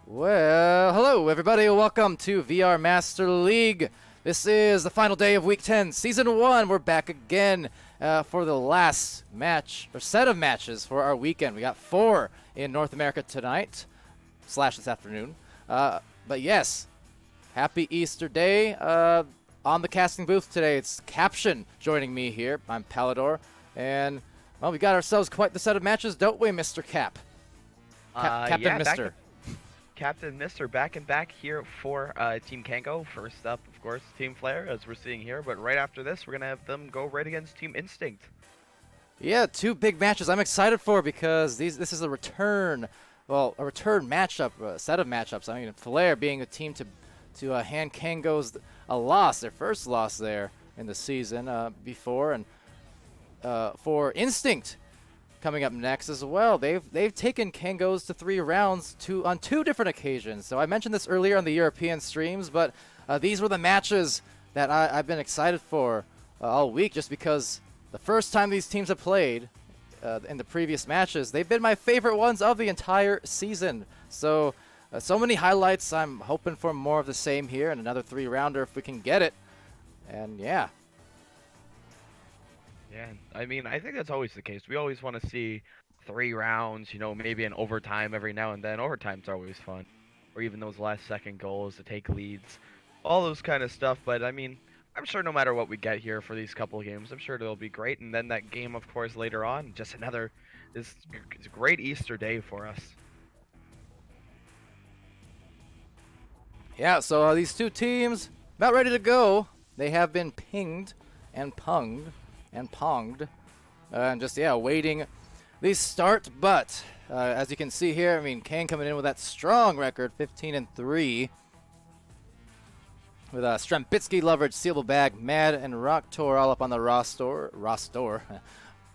Well, hello everybody, welcome to VR Master League. This is the final day of Week 10, Season 1. We're back again for the last match, or set of matches for our weekend. We got 4 in North America tonight, / this afternoon. But yes, happy Easter Day. On the casting booth today, it's Caption joining me here. I'm Palidore, and, well, we got ourselves quite the set of matches, don't we, Mr. Cap? Captain Yeah, Mr. Captain Mr. back and back here for Team Kango. First up, of course, Team Flare, as we're seeing here. But right after this, we're going to have them go right against Team Instinct. Yeah, 2 big matches I'm excited for because this is a return matchup, a set of matchups. I mean, Flare being a team to hand Kango's a loss, their first loss there in the season before, and for Instinct coming up next as well. They've taken Kango's to 3 rounds on 2 different occasions. So I mentioned this earlier on the European streams, but these were the matches that I've been excited for all week, just because the first time these teams have played in the previous matches, they've been my favorite ones of the entire season. So so many highlights. I'm hoping for more of the same here, and another 3-rounder if we can get it. And yeah. Yeah, I mean, I think that's always the case. We always want to see 3 rounds, maybe an overtime every now and then. Overtime's always fun. Or even those last-second goals to take leads. All those kind of stuff. But, I mean, I'm sure no matter what we get here for these couple of games, I'm sure it'll be great. And then that game, of course, later on, just it's a great Easter day for us. Yeah, so these 2 teams about ready to go. They have been pinged and ponged. And just, waiting the start. But as you can see here, I mean, Kang coming in with that strong record, 15-3. With Strembitsky, Loveridge, Sealable Bag, Mad, and Rocktor all up on the roster.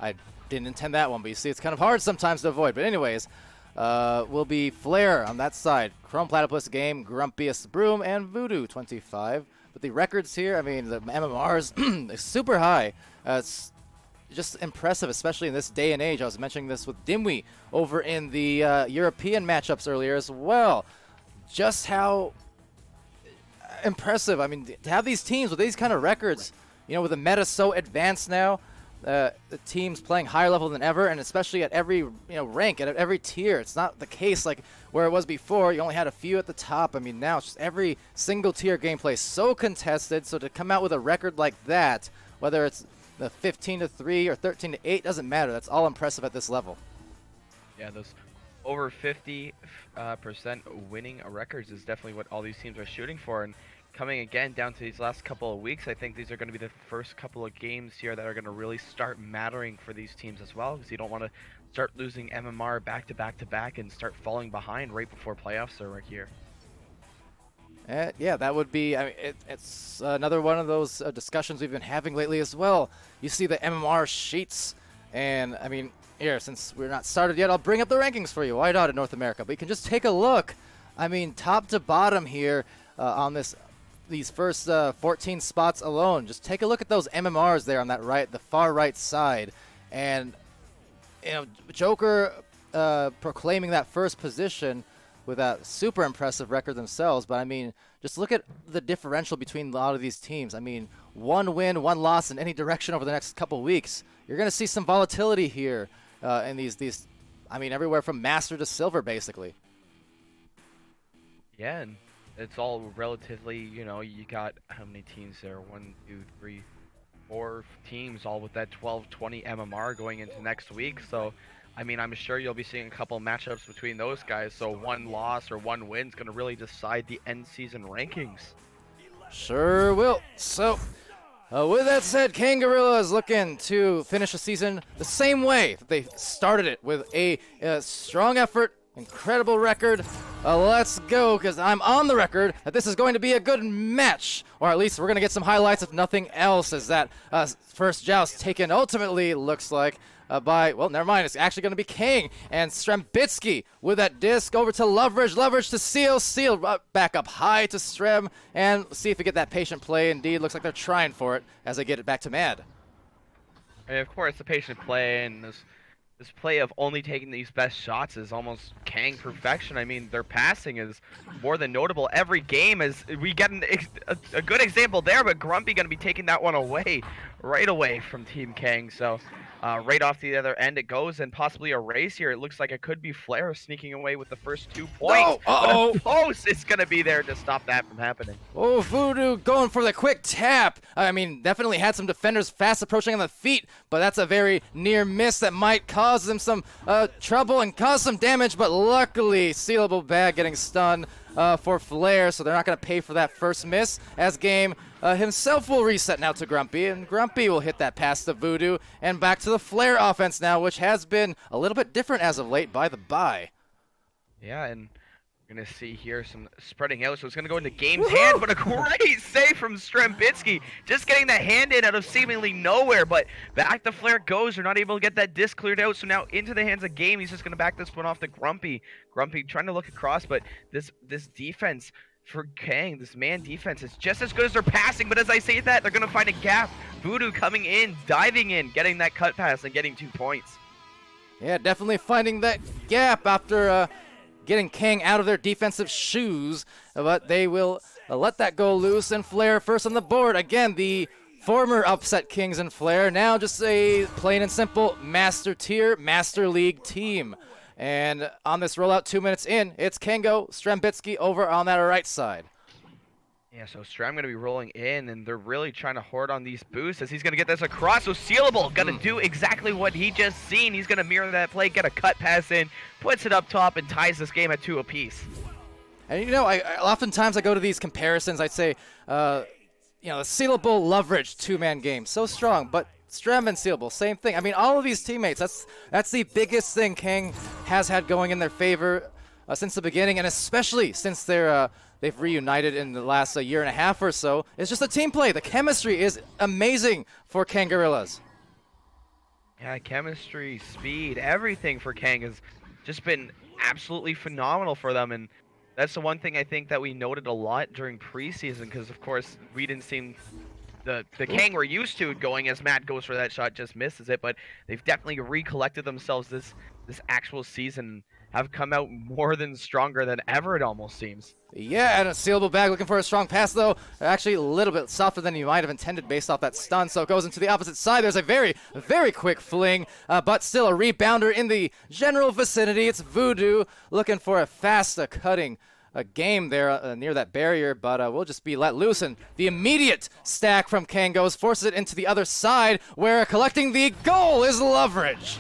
I didn't intend that one, but you see it's kind of hard sometimes to avoid. But anyways, will be Flare on that side. Chrome Platypus Game, Grumpiest Broom, and Voodoo 25. But the records here, I mean, the MMRs, super high. It's just impressive, especially in this day and age. I was mentioning this with Dimwi over in the European matchups earlier as well. Just how impressive. I mean, to have these teams with these kind of records, with the meta so advanced now, the teams playing higher level than ever, and especially at every rank, at every tier. It's not the case like where it was before. You only had a few at the top. I mean, now it's just every single tier gameplay so contested. So to come out with a record like that, whether it's the 15-3 or 13-8, doesn't matter. That's all impressive at this level. Yeah, those over 50% winning records is definitely what all these teams are shooting for. And coming again down to these last couple of weeks, I think these are going to be the first couple of games here that are going to really start mattering for these teams as well, because you don't want to start losing MMR back to back to back and start falling behind right before playoffs are right here. Yeah, that would be, I mean, it's another one of those discussions we've been having lately as well. You see the MMR sheets, and I mean, here, since we're not started yet, I'll bring up the rankings for you. Why not in North America? But you can just take a look. I mean, top to bottom here on these first 14 spots alone. Just take a look at those MMRs there on the far right side. And, Joker proclaiming that first position with that super impressive record themselves. But I mean, just look at the differential between a lot of these teams. I mean, 1 win, 1 loss in any direction over the next couple weeks. You're going to see some volatility here in these. I mean, everywhere from master to silver, basically. Yeah, and it's all relatively, you got how many teams there? 1, 2, 3, 4 teams, all with that 12-20 MMR going into next week. So, I mean, I'm sure you'll be seeing a couple matchups between those guys. So 1 loss or 1 win is going to really decide the end season rankings. Sure will. So, with that said, Kangorilla is looking to finish the season the same way that they started it, with a strong effort, incredible record. Let's go, because I'm on the record that this is going to be a good match, or at least we're going to get some highlights if nothing else, as that first joust taken ultimately looks like by, well, never mind, it's actually going to be King and Strembitsky with that disc over to Loveridge to Seal back up high to Strem, and see if we get that patient play. Indeed, looks like they're trying for it as they get it back to Mad. And of course, the patient play and this play of only taking these best shots is almost Kang perfection. I mean, their passing is more than notable. Every game is we get a good example there, but Grumpy gonna be taking that one away, right away from Team Kang. So right off the other end it goes, and possibly a race here. It looks like it could be Flair sneaking away with the first 2 points. No! Uh-oh! But a post is gonna be there to stop that from happening. Oh, Voodoo going for the quick tap. I mean, definitely had some defenders fast approaching on the feet, but that's a very near miss that might cause them some trouble and cause some damage, but luckily, Sealable Bag getting stunned for Flair, so they're not going to pay for that first miss, as game himself will reset now to Grumpy, and Grumpy will hit that pass to Voodoo, and back to the Flair offense now, which has been a little bit different as of late by the bye. Yeah, and we're going to see here some spreading out, so it's going to go into Game's hand, but a great save from Strembitsky, just getting that hand in out of seemingly nowhere, but back to Flair goes. They're not able to get that disc cleared out, so now into the hands of Game. He's just going to back this one off to Grumpy. Grumpy trying to look across, but this defense for Kang, this man defense, is just as good as their passing, but as I say that, they're going to find a gap. Voodoo coming in, diving in, getting that cut pass, and getting 2 points. Yeah, definitely finding that gap after getting Kang out of their defensive shoes, but they will let that go loose, and Flair first on the board. Again, the former upset Kings and Flair, now just a plain and simple Master Tier, Master League team. And on this rollout 2 minutes in, it's Kango, Strembitsky over on that right side. Yeah, so Stram going to be rolling in, and they're really trying to hoard on these boosts as he's going to get this across. So Sealable going to do exactly what he just seen. He's going to mirror that play, get a cut pass in, puts it up top, and ties this game at 2 apiece. And you know, oftentimes I go to these comparisons. I'd say, the Sealable Loveridge 2-man game, so strong, but Strem and Sealable, same thing. I mean, all of these teammates, that's the biggest thing Kang has had going in their favor since the beginning, and especially since they've reunited in the last year and a half or so. It's just the team play. The chemistry is amazing for Kang Gorillas. Yeah, chemistry, speed, everything for Kang has just been absolutely phenomenal for them, and that's the one thing I think that we noted a lot during preseason, because of course we didn't seem the Kang we're used to going as Matt goes for that shot, just misses it, but they've definitely recollected themselves this actual season, have come out more than stronger than ever, it almost seems. Yeah, and a Sealable Bag looking for a strong pass, though. Actually, a little bit softer than you might have intended based off that stun, so it goes into the opposite side. There's a very, very quick fling, but still a rebounder in the general vicinity. It's Voodoo looking for a fast cutting game there near that barrier, but we'll just be let loose, and the immediate stack from Kangos forces it into the other side, where collecting the goal is Loveridge.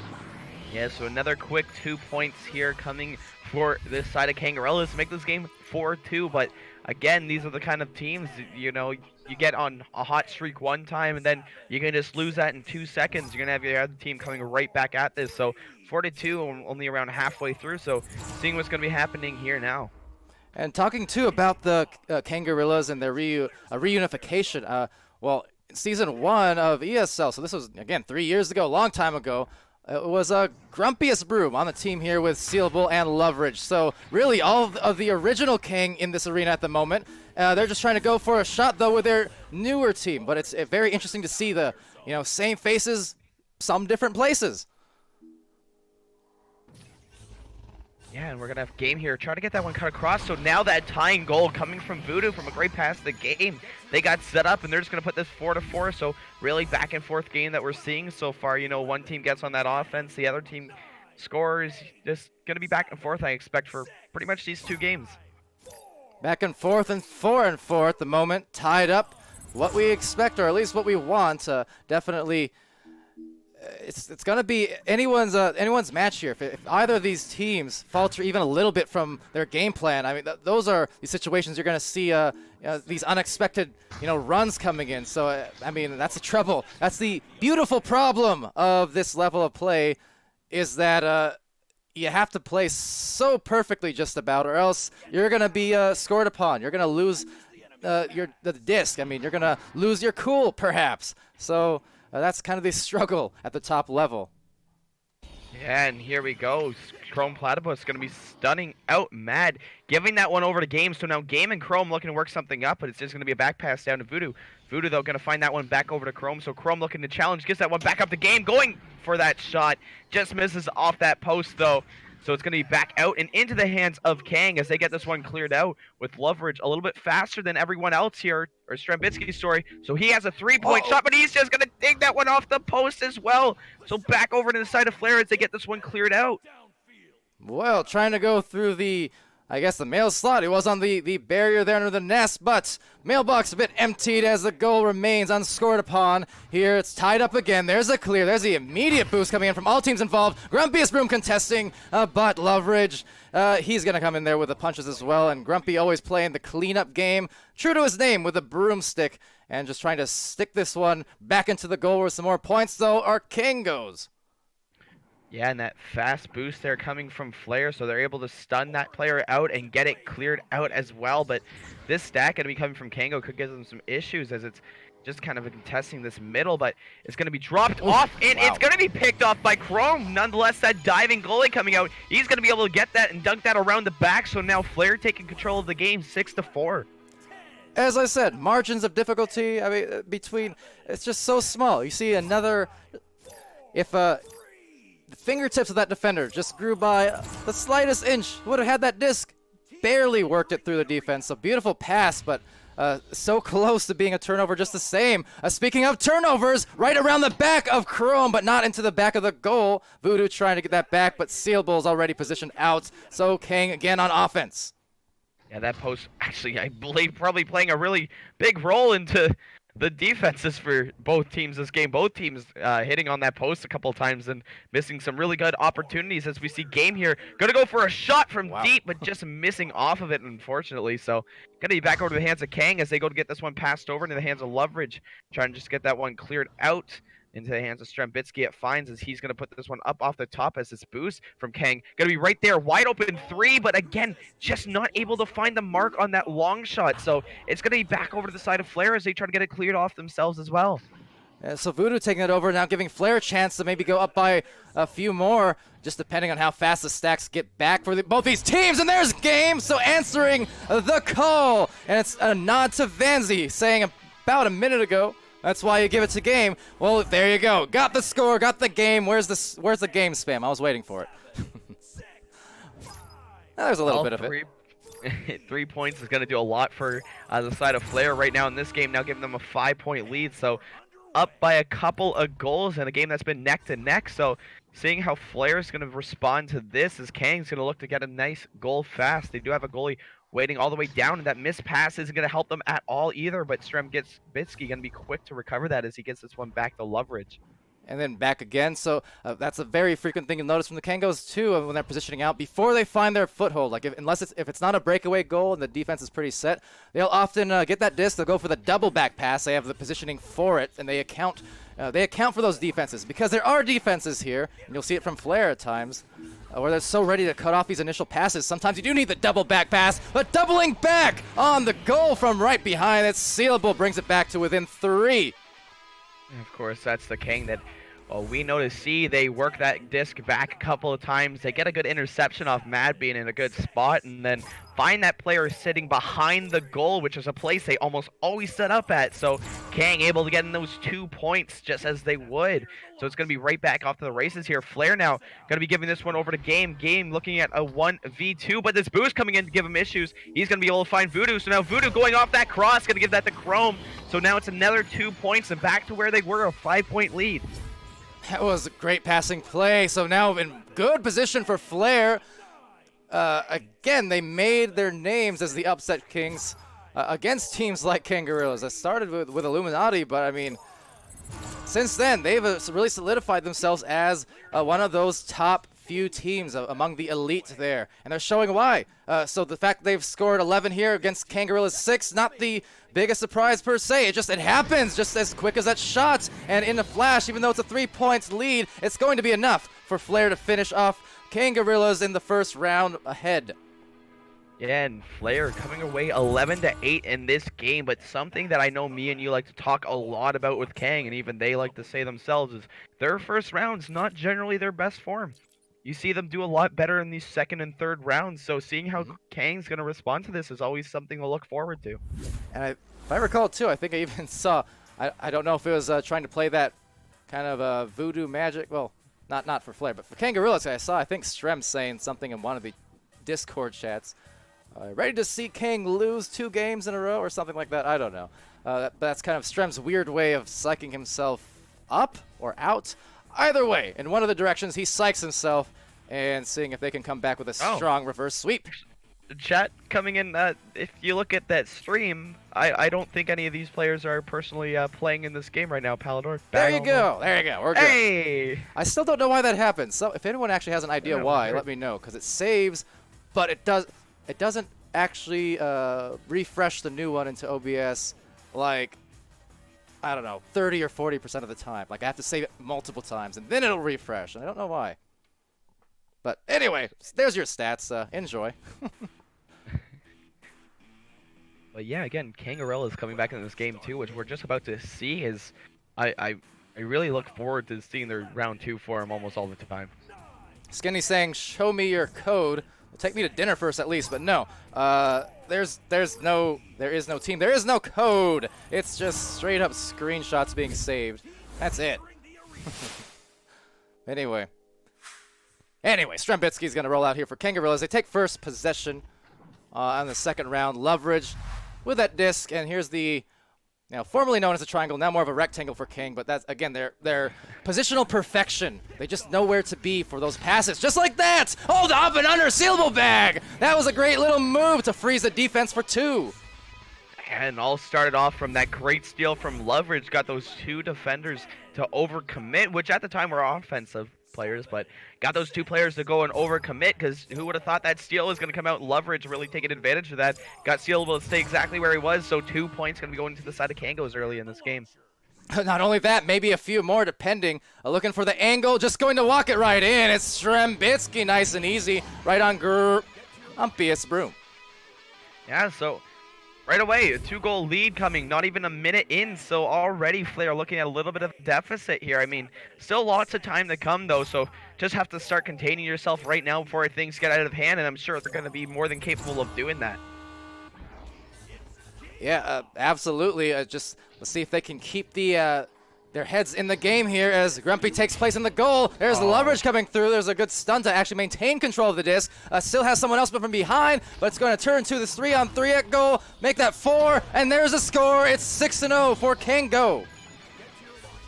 Yeah, so another quick 2 points here coming for this side of Kangarillas to make this game 4-2, but again, these are the kind of teams, you know, you get on a hot streak one time and then you can just lose that in 2 seconds. You're going to have your other team coming right back at this, so 4-2, only around halfway through, so seeing what's going to be happening here now. And talking too about the Kangarillas and their reunification, well, season 1 of ESL, so this was, again, 3 years ago, a long time ago. It was Grumpiest Broom on the team here with Sealable and Loveridge. So really all of the original Kang in this arena at the moment. They're just trying to go for a shot, though, with their newer team. But it's very interesting to see the same faces, some different places. Yeah, and we're going to have Game here. Try to get that one cut across. So now that tying goal coming from Voodoo from a great pass to Game. They got set up, and they're just going to put this 4-4. So really back and forth game that we're seeing so far. You know, one team gets on that offense. The other team scores. Just going to be back and forth, I expect, for pretty much these 2 games. Back and 4 at the moment. Tied up. What we expect, or at least what we want, definitely... It's going to be anyone's match here. If either of these teams falter even a little bit from their game plan, I mean, those are the situations you're going to see these unexpected runs coming in. So I mean, that's the trouble. That's the beautiful problem of this level of play, is that you have to play so perfectly just about, or else you're going to be scored upon. You're going to lose the disc. I mean, you're going to lose your cool, perhaps. So. That's kind of the struggle at the top level. Yeah, and here we go. Chrome Platypus going to be stunning out Mad, giving that one over to Game. So now Game and Chrome looking to work something up, but it's just going to be a back pass down to Voodoo. Voodoo, though, going to find that one back over to Chrome. So Chrome looking to challenge, gets that one back up to Game, going for that shot. Just misses off that post, though. So it's going to be back out and into the hands of Kang as they get this one cleared out with Loveridge a little bit faster than everyone else here, or Strambitsky's story. So he has a three-point shot, but he's just going to take that one off the post as well. So back over to the side of Flair as they get this one cleared out. Well, trying to go through the, I guess, the mail slot. It was on the barrier there under the nest, but mailbox a bit emptied as the goal remains unscored upon. Here it's tied up again. There's a clear. There's the immediate boost coming in from all teams involved. Grumpy's Broom contesting, but Loveridge, he's going to come in there with the punches as well, and Grumpy always playing the cleanup game, true to his name with the broomstick, and just trying to stick this one back into the goal with some more points, though. Our King goes. Yeah, and that fast boost there coming from Flair, so they're able to stun that player out and get it cleared out as well. But this stack going to be coming from Kango could give them some issues as it's just kind of contesting this middle, but it's going to be dropped off, and it's going to be picked off by Chrome. Nonetheless, that diving goalie coming out, he's going to be able to get that and dunk that around the back, so now Flair taking control of the game 6-4. As I said, margins of difficulty, I mean, between, it's just so small. You see another, if the fingertips of that defender just grew by the slightest inch, would have had that disc, barely worked it through the defense. So beautiful pass, but so close to being a turnover just the same. Speaking of turnovers, right around the back of Chrome, but not into the back of the goal. Voodoo trying to get that back, but Sealbull's already positioned out. So Kang again on offense. Yeah, that post actually, I believe, probably playing a really big role into the defenses for both teams this game. Both teams hitting on that post a couple of times and missing some really good opportunities as we see Game here. Going to go for a shot from deep, but just missing off of it, unfortunately. So going to be back over to the hands of Kang as they go to get this one passed over into the hands of Loveridge. Trying to just get that one cleared out into the hands of Strambitsky. It finds as he's going to put this one up off the top as this boost from Kang. Going to be right there, wide open three, but again, just not able to find the mark on that long shot. So it's going to be back over to the side of Flair as they try to get it cleared off themselves as well. So Voodoo taking it over now, giving Flair a chance to maybe go up by a few more, just depending on how fast the stacks get back for both these teams. And there's Game, so answering the call. And it's a nod to Vanzi, saying about a minute ago, that's why you give it to Game. Well, there you go. Got the score, got the game. Where's the game spam? I was waiting for it. There's a little bit of it. 3 points is going to do a lot for the side of Flair right now in this game, now giving them a 5-point lead. So up by a couple of goals in a game that's been neck to neck. So seeing how Flair is going to respond to this as Kang's going to look to get a nice goal fast. They do have a goalie waiting all the way down, and that missed pass isn't going to help them at all either, but Strambitsky going to be quick to recover that as he gets this one back to Loveridge. And then back again, so that's a very frequent thing you'll notice from the Kangos too, when they're positioning out before they find their foothold. Like if it's not a breakaway goal and the defense is pretty set, they'll often get that disc. They'll go for the double back pass. They have the positioning for it, and they account for those defenses because there are defenses here, and you'll see it from Flair at times, where they're so ready to cut off these initial passes. Sometimes you do need the double back pass, but doubling back on the goal from right behind it, Sealable brings it back to within 3. And of course, that's the Kang that we know to see. They work that disc back a couple of times. They get a good interception off Mad being in a good spot, and then find that player sitting behind the goal, which is a place they almost always set up at. So Kang able to get in those 2 points just as they would. So it's going to be right back off to the races here. Flair now going to be giving this one over to Game. Game looking at a 1v2, but this boost coming in to give him issues. He's going to be able to find Voodoo. So now Voodoo going off that cross, going to give that to Chrome. So now it's another 2 points and back to where they were, a 5-point lead. That was a great passing play. So now in good position for Flair. Again, they made their names as the upset kings against teams like Kangaroos. That started with Illuminati, but I mean, since then, they've really solidified themselves as one of those top few teams among the elite there. And they're showing why. So the fact they've scored 11 here against Kangaroos 6, not the biggest surprise per se. It happens just as quick as that shot. And in a flash, even though it's a 3-point lead, it's going to be enough for Flair to finish off Kangaroos in the first round ahead. Yeah, and Flair coming away 11-8 in this game, but something that I know me and you like to talk a lot about with Kang, and even they like to say themselves, is their first round's not generally their best form. you see them do a lot better in these second and third rounds. So seeing how Mhm. Kang's going to respond to this is always something to look forward to. And if I recall too, I think I even saw. I don't know if it was trying to play that kind of voodoo magic. Well, not for Flair, but for Kangarillas, I saw. I think Strem saying something in one of the Discord chats. Ready to see Kang lose 2 games in a row or something like that. I don't know. That's kind of Strem's weird way of psyching himself up or out. Either way, in one of the directions, he psychs himself and seeing if they can come back with a strong reverse sweep. Chat coming in, if you look at that stream, I don't think any of these players are personally playing in this game right now, Palidore. There you go. We're good. Hey! I still don't know why that happens. So if anyone actually has an idea why, let me know, because it saves, but it doesn't actually refresh the new one into OBS like, I don't know, 30 or 40% of the time. Like I have to save it multiple times and then it'll refresh. And I don't know why. But anyway, there's your stats. Enjoy. But yeah, again, Kangarella is coming back into this game too, which we're just about to see. Is I really look forward to seeing their round 2 for him almost all the time. Skinny saying, "Show me your code. Well, take me to dinner first, at least." But no, there is no team. There is no code. It's just straight up screenshots being saved. That's it. Anyway, Strembitsky's gonna roll out here for Kangarillas. They take first possession on the second round. Leverage with that disc, and here's the formerly known as a triangle, now more of a rectangle for King, but that's, again, their positional perfection. They just know where to be for those passes, just like that! Hold up and under, sealable bag! That was a great little move to freeze the defense for 2. And all started off from that great steal from Leverage, got those 2 defenders to overcommit, which at the time were offensive players, but got those 2 players to go and overcommit, because who would have thought that steal was going to come out? Leverage really taking advantage of that. Got Sealable to stay exactly where he was, so 2 points going to be going to the side of Kangos early in this game. Not only that, maybe a few more depending. Looking for the angle, just going to walk it right in. It's Strembitsky, nice and easy, right on Umpius Broom. Yeah, so right away, a 2-goal lead coming, not even a minute in, so already Flair looking at a little bit of a deficit here. I mean, still lots of time to come, though, so just have to start containing yourself right now before things get out of hand, and I'm sure they're going to be more than capable of doing that. Yeah, absolutely. Just let's see if they can keep their heads in the game here as Grumpy takes place in the goal. There's the Leverage coming through. There's a good stun to actually maintain control of the disc. Still has someone else but from behind, but it's going to turn to this 3-on-3 at goal, make that 4, and there's a score. It's 6-0 for Kango.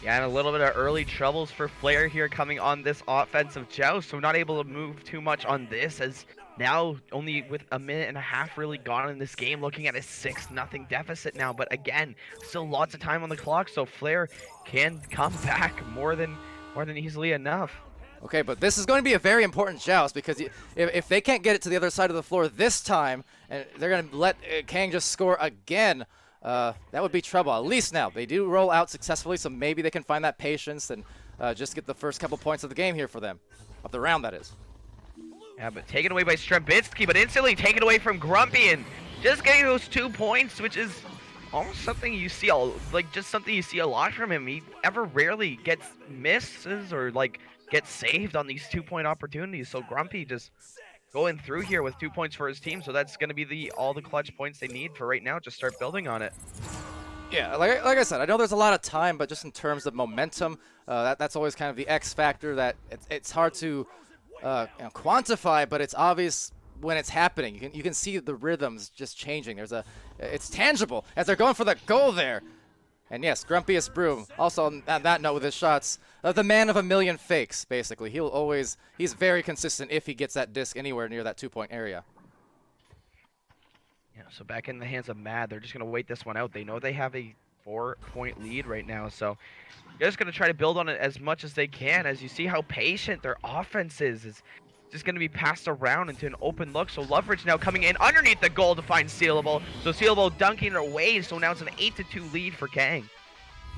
Yeah, and a little bit of early troubles for Flair here coming on this offensive joust, so not able to move too much on this, as now only with a minute and a half really gone in this game, looking at a 6-0 deficit now. But again, still lots of time on the clock, so Flair can come back more than easily enough. Okay, but this is going to be a very important joust, because if they can't get it to the other side of the floor this time, and they're going to let Kang just score again, that would be trouble. At least now they do roll out successfully, so maybe they can find that patience and just get the first couple points of the game here for them, of the round, that is. Yeah, but taken away by Strembitsky, but instantly taken away from Grumpy, and just getting those 2 points, which is almost something you see, just something you see a lot from him. He ever rarely gets misses or gets saved on these 2-point opportunities. So Grumpy just going through here with 2 points for his team. So that's going to be all the clutch points they need for right now. Just start building on it. Yeah, like I said, I know there's a lot of time, but just in terms of momentum, that's always kind of the X factor that it's hard to quantify, but it's obvious when it's happening. You can see the rhythms just changing. It's tangible as they're going for the goal there. And yes, Grumpiest Broom, also on that note with his shots, the man of a million fakes, basically. He's very consistent if he gets that disc anywhere near that 2-point area. Yeah, so back in the hands of Mad, they're just going to wait this one out. They know they have a 4-point lead right now, so they're just going to try to build on it as much as they can. As you see how patient their offense is just going to be passed around into an open look. So Leverage now coming in underneath the goal to find Sealable. So Sealable dunking it away, so now it's an 8-2 lead for Kang.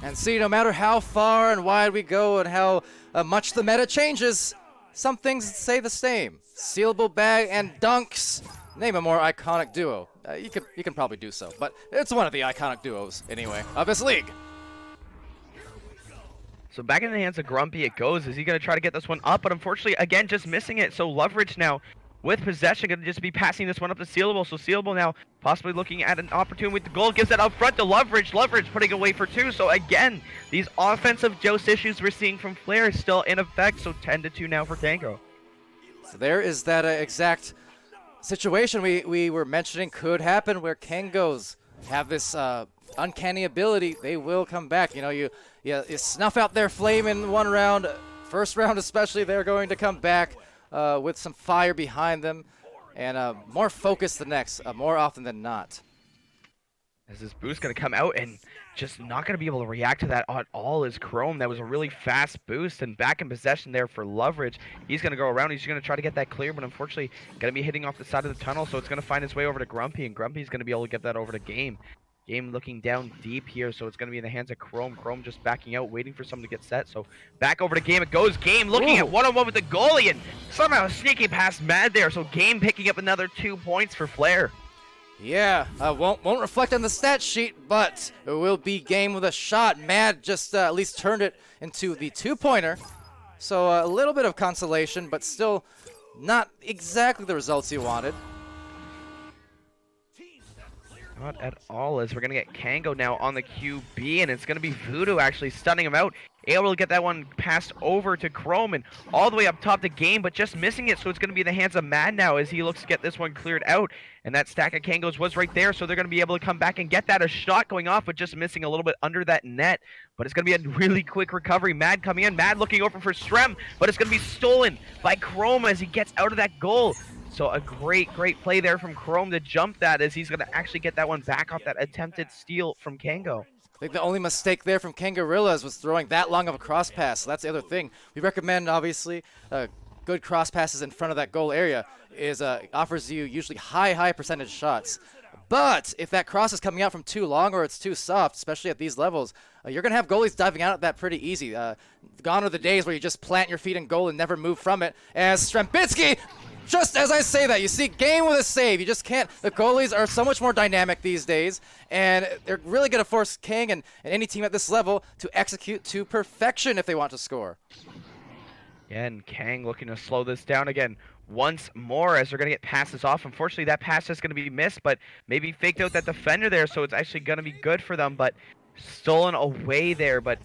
And see, no matter how far and wide we go and how much the meta changes, some things stay the same. Sealable bag and dunks. Name a more iconic duo. You can probably do so, but it's one of the iconic duos, anyway, of this league. So back in the hands of Grumpy it goes. Is he going to try to get this one up? But unfortunately, again, just missing it. So Loveridge now with possession going to just be passing this one up to Sealable. So Sealable now possibly looking at an opportunity with the goal. Gives it up front to Loveridge. Loveridge putting away for 2. So again, these offensive joust issues we're seeing from Flair is still in effect. So 10-2 now for Kango. So there is that exact situation we were mentioning could happen where Kangos have this uncanny ability. They will come back. You know, you snuff out their flame in one round, first round especially, they're going to come back with some fire behind them and more focus the next, more often than not. As this boost going to come out and just not going to be able to react to that at all is Chrome. That was a really fast boost and back in possession there for Loveridge. He's going to go around. He's going to try to get that clear, but unfortunately going to be hitting off the side of the tunnel, so it's going to find its way over to Grumpy, and Grumpy's going to be able to get that over to Game. Game looking down deep here, so it's going to be in the hands of Chrome. Chrome just backing out, waiting for someone to get set. So back over to Game it goes. Game looking at one-on-one with the goalie and somehow sneaking past Mad there. So Game picking up another 2 points for Flair. Yeah, won't reflect on the stat sheet, but it will be Game with a shot. Mad just at least turned it into the 2-pointer. So a little bit of consolation, but still not exactly the results he wanted. Not at all, as we're going to get Kango now on the QB, and it's going to be Voodoo actually stunning him out. Able to get that one passed over to Chrome and all the way up top the Game, but just missing it, so it's going to be in the hands of Mad now as he looks to get this one cleared out. And that stack of Kangos was right there, so they're going to be able to come back and get that. A shot going off, but just missing a little bit under that net. But it's going to be a really quick recovery. Mad coming in, Mad looking over for Strem, but it's going to be stolen by Chrome as he gets out of that goal. So a great play there from Chrome to jump that as he's going to actually get that one back off that attempted steal from Kango. I think the only mistake there from Kangarillas was throwing that long of a cross pass. So that's the other thing. We recommend, obviously, good cross passes in front of that goal area is offers you usually high percentage shots. But if that cross is coming out from too long or it's too soft, especially at these levels, you're going to have goalies diving out at that pretty easy. Gone are the days where you just plant your feet in goal and never move from it. As Strembitsky, just as I say that, you see Game with a save. You just can't. The goalies are so much more dynamic these days, and they're really going to force King and any team at this level to execute to perfection if they want to score. Yeah, and Kang looking to slow this down again once more as they're going to get passes off. Unfortunately, that pass is going to be missed, but maybe faked out that defender there, so it's actually going to be good for them, but stolen away there, but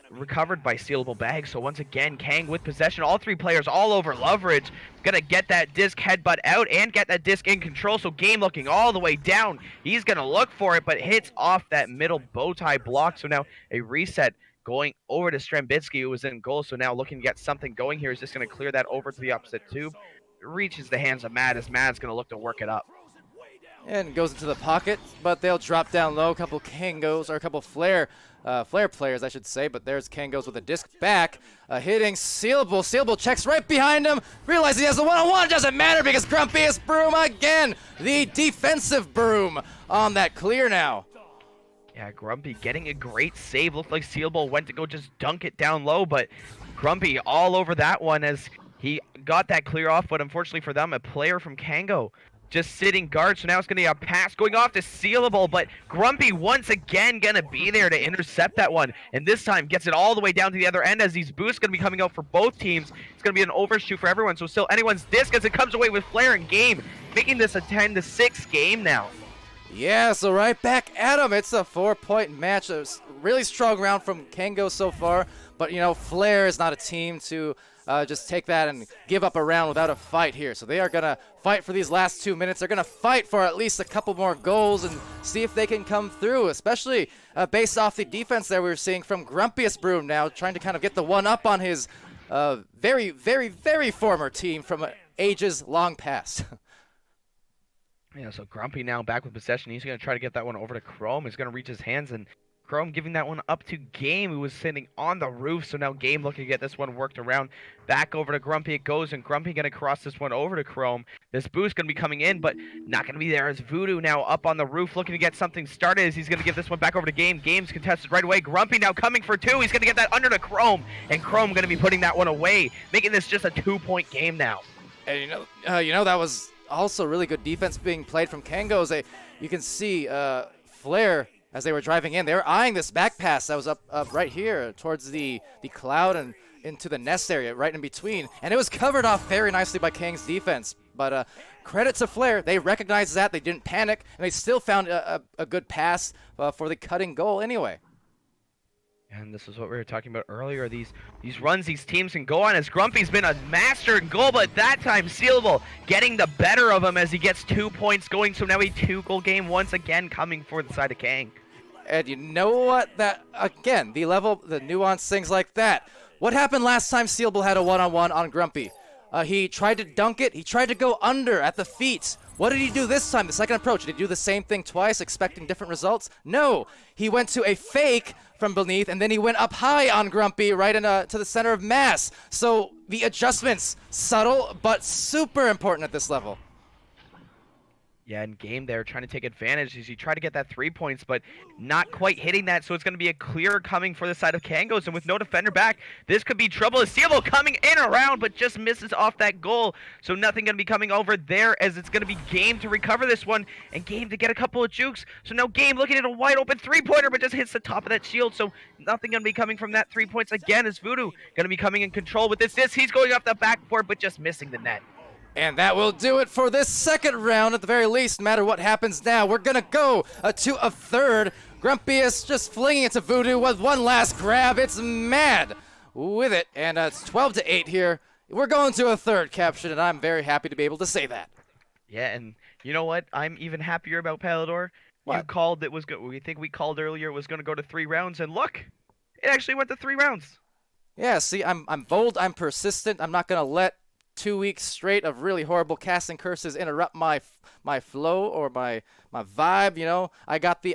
recovered by Stealable Bag. So once again, Kang with possession, all 3 players all over Loveridge, gonna get that disc headbutt out and get that disc in control. So Game looking all the way down, he's gonna look for it, but hits off that middle bow tie block. So now a reset going over to Strembitsky, who was in goal. So now looking to get something going here, is just gonna clear that over to the opposite tube. Reaches the hands of Mad as Mad's gonna look to work it up. And goes into the pocket, but they'll drop down low. A couple Kangos, or a couple Flare players, I should say. But there's Kangos with a disc back, hitting Sealable. Sealable checks right behind him, realizes he has the one-on-one. Doesn't matter because Grumpy is Broom again. The defensive Broom on that clear now. Yeah, Grumpy getting a great save. Looked like Sealable went to go just dunk it down low, but Grumpy all over that one as he got that clear off. But unfortunately for them, a player from Kango just sitting guard, so now it's going to be a pass going off to Sealable, but Grumpy once again going to be there to intercept that one, and this time gets it all the way down to the other end as these boosts going to be coming out for both teams. It's going to be an overshoot for everyone, so still anyone's disc as it comes away with Flair and Game, making this a 10-6 game now. Yeah, so right back at him. It's a 4-point match. A really strong round from Kango so far, but, you know, Flair is not a team to just take that and give up a round without a fight here. So they are going to fight for these last 2 minutes. They're going to fight for at least a couple more goals and see if they can come through, especially based off the defense that we were seeing from Grumpiest Broom now, trying to kind of get the one up on his very former team from ages long past. Yeah, so Grumpy now back with possession. He's going to try to get that one over to Chrome. He's going to reach his hands, and Chrome giving that one up to Game, who was sitting on the roof. So now Game looking to get this one worked around. Back over to Grumpy it goes, and Grumpy going to cross this one over to Chrome. This boost going to be coming in, but not going to be there as Voodoo now up on the roof looking to get something started as he's going to give this one back over to Game. Game's contested right away. Grumpy now coming for 2. He's going to get that under to Chrome, and Chrome going to be putting that one away, making this just a 2-point game now. And you know that was also really good defense being played from Kangos. You can see Flair as they were driving in. They were eyeing this back pass that was up right here towards the cloud and into the nest area, right in between. And it was covered off very nicely by Kang's defense. But credit to Flair. They recognized that. They didn't panic, and they still found a good pass for the cutting goal anyway. And this is what we were talking about earlier. These runs these teams can go on, as Grumpy's been a master in goal, but that time Sealable getting the better of him as he gets 2 points going. So now a 2-goal game once again coming for the side of Kang. And you know what? That again, the nuance, things like that. What happened last time Sealable had a one-on-one on Grumpy? He tried to dunk it. He tried to go under at the feet. What did he do this time? The second approach, did he do the same thing twice, expecting different results? No. He went to a fake from beneath, and then he went up high on Grumpy, right to the center of mass. So the adjustments, subtle, but super important at this level. Yeah, in game there, trying to take advantage as he tried to get that 3 points, but not quite hitting that, so it's going to be a clear coming for the side of Kangos, and with no defender back, this could be trouble. As Sealable coming in around, but just misses off that goal, so nothing going to be coming over there, as it's going to be Game to recover this one, and Game to get a couple of jukes. So now Game looking at a wide open 3-pointer, but just hits the top of that shield, so nothing going to be coming from that 3 points again, as Voodoo going to be coming in control with this. He's going off the backboard, but just missing the net. And that will do it for this second round at the very least, no matter what happens now. We're going to go to a third. Grumpy is just flinging it to Voodoo with one last grab. It's mad with it, and it's 12-8 here. We're going to a third, Caption, and I'm very happy to be able to say that. Yeah, and you know what? I'm even happier about Palidore. What? You called it was good. We think we called earlier it was going to go to 3 rounds, and look, it actually went to 3 rounds. Yeah, see, I'm bold, I'm persistent. I'm not going to let 2 weeks straight of really horrible casting curses interrupt my flow or my vibe. You know, I got the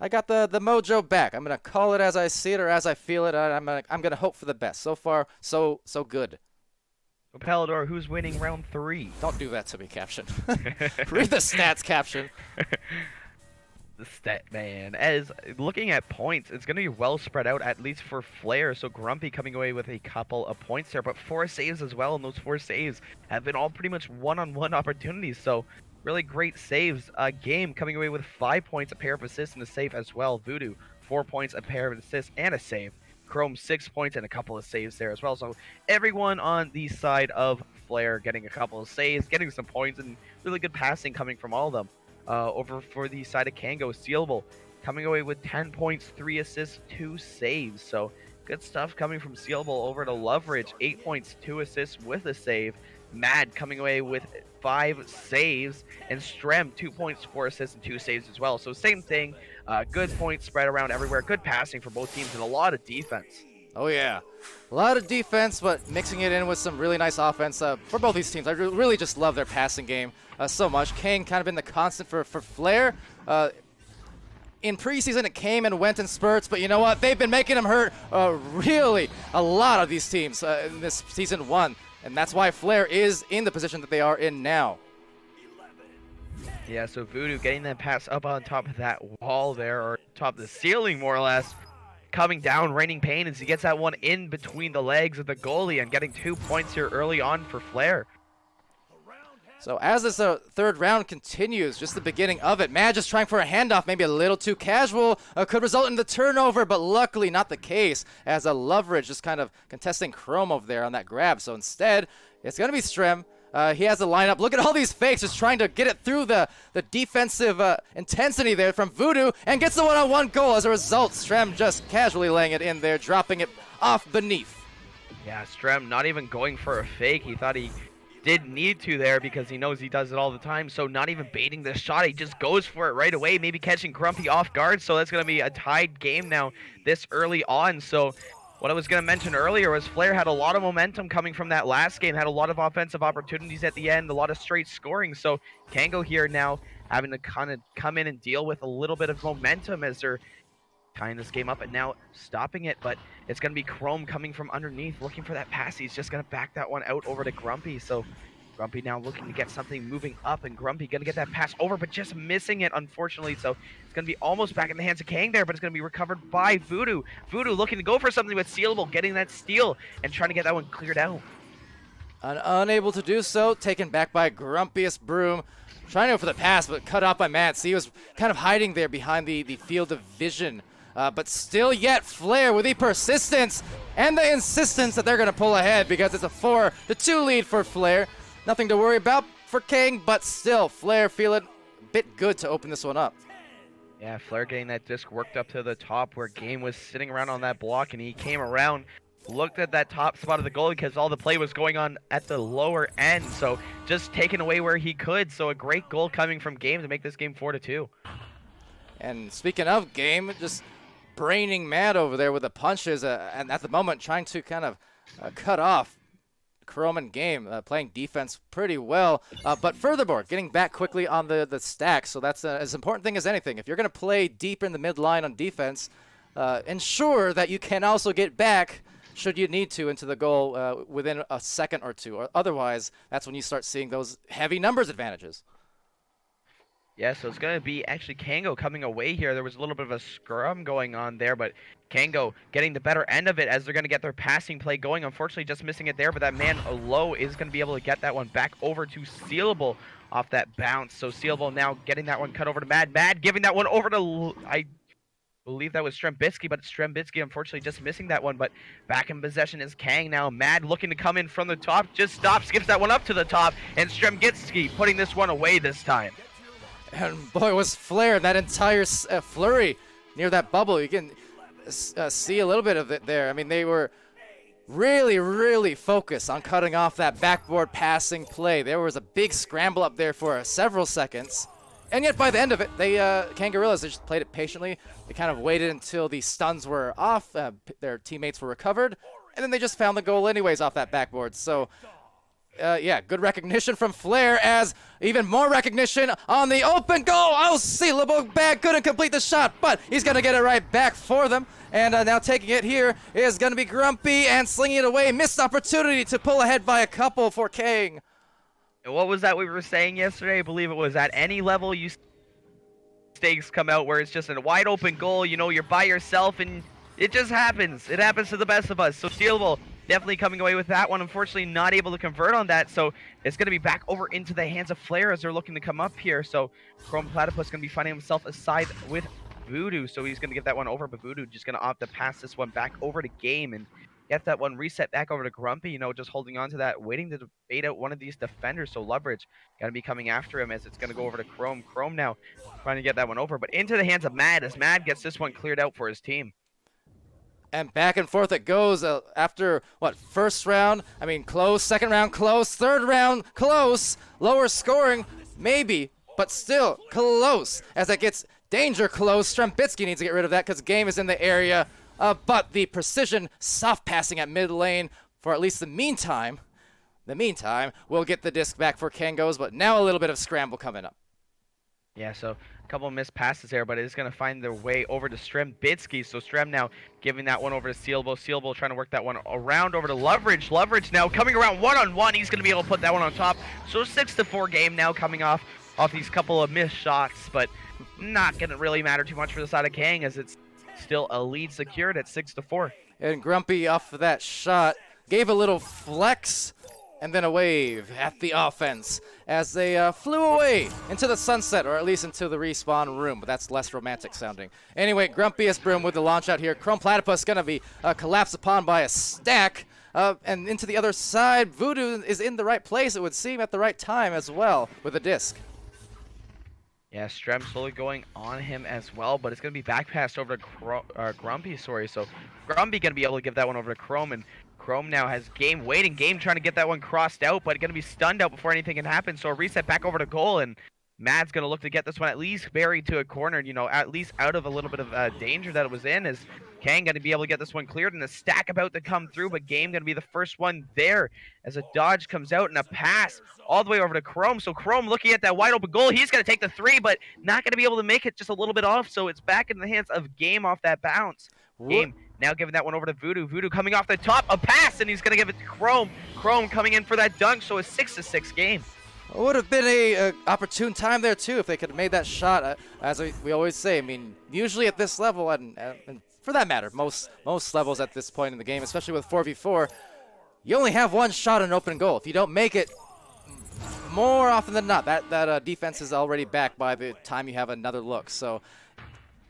mojo back. I'm gonna call it as I see it or as I feel it. I'm gonna hope for the best. So far, so good. So Palidore, who's winning round 3? Don't do that to me, Caption. Read the stats, Caption. The stat man. As looking at points, it's going to be well spread out, at least for Flair. So Grumpy coming away with a couple of points there, but 4 saves as well, and those 4 saves have been all pretty much one-on-one opportunities. So really great saves. Game coming away with 5 points, a pair of assists, and a save as well. Voodoo, 4 points, a pair of assists, and a save. Chrome, 6 points, and a couple of saves there as well. So everyone on the side of Flair getting a couple of saves, getting some points, and really good passing coming from all of them. Over for the side of Kango, Sealable coming away with 10 points, 3 assists, 2 saves. So good stuff coming from Sealable. Over to Loveridge, 8 points, 2 assists with a save. Mad coming away with 5 saves. And Strem, 2 points, 4 assists, and 2 saves as well. So same thing, good points spread around everywhere. Good passing for both teams and a lot of defense. Oh, yeah. A lot of defense, but mixing it in with some really nice offense for both these teams. I really just love their passing game so much. Kang kind of been the constant for Flair. In preseason, it came and went in spurts, but you know what? They've been making him hurt really a lot of these teams in this Season 1, and that's why Flair is in the position that they are in now. Yeah, so Voodoo getting that pass up on top of that wall there, or top of the ceiling more or less. Coming down, raining pain as he gets that one in between the legs of the goalie and getting 2 points here early on for Flair. So as this third round continues, just the beginning of it, Mad just trying for a handoff, maybe a little too casual, could result in the turnover, but luckily not the case, as a Loveridge just kind of contesting Chrome over there on that grab. So instead, it's going to be Strem. He has the lineup. Look at all these fakes, just trying to get it through the defensive intensity there from Voodoo, and gets the one-on-one goal. As a result, Strem just casually laying it in there, dropping it off beneath. Yeah, Strem not even going for a fake. He thought he did need to there because he knows he does it all the time. So not even baiting the shot. He just goes for it right away, maybe catching Grumpy off guard. So that's going to be a tied game now this early on. So what I was going to mention earlier was Flair had a lot of momentum coming from that last game, had a lot of offensive opportunities at the end, a lot of straight scoring. So Kango here now having to kind of come in and deal with a little bit of momentum as they're tying this game up and now stopping it. But it's going to be Chrome coming from underneath, looking for that pass. He's just going to back that one out over to Grumpy. So Grumpy now looking to get something moving up, and Grumpy going to get that pass over, but just missing it, unfortunately. So it's going to be almost back in the hands of Kang there, but it's going to be recovered by Voodoo. Voodoo looking to go for something with Sealable, getting that steal and trying to get that one cleared out. Unable to do so, taken back by Grumpiest Broom. Trying to go for the pass, but cut off by Mads. He was kind of hiding there behind the field of vision. But still yet, Flair with the persistence and the insistence that they're going to pull ahead because it's a 4-2 lead for Flair. Nothing to worry about for King, but still, Flair feeling a bit good to open this one up. Yeah, Flair getting that disc worked up to the top where Game was sitting around on that block, and he came around, looked at that top spot of the goal because all the play was going on at the lower end, so just taking away where he could. So a great goal coming from Game to make this game 4-2. And speaking of Game, just braining Mad over there with the punches, and at the moment trying to kind of cut off Chrome and Game, playing defense pretty well. But furthermore, getting back quickly on the stack, so that's as important thing as anything. If you're going to play deep in the mid-line on defense, ensure that you can also get back should you need to into the goal within a second or two. Or otherwise, that's when you start seeing those heavy numbers advantages. Yeah, so it's going to be actually Kango coming away here. There was a little bit of a scrum going on there, but Kango getting the better end of it as they're going to get their passing play going. Unfortunately, just missing it there, but that man low is going to be able to get that one back over to Sealable off that bounce. So Sealable now getting that one cut over to Mad. Mad giving that one over to, I believe that was Strembitsky, but Strembitsky unfortunately just missing that one. But back in possession is Kang now. Mad looking to come in from the top, just stops, gives that one up to the top, and Strembitsky putting this one away this time. And boy, was Flair that entire flurry near that bubble. You can see a little bit of it there. I mean, they were really, really focused on cutting off that backboard passing play. There was a big scramble up there for several seconds. And yet by the end of it, they Kangarillas, they just played it patiently. They kind of waited until the stuns were off, their teammates were recovered, and then they just found the goal anyways off that backboard. So yeah, good recognition from Flair, as even more recognition on the open goal. Oh, Sealable bag couldn't complete the shot, but he's going to get it right back for them. And now taking it here is going to be Grumpy and slinging it away. Missed opportunity to pull ahead by a couple for Kang. What was that we were saying yesterday? I believe it was at any level you stakes come out where it's just a wide open goal. You know, you're by yourself and it just happens. It happens to the best of us. So Sealable definitely coming away with that one. Unfortunately, not able to convert on that. So it's going to be back over into the hands of Flair as they're looking to come up here. So Chrome Platypus going to be finding himself aside with Voodoo. So he's going to give that one over, but Voodoo just going to opt to pass this one back over to Game and get that one reset back over to Grumpy. You know, just holding on to that, waiting to bait out one of these defenders. So Leverage going to be coming after him as it's going to go over to Chrome. Chrome now trying to get that one over, but into the hands of Mad as Mad gets this one cleared out for his team. And back and forth it goes after, what, first round, I mean, close, second round, close, third round, close, lower scoring, maybe, but still close, as it gets danger close. Strembitsky needs to get rid of that because Game is in the area, but the precision soft passing at mid lane for at least the meantime, we'll get the disc back for Kangos, but now a little bit of scramble coming up. Yeah, so a couple of missed passes there, but it's going to find their way over to Strembitsky. So Strem now giving that one over to Sealable. Sealable trying to work that one around over to Leverage. Leverage now coming around one-on-one. He's going to be able to put that one on top. So 6-4 game now coming off these couple of missed shots, but not going to really matter too much for the side of Kang as it's still a lead secured at 6-4. And Grumpy off of that shot gave a little flex and then a wave at the offense as they flew away into the sunset, or at least into the respawn room, but that's less romantic sounding. Anyway, Grumpiest Broom with the launch out here. Chrome Platypus going to be collapsed upon by a stack, and into the other side. Voodoo is in the right place, it would seem, at the right time as well with a disc. Yeah, Strem slowly going on him as well, but it's going to be back passed over to Grumpy, sorry. So Grumpy going to be able to give that one over to Chrome, and Chrome now has Game waiting. Game trying to get that one crossed out, but going to be stunned out before anything can happen. So a reset back over to goal, and Mad's going to look to get this one at least buried to a corner, you know, at least out of a little bit of danger that it was in, as Kang going to be able to get this one cleared, and the stack about to come through, but Game going to be the first one there as a dodge comes out and a pass all the way over to Chrome. So Chrome looking at that wide open goal. He's going to take the three, but not going to be able to make it, just a little bit off. So it's back in the hands of Game off that bounce. Game now giving that one over to Voodoo. Voodoo coming off the top, a pass, and he's going to give it to Chrome. Chrome coming in for that dunk, so a 6-6 game. It would have been a opportune time there, too, if they could have made that shot. As we always say, I mean, usually at this level, and for that matter, most levels at this point in the game, especially with 4v4, you only have one shot on open goal. If you don't make it, more often than not, that defense is already back by the time you have another look. So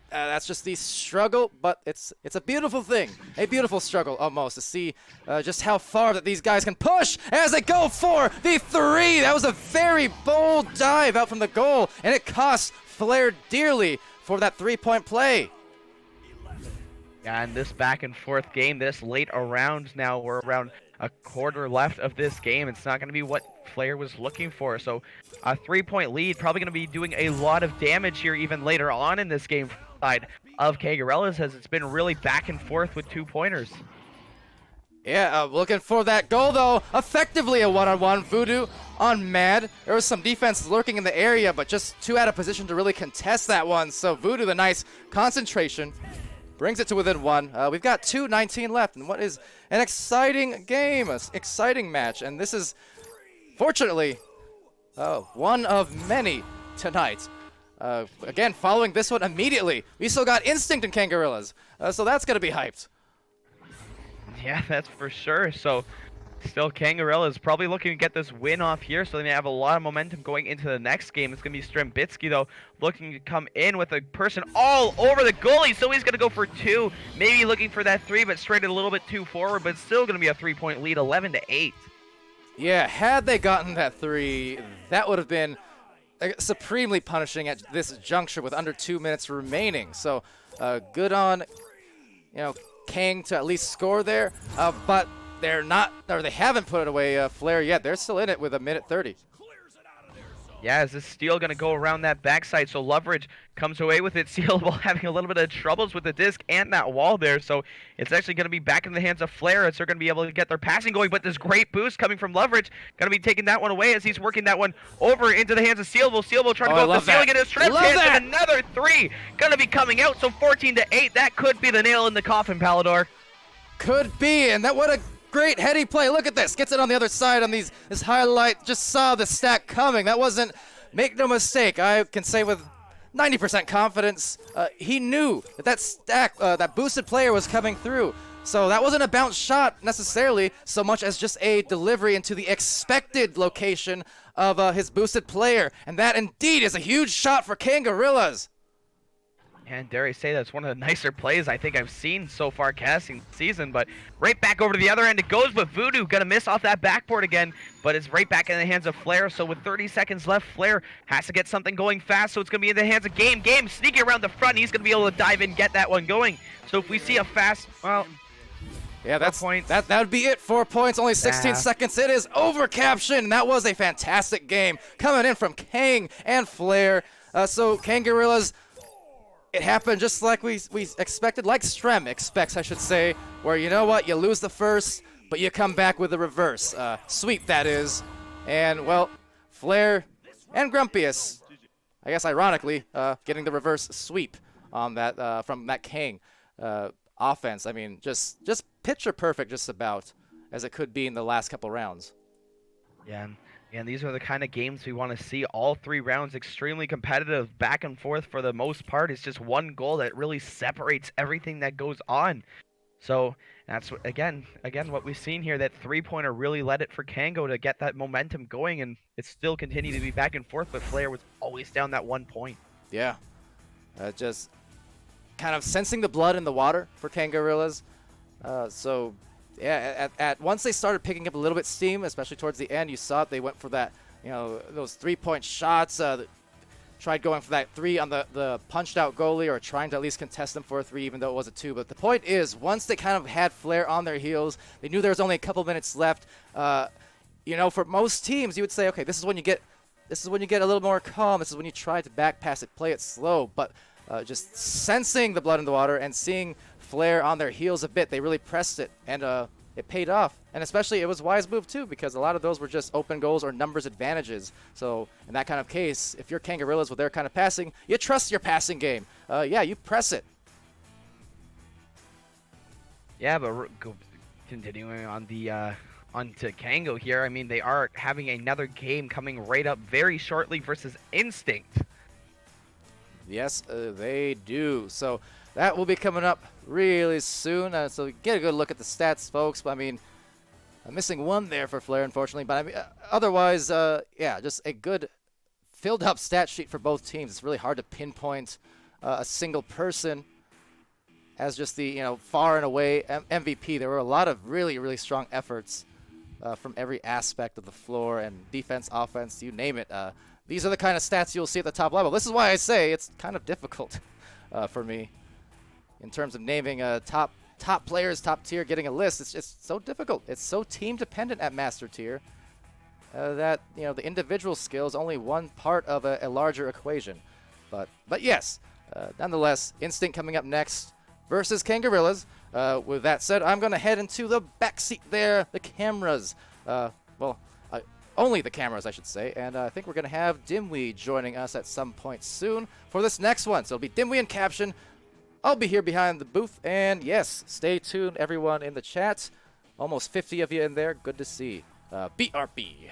that's just the struggle, but it's a beautiful thing, a beautiful struggle almost to see just how far that these guys can push as they go for the 3. That was a very bold dive out from the goal, and it cost Flair dearly for that 3-point play. Yeah, and this back and forth game, this late around now, we're around a quarter left of this game. It's not going to be what Flair was looking for. So a 3-point lead, probably going to be doing a lot of damage here even later on in this game side of Kangarella's, as it's been really back and forth with 2-pointers. Yeah, looking for that goal though. Effectively a one-on-one. Voodoo on Mad. There was some defense lurking in the area, but just too out of position to really contest that one. So Voodoo, the nice concentration, brings it to within 1. We've got 2:19 left, and what is an exciting game, an exciting match. And this is, fortunately, one of many tonight. Again, following this one immediately, we still got Instinct in Kangarillas, so that's going to be hyped. Yeah, that's for sure. So still Kangarella is probably looking to get this win off here, so they have a lot of momentum going into the next game. It's going to be Strembitsky, though, looking to come in with a person all over the goalie, so he's going to go for 2, maybe looking for that 3, but straight a little bit too forward, but still going to be a 3-point lead, 11-8. Yeah, had they gotten that 3, that would have been supremely punishing at this juncture with under 2 minutes remaining. So good on, Kang to at least score there, but they're not, or they haven't put it away, Flair yet. They're still in it with 1:30. Yeah, is this steal going to go around that backside? So Loveridge comes away with it. Sealable having a little bit of troubles with the disc and that wall there. So it's actually going to be back in the hands of Flair as they're going to be able to get their passing going. But this great boost coming from Loveridge, going to be taking that one away as he's working that one over into the hands of Sealable. Sealable trying to go up the ceiling, and his Shrimp hands, and another 3 going to be coming out. So 14-8. That could be the nail in the coffin, Palidore. Could be, and that what a great heady play. Look at this. Gets it on the other side on this highlight. Just saw the stack coming. That wasn't, make no mistake, I can say with 90% confidence, he knew that stack, that boosted player was coming through. So that wasn't a bounce shot necessarily so much as just a delivery into the expected location of his boosted player. And that indeed is a huge shot for Kangarillas. And dare I say that's one of the nicer plays I think I've seen so far casting this season, but right back over to the other end it goes, but Voodoo gonna miss off that backboard again, but it's right back in the hands of Flair. So with 30 seconds left, Flair has to get something going fast, so it's gonna be in the hands of Game. Sneaking around the front, he's gonna be able to dive in, get that one going. So if we see a fast, well, yeah, that would be it. 4 points, only 16 seconds. It is over, Caption. That was a fantastic game coming in from Kang and Flair. So Kangarillas, it happened just like we expected, like Strem expects, I should say, where you know what, you lose the first, but you come back with the reverse. Sweep, that is. And, well, Flair and Grumpius, I guess ironically, getting the reverse sweep on that from that Kang offense. I mean, just picture perfect just about as it could be in the last couple rounds. Yeah. And these are the kind of games we want to see. All 3 rounds extremely competitive, back and forth for the most part. It's just one goal that really separates everything that goes on. So that's what, again what we've seen here. That 3-pointer really led it for Kango to get that momentum going, and it still continued to be back and forth. But Flair was always down that 1 point. Yeah, just kind of sensing the blood in the water for Kangarillas. So. Yeah, at once they started picking up a little bit steam, especially towards the end, you saw it. They went for that, those 3-point shots. Tried going for that 3 on the punched out goalie, or trying to at least contest them for a 3, even though it was a 2. But the point is, once they kind of had Flair on their heels, they knew there was only a couple minutes left. For most teams, you would say, okay, this is when you get a little more calm. This is when you try to back pass it, play it slow. But just sensing the blood in the water and seeing Flair on their heels a bit, they really pressed it, and it paid off. And especially it was a wise move too, because a lot of those were just open goals or numbers advantages. So in that kind of case, if you're Kangarillas with their kind of passing, you trust your passing game. You press it. Yeah, but continuing on the onto Kango here, I mean, they are having another game coming right up very shortly versus Instinct. Yes, they do. So that will be coming up really soon. So get a good look at the stats, folks. I mean, Missing one there for Flair, unfortunately. But I mean, otherwise, yeah, just a good filled up stat sheet for both teams. It's really hard to pinpoint a single person as just the, far and away MVP. There were a lot of really, really strong efforts from every aspect of the floor, and defense, offense, you name it. These are the kind of stats you'll see at the top level. This is why I say it's kind of difficult for me in terms of naming top players, top tier, getting a list. It's just so difficult. It's so team dependent at master tier that the individual skill is only one part of a larger equation. But yes, nonetheless, Instinct coming up next versus Kangarillas. With that said, I'm going to head into the back seat there, the cameras. Only the cameras, I should say. And I think we're going to have Dimwi joining us at some point soon for this next one. So it'll be Dimwi and Caption. I'll be here behind the booth. And yes, stay tuned, everyone in the chat. Almost 50 of you in there. Good to see. BRB.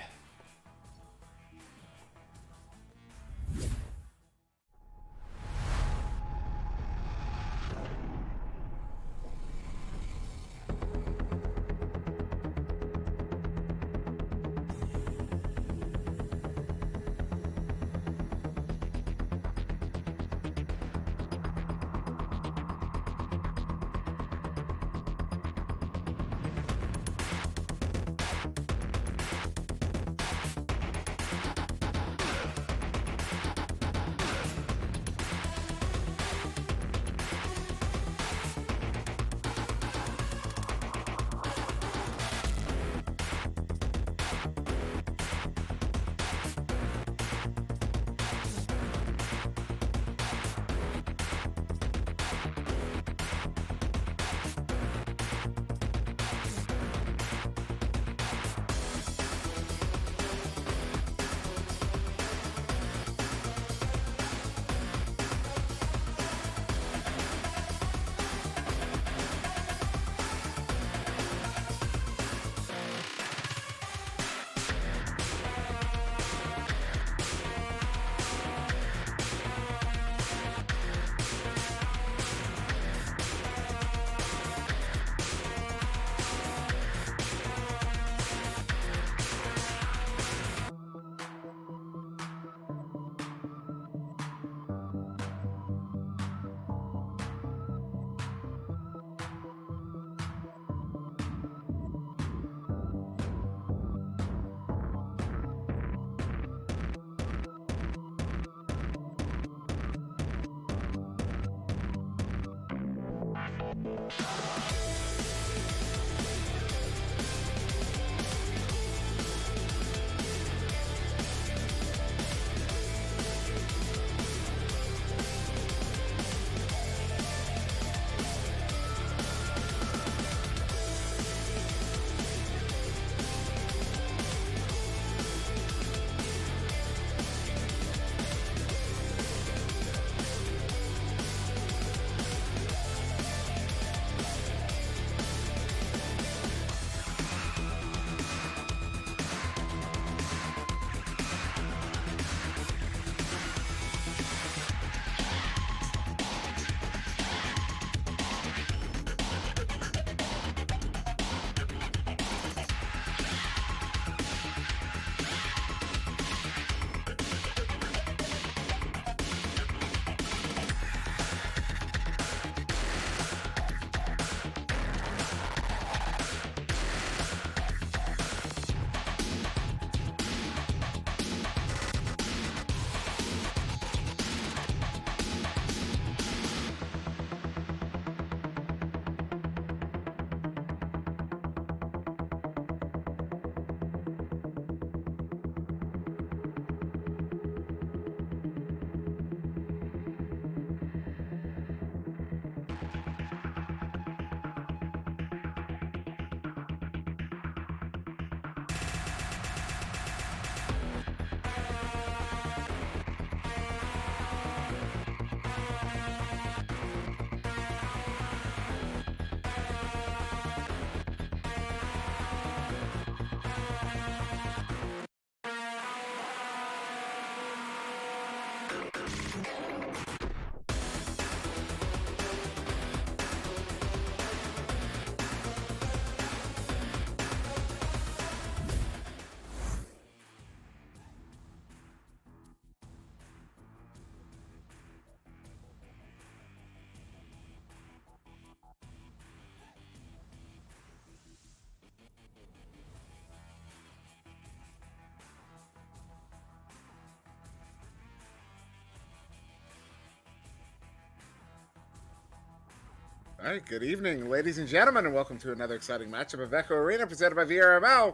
All right, good evening, ladies and gentlemen, and welcome to another exciting matchup of Echo Arena presented by VRML.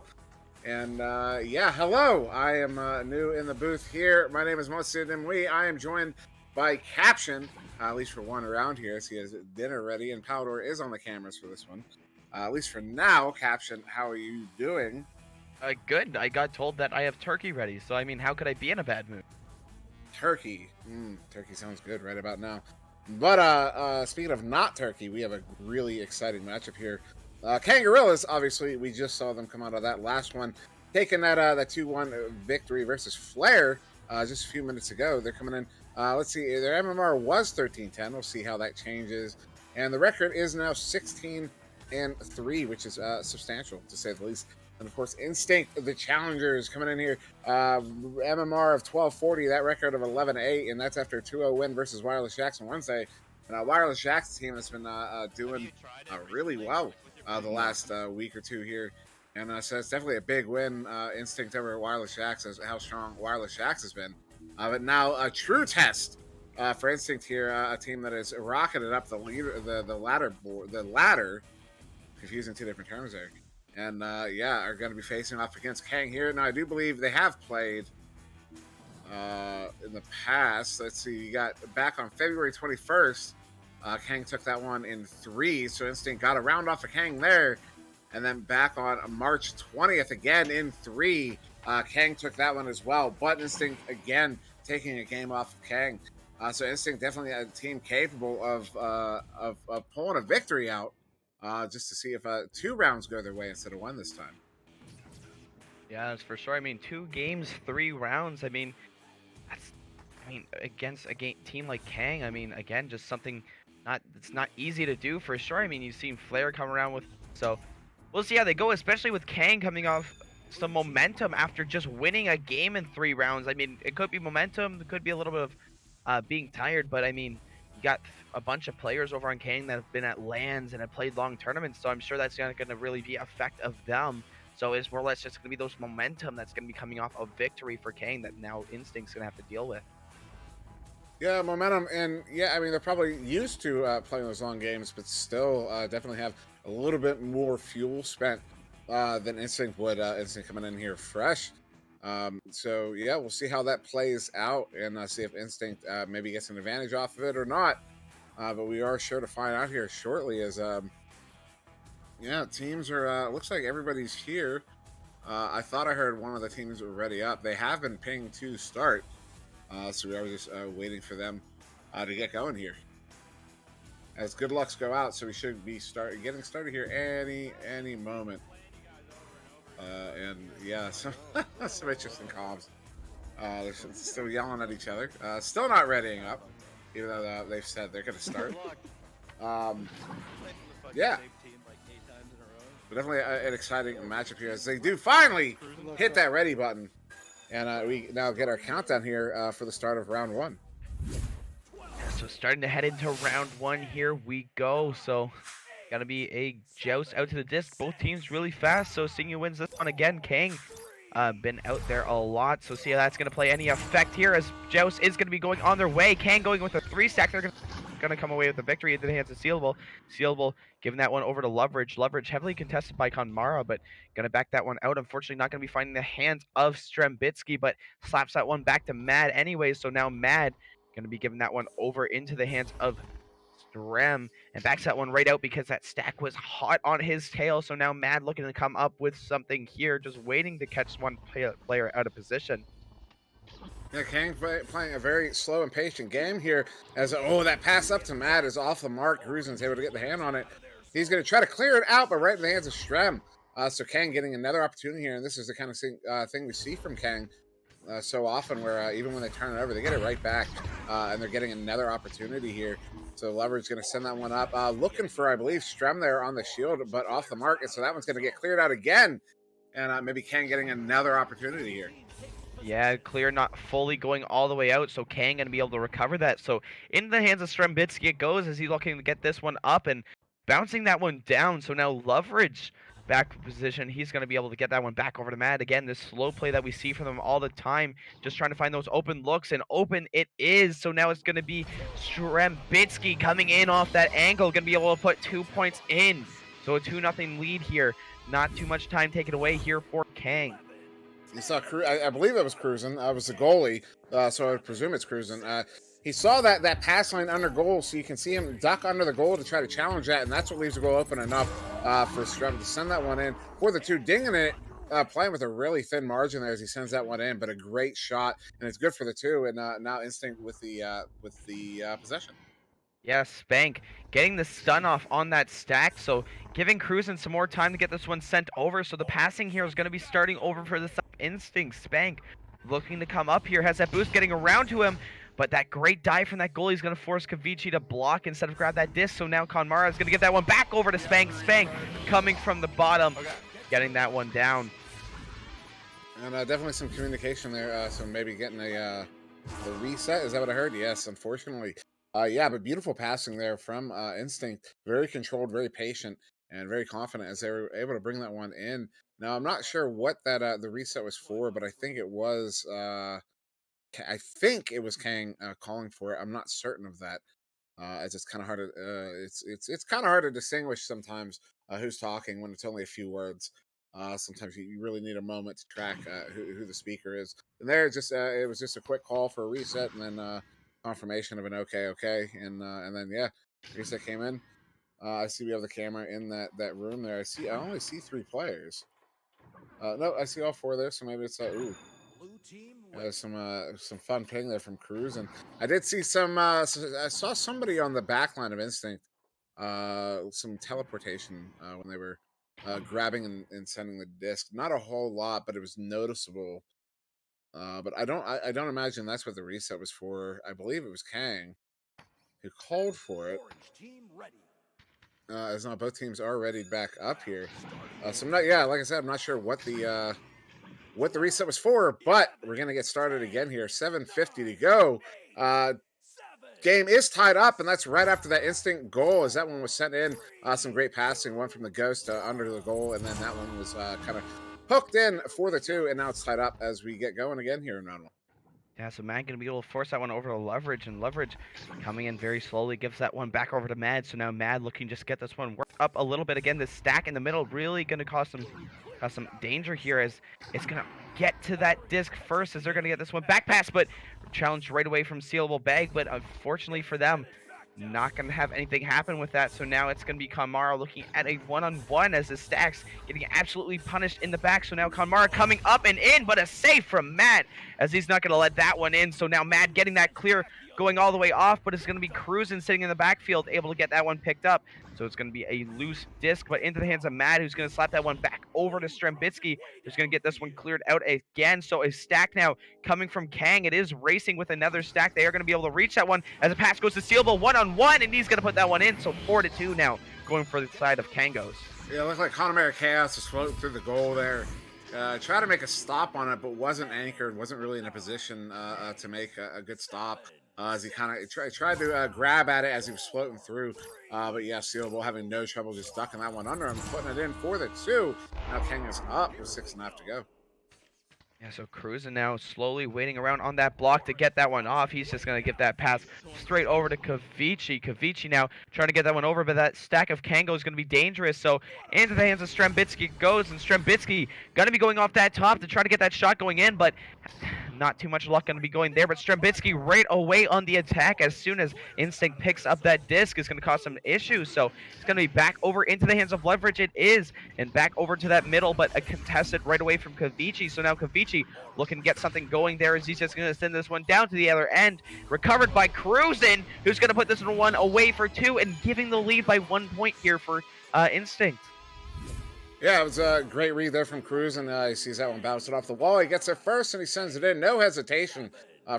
And yeah, hello. I am new in the booth here. My name is SirDimwi. I am joined by Caption, at least for one round here, as he has dinner ready, and Palidore is on the cameras for this one. At least for now, Caption, how are you doing? Good. I got told that I have turkey ready, so I mean, how could I be in a bad mood? Turkey. Turkey sounds good right about now. But speaking of not turkey, we have a really exciting matchup here. Kangarillas, obviously, we just saw them come out of that last one, taking that 2-1 victory versus Flair just a few minutes ago. They're coming in. Let's see, their MMR was 13-10. We'll see how that changes. And the record is now 16-3, which is substantial, to say the least. And of course, Instinct, the challengers, coming in here. MMR of 1240, that record of 11-8, and that's after a 2-0 win versus Wireless Jacks on Wednesday. And Wireless Jacks team has been doing really well the last week or two here. And so it's definitely a big win, Instinct over Wireless Jacks, as how strong Wireless Jacks has been. But now a true test for Instinct here, a team that has rocketed up the ladder, confusing two different terms there. And yeah, are going to be facing off against Kang here. Now, I do believe they have played in the past. Let's see, you got back on February 21st. Kang took that one in 3, so Instinct got a round off of Kang there. And then back on March 20th, again in 3, Kang took that one as well. But Instinct, again, taking a game off of Kang. So Instinct definitely a team capable of pulling a victory out. Just to see if 2 rounds go their way instead of 1 this time. Yeah, that's for sure. I mean, 2 games, 3 rounds. I mean, against a team like Kang, I mean, again, just something it's not easy to do for sure. I mean, you've seen Flair come around with, so we'll see how they go, especially with Kang coming off some momentum after just winning a game in 3 rounds. I mean, it could be momentum, it could be a little bit of being tired, but I mean, got a bunch of players over on Kang that have been at LANs and have played long tournaments, so I'm sure that's not going to really be an effect of them. So it's more or less just going to be those momentum that's going to be coming off of victory for Kang that now Instinct's going to have to deal with. Yeah, momentum, and yeah, I mean, they're probably used to playing those long games, but still definitely have a little bit more fuel spent than Instinct would. Instinct coming in here fresh. So yeah, we'll see how that plays out and see if Instinct maybe gets an advantage off of it or not. But we are sure to find out here shortly as yeah, teams are looks like everybody's here. I thought I heard one of the teams were ready up. They have been pinged to start. So we are just waiting for them to get going here. As good lucks go out, so we should be getting started here any moment. And yeah, some interesting comms. They're still yelling at each other. Still not readying up, even though they've said they're going to start. Yeah. But definitely an exciting matchup here as they do finally hit that ready button. And we now get our countdown here for the start of round 1. So starting to head into round 1, here we go. So gonna be a joust out to the disc. Both teams really fast. So Singyu wins this one again. Kang been out there a lot. So see how that's gonna play any effect here as joust is gonna be going on their way. Kang going with a 3-stack. They're gonna come away with the victory into the hands of Sealable. Sealable giving that one over to Leverage. Leverage heavily contested by Konmara, but gonna back that one out. Unfortunately, not gonna be finding the hands of Strembitsky, but slaps that one back to Mad anyways. So now Mad gonna be giving that one over into the hands of Strem and backs that one right out because that stack was hot on his tail. So now Mad looking to come up with something here, just waiting to catch one player out of position. Yeah, Kang playing a very slow and patient game here as, that pass up to Mad is off the mark. Gruzin's able to get the hand on it. He's going to try to clear it out, but right in the hands of Strem. So Kang getting another opportunity here, and this is the kind of thing we see from Kang so often where even when they turn it over, they get it right back, and they're getting another opportunity here. So Leverage going to send that one up. Looking for, I believe, Strem there on the shield, but off the mark, and so that one's going to get cleared out again, and maybe Kang getting another opportunity here. Yeah, clear, not fully going all the way out, so Kang going to be able to recover that. So into the hands of Strembitsky it goes as he's looking to get this one up and bouncing that one down. So now Leverage back position. He's going to be able to get that one back over to Matt. Again, this slow play that we see from them all the time, just trying to find those open looks, and open it is. So now it's going to be Strembitsky coming in off that angle, going to be able to put 2 points in. So a 2-0 lead here. Not too much time taken away here for Kang. You saw, I believe it was Cruising. I was the goalie, so I would presume it's Cruising. He saw that pass line under goal, so you can see him duck under the goal to try to challenge that, and that's what leaves the goal open enough for Strem to send that one in for the 2. Dinging it, playing with a really thin margin there as he sends that one in, but a great shot, and it's good for the 2, and now Instinct with the possession. Yeah, Spank getting the stun off on that stack, so giving Cruisin some more time to get this one sent over. So the passing here is going to be starting over for the Instinct. Spank looking to come up here, has that boost getting around to him, but that great dive from that goalie is going to force Kavici to block instead of grab that disc. So now Konmara is going to get that one back over to Spank. Spank coming from the bottom, getting that one down. And definitely some communication there, so maybe getting a reset. Is that what I heard? Yes, unfortunately. Yeah, but beautiful passing there from Instinct. Very controlled, very patient, and very confident as they were able to bring that one in. Now, I'm not sure what that the reset was for, but I think it was Kang calling for it. I'm not certain of that, as it's kind of hard to it's kind of hard to distinguish sometimes who's talking when it's only a few words. Sometimes you really need a moment to track who the speaker is. And there, it was just a quick call for a reset, and then confirmation of an okay, and then yeah, reset came in. I see we have the camera in that room there. I only see 3 players. No, I see all 4 there, so maybe it's ooh. Some fun ping there from Cruz, and I did see some. I saw somebody on the back line of Instinct, some teleportation when they were grabbing and sending the disc. Not a whole lot, but it was noticeable. But I don't imagine that's what the reset was for. I believe it was Kang who called for it. As now both teams are ready back up here. So I'm not. Yeah, like I said, I'm not sure what the reset was for, but we're gonna get started again here. 7:50 to go. Game is tied up, and that's right after that Instinct goal, as that one was sent in. Some great passing, one from the Ghost under the goal, and then that one was kind of hooked in for the 2, and now it's tied up as we get going again here in round 1. Yeah, so Mad going to be able to force that one over to Leverage, and Leverage coming in very slowly, gives that one back over to Mad. So now Mad looking just get this one worked up a little bit. Again, this stack in the middle really going to cause some danger here, as it's going to get to that disc first, as they're going to get this one back pass, but challenged right away from Sealable Bag. But unfortunately for them, not going to have anything happen with that. So now it's going to be Konmara looking at a one-on-one as the stacks getting absolutely punished in the back. So now Konmara coming up and in, but a save from Matt, as he's not going to let that one in. So now Matt getting that clear, going all the way off, but it's going to be Cruisin sitting in the backfield, able to get that one picked up. So it's going to be a loose disc, but into the hands of Matt, who's going to slap that one back over to Strembitsky, who's going to get this one cleared out again. So a stack now coming from Kang. It is racing with another stack. They are going to be able to reach that one as a pass goes to Sealable one-on-one, and he's going to put that one in. So 4-2 now, going for the side of Kangos. Yeah, it looked like Connemara Chaos was floating through the goal there. Tried to make a stop on it, but wasn't anchored, wasn't really in a position to make a good stop. As he kind of tried to grab at it as he was floating through. But yeah, Sealable having no trouble just ducking that one under him, putting it in for the 2. Now Kang is up with 6.5 to go. Yeah, so Cruisin now slowly waiting around on that block to get that one off. He's just going to give that pass straight over to Kavici. Kavici now trying to get that one over, but that stack of Kango is going to be dangerous. So into the hands of Strembitsky goes, and Strembitsky going to be going off that top to try to get that shot going in, but not too much luck going to be going there. But Strembitsky right away on the attack as soon as Instinct picks up that disc is going to cause some issues. So it's going to be back over into the hands of Leverage. It is, and back over to that middle, but a contested right away from Kavici. So now Kavici looking to get something going there as he's just going to send this one down to the other end. Recovered by Cruisin, who's going to put this one away for 2 and giving the lead by 1 point here for Instinct. Yeah, it was a great read there from Cruz, and he sees that one bouncing off the wall. He gets it first, and he sends it in. No hesitation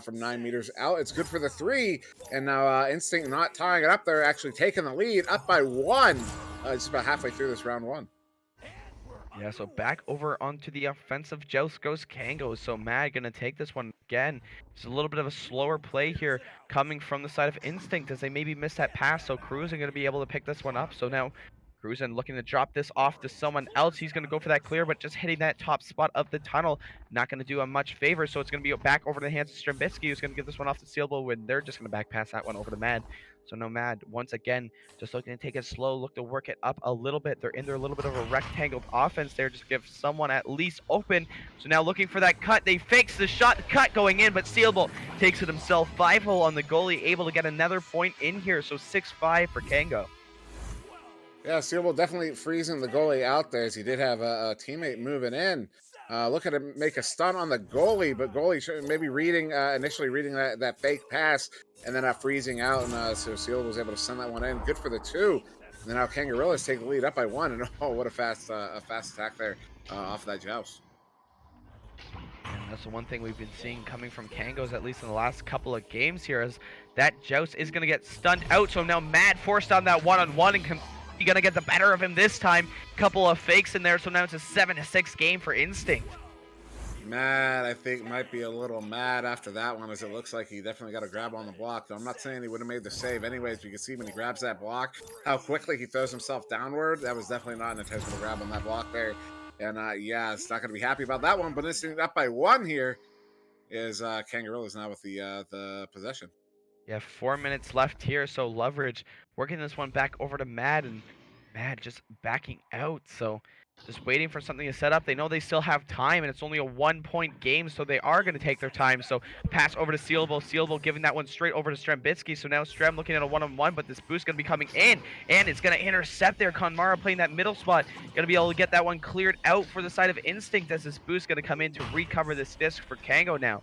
from 9 meters out. It's good for the 3, and now Instinct not tying it up there, actually taking the lead, up by 1. Just about halfway through this round 1. Yeah, so back over onto the offensive joust goes Kango. So Mad going to take this one again. It's a little bit of a slower play here coming from the side of Instinct as they maybe missed that pass. So Cruz are going to be able to pick this one up. So now Cruzen looking to drop this off to someone else. He's going to go for that clear, but just hitting that top spot of the tunnel, not going to do him much favor. So it's going to be back over to the hands of Strembitsky, who's going to give this one off to Sealable when they're just going to back pass that one over to Mad. So no Mad, once again, just looking to take it slow, look to work it up a little bit. They're in there a little bit of a rectangled offense there, just give someone at least open. So now looking for that cut. They fakes the shot, cut going in, but Sealable takes it himself. 5-hole on the goalie, able to get another point in here. So 6-5 for Kango. Yeah, Sealable definitely freezing the goalie out there, as he did have a teammate moving in. Looking to make a stun on the goalie, but goalie maybe initially reading that fake pass, and then freezing out, and so Sealable was able to send that one in. Good for the 2. And then now Kangarillas take the lead up by 1, and oh, what a fast attack there off of that joust. And that's the one thing we've been seeing coming from Kangos, at least in the last couple of games here, is that joust is going to get stunned out. So now Mad forced on that one-on-one, and he's going to get the better of him this time. Couple of fakes in there, so now it's a 7-6 game for Instinct. Mad, I think, might be a little mad after that one, as it looks like he definitely got a grab on the block. Though I'm not saying he would have made the save anyways, but you can see when he grabs that block, how quickly he throws himself downward. That was definitely not an intentional grab on that block there. And yeah, it's not going to be happy about that one, but Instinct up by 1 here is Kangarillas now with the possession. Yeah, 4 minutes left here, so Leverage working this one back over to Mad, and Mad just backing out, so just waiting for something to set up. They know they still have time, and it's only a 1-point game, so they are going to take their time. So pass over to Sealable. Sealable giving that one straight over to Strembitsky, so now Strem looking at a one-on-one, but this boost going to be coming in, and it's going to intercept there. Konmara playing that middle spot, going to be able to get that one cleared out for the side of Instinct, as this boost going to come in to recover this disc for Kango now.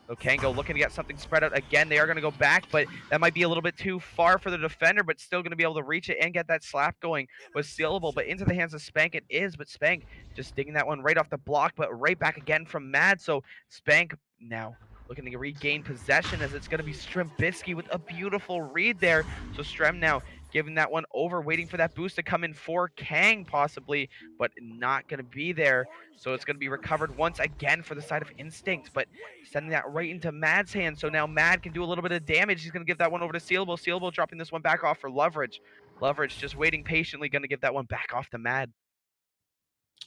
So Kango looking to get something spread out again. They are going to go back, but that might be a little bit too far for the defender, but still going to be able to reach it and get that slap going with Sealable. But into the hands of Spank it is, but Spank just digging that one right off the block, but right back again from Mad. So Spank now looking to regain possession, as it's going to be Strembitsky with a beautiful read there. So Strem now giving that one over, waiting for that boost to come in for Kang possibly, but not going to be there. So it's going to be recovered once again for the side of Instinct, but sending that right into Mad's hands. So now Mad can do a little bit of damage. He's going to give that one over to Sealable. Sealable dropping this one back off for Leverage. Leverage just waiting patiently, going to give that one back off to Mad.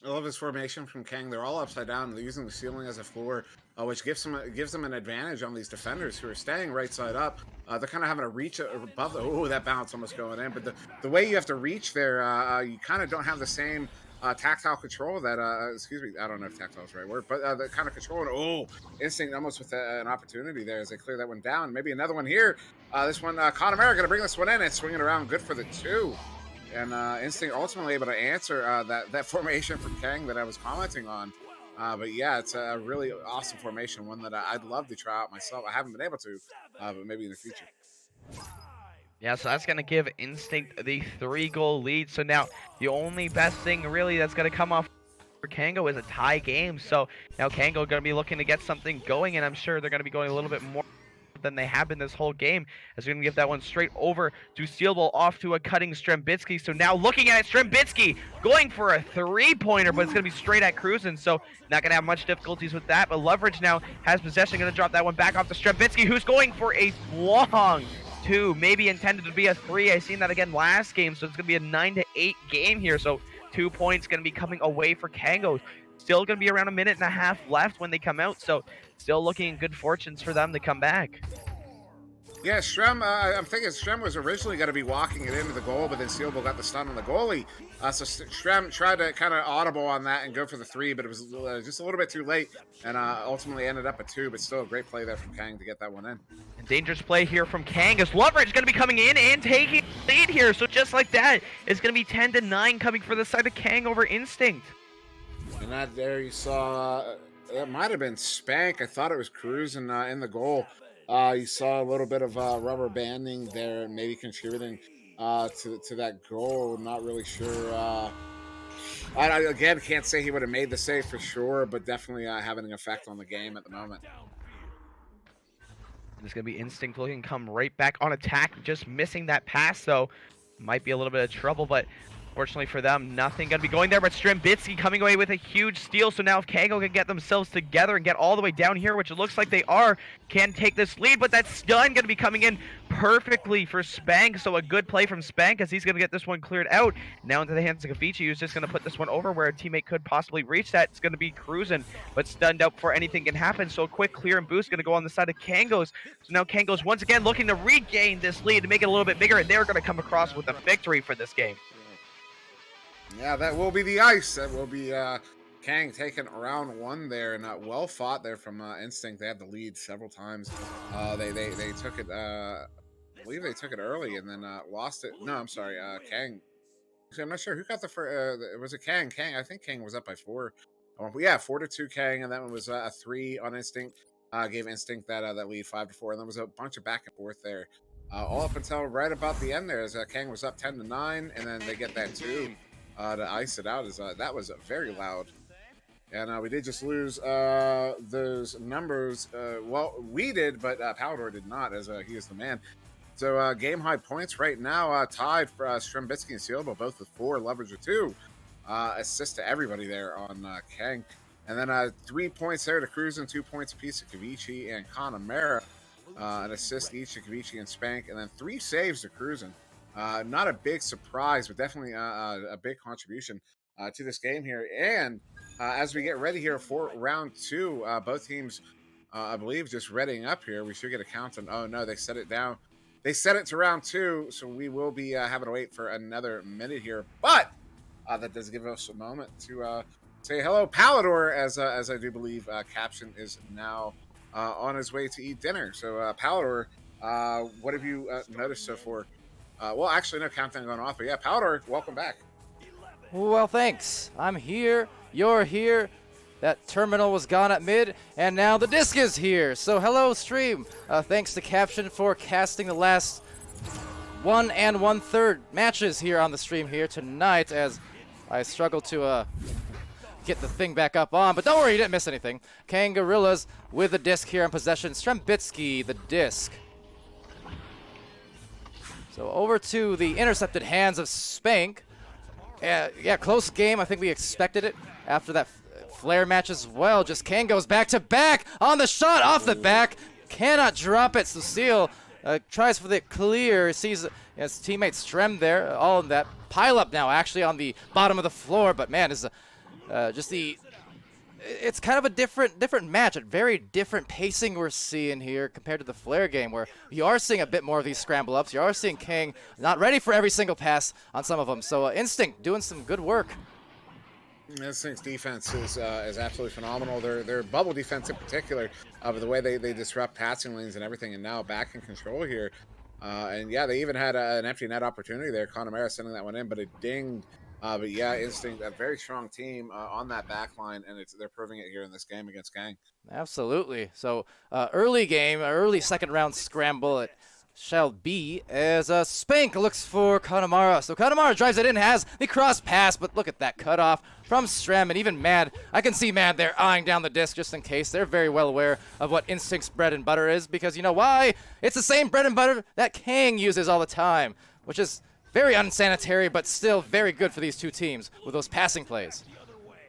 I love this formation from Kang. They're all upside down. They're using the ceiling as a floor, which gives them an advantage on these defenders who are staying right side up. They're kind of having to reach above the. Oh, that bounce almost going in. But the way you have to reach there, you kind of don't have the same tactile control that. Excuse me, I don't know if tactile is the right word, but the kind of control. Oh, Instinct almost with an opportunity there as they clear that one down. Maybe another one here. This one, Connemara going to bring this one in and swing it around. Good for the 2. And Instinct ultimately able to answer that formation from Kang that I was commenting on. But yeah, it's a really awesome formation, one that I'd love to try out myself. I haven't been able to, but maybe in the future. Yeah, so that's going to give Instinct the 3-goal lead. So now the only best thing really that's going to come off for Kango is a tie game. So now Kango going to be looking to get something going, and I'm sure they're going to be going a little bit more than they have been this whole game, as we're going to give that one straight over to Sealable, off to a cutting Strembitsky. So now looking at it, Strembitsky going for a 3-pointer, but it's going to be straight at Cruzen, so not going to have much difficulties with that. But Leverage now has possession, going to drop that one back off to Strembitsky, who's going for a long 2, maybe intended to be a 3. I seen that again last game, so it's going to be a 9-8 game here. So 2 points going to be coming away for Kango. Still going to be around a minute and a half left when they come out, so still looking in good fortunes for them to come back. Yeah, Strem, I'm thinking Strem was originally going to be walking it into the goal, but then Sealable got the stun on the goalie. So Strem tried to kind of audible on that and go for the 3, but it was just a little bit too late, and ultimately ended up at 2, but still a great play there from Kang to get that one in. And dangerous play here from Kang, as Leverage going to be coming in and taking the lead here. So just like that, it's going to be 10-9 coming for the side of Kang over Instinct. And that there you saw, that might have been Spank. I thought it was Cruzen in the goal. You saw a little bit of rubber banding there, maybe contributing to that goal. Not really sure. I again can't say he would have made the save for sure, but definitely having an effect on the game at the moment. It's going to be Instinct looking to come right back on attack, just missing that pass, though. Might be a little bit of trouble, but Fortunately for them, nothing going to be going there, but Strembitsky coming away with a huge steal. So now if Kango can get themselves together and get all the way down here, which it looks like they are, can take this lead, but that stun going to be coming in perfectly for Spank. So a good play from Spank as he's going to get this one cleared out. Now into the hands of Kafichi, who's just going to put this one over where a teammate could possibly reach that. It's going to be cruising, but stunned out before anything can happen. So a quick clear and boost going to go on the side of Kango's. So now Kango's once again looking to regain this lead to make it a little bit bigger, and they're going to come across with a victory for this game. Yeah, that will be the ice. That will be Kang taking round 1 there, and well fought there from Instinct. They had the lead several times. They took it. I believe they took it early and then lost it. No, I'm sorry, Kang. Actually, I'm not sure who got the first. Was it Kang? Kang. I think Kang was up by 4. Yeah, 4-2 Kang, and that one was a 3 on Instinct. Gave Instinct that lead 5-4, and there was a bunch of back and forth there. All up until right about the end there, as Kang was up 10-9, and then they get that 2. To ice it out is that was very loud, and we did just lose those numbers. Well, we did, but Palidore did not, as he is the man. So game high points right now, tied for Strembitsky and Sealable, both with 4, leverage with 2. Assist to everybody there on Kang, and then 3 points there to Cruisin', 2 points apiece to Kavichi and Connemara, an assist each to Kavichi and Spank, and then 3 saves to Cruisin'. Not a big surprise, but definitely a big contribution to this game here. And as we get ready here for round 2, both teams, I believe, just readying up here. We should get a count on. Oh no, they set it down. They set it to round 2, so we will be having to wait for another minute here. But that does give us a moment to say hello, Palidore, as I do believe Caption is now on his way to eat dinner. So Palidore, what have you noticed so far? Well, actually, no countdown going off, but yeah, Palidore, welcome back. Well, thanks. I'm here. You're here. That terminal was gone at mid, and now the disc is here. So hello, stream. Thanks to Caption for casting the last 1 1/3 matches here on the stream here tonight, as I struggle to get the thing back up on. But don't worry, you didn't miss anything. Kang Gorillas with the disc here in possession. Strembitsky, the disc. So over to the intercepted hands of Spank. Yeah, close game. I think we expected it after that flare match as well. Just Kang goes back to back on the shot off the back. Cannot drop it. So Seal tries for the clear. Sees his teammate Strem there. All in that pile up now actually on the bottom of the floor. But man, is just the... It's kind of a different match, a very different pacing we're seeing here compared to the Flare game, where you are seeing a bit more of these scramble ups. You are seeing Kang not ready for every single pass on some of them. So Instinct doing some good work. Instinct's defense is absolutely phenomenal. Their bubble defense in particular, but the way they disrupt passing lanes and everything, and now back in control here. And yeah, they even had an empty net opportunity there. Connemara sending that one in, but it dinged. But yeah, Instinct, a very strong team on that back line, and they're proving it here in this game against Gang. Absolutely. So early game, early second round scramble, it shall be as Spank looks for Connemara. So Connemara drives it in, has the cross pass, but look at that cutoff from Strem, and even Mad. I can see Mad there eyeing down the disc just in case. They're very well aware of what Instinct's bread and butter is, because you know why? It's the same bread and butter that Kang uses all the time, which is very unsanitary, but still very good for these two teams with those passing plays.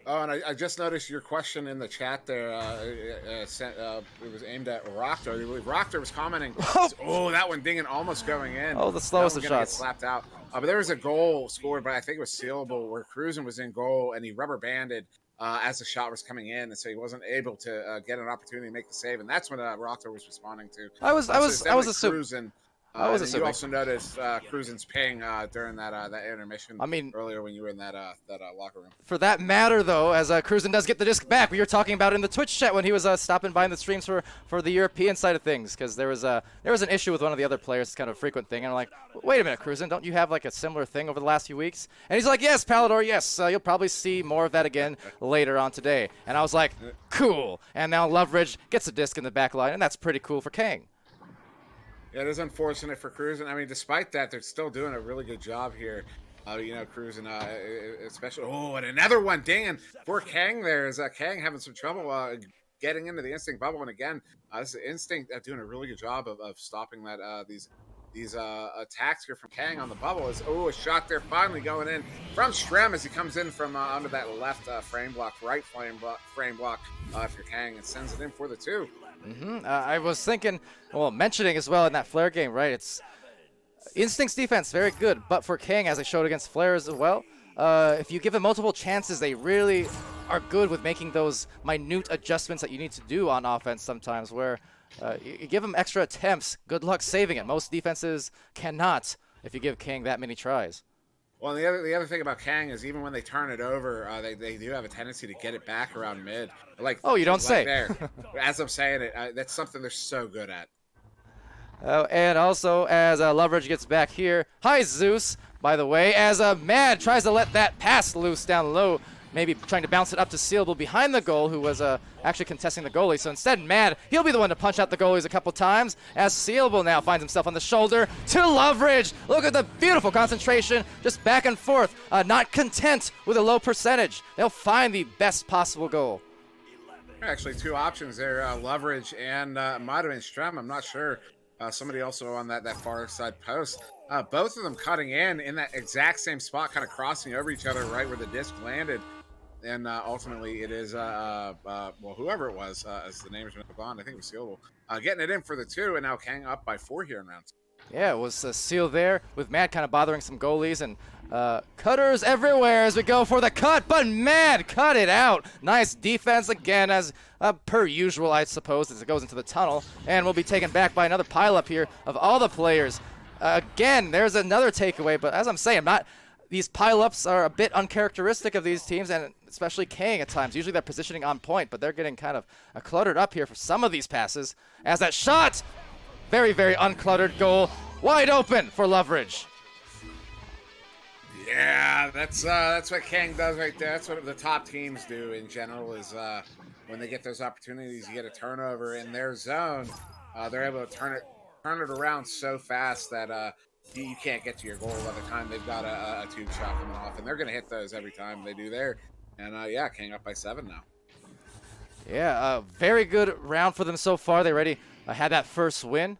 Oh, and I just noticed your question in the chat there. It was aimed at Rockter. I believe Rockter was commenting, oh, that one dinging almost going in. Oh, the slowest of shots. Get slapped out. But there was a goal scored, but I think it was Sealable, where Cruisin' was in goal, and he rubber banded as the shot was coming in, and so he wasn't able to get an opportunity to make the save, and that's what Rockter was responding to. I was assuming. You also noticed Cruisin's ping during that intermission. I mean, earlier when you were in that locker room. For that matter, though, as Cruisin does get the disc back, we were talking about it in the Twitch chat when he was stopping by in the streams for the European side of things, because there was an issue with one of the other players. It's kind of a frequent thing, and I'm like, wait a minute, Cruisin, don't you have like a similar thing over the last few weeks? And he's like, yes, Palidore, yes, you'll probably see more of that again later on today. And I was like, cool. And now Loveridge gets a disc in the back line, and that's pretty cool for Kang. Yeah, it is unfortunate for Cruisin'. I mean, despite that, they're still doing a really good job here. Cruisin', especially. Oh, and another one, Dan, for Kang there. Is Kang having some trouble getting into the Instinct bubble? And again, this is Instinct doing a really good job of stopping that these these attacks here from Kang on the bubble. Is a shot there finally going in from Strem as he comes in from under that left frame block, right frame block if you're Kang, and sends it in for the 2. I was thinking, well, mentioning as well in that Flare game, right? It's Instinct's defense, very good, but for Kang, as I showed against Flare as well, if you give them multiple chances, they really are good with making those minute adjustments that you need to do on offense sometimes, where you give them extra attempts, good luck saving it. Most defenses cannot if you give Kang that many tries. Well, the other thing about Kang is even when they turn it over, they do have a tendency to get it back around mid. Like, oh, you don't say. There. As I'm saying it, that's something they're so good at. And also, as Loveridge gets back here, hi Zeus, by the way, as Mad tries to let that pass loose down low, maybe trying to bounce it up to Sealable behind the goal, who was actually contesting the goalie. So instead, Mad, he'll be the one to punch out the goalies a couple times, as Sealable now finds himself on the shoulder to Loveridge. Look at the beautiful concentration, just back and forth, not content with a low percentage. They'll find the best possible goal. Actually, 2 options there, Loveridge and might have been Strem, I'm not sure. Somebody also on that far side post. Both of them cutting in that exact same spot, kind of crossing over each other right where the disc landed. And ultimately it is, well, whoever it was, as the names went on, I think it was Sealable, getting it in for the 2, and now Kang up by 4 here in round 2. Yeah, it was Seal there, with Mad kind of bothering some goalies, and cutters everywhere as we go for the cut, but Mad cut it out. Nice defense again, as per usual, I suppose, as it goes into the tunnel, and we'll be taken back by another pileup here of all the players. Again, there's another takeaway, but as I'm saying, these pileups are a bit uncharacteristic of these teams, and especially Kang at times. Usually they're positioning on point, but they're getting kind of cluttered up here for some of these passes, as that shot, very, very uncluttered goal, wide open for Loveridge. Yeah, that's what Kang does right there. That's what the top teams do in general, is when they get those opportunities, you get a turnover in their zone, they're able to turn it around so fast that you can't get to your goal by the time they've got a tube shot coming off, and they're going to hit those every time they do there. And yeah, Kang up by 7 now. Yeah, very good round for them so far. They already had that first win.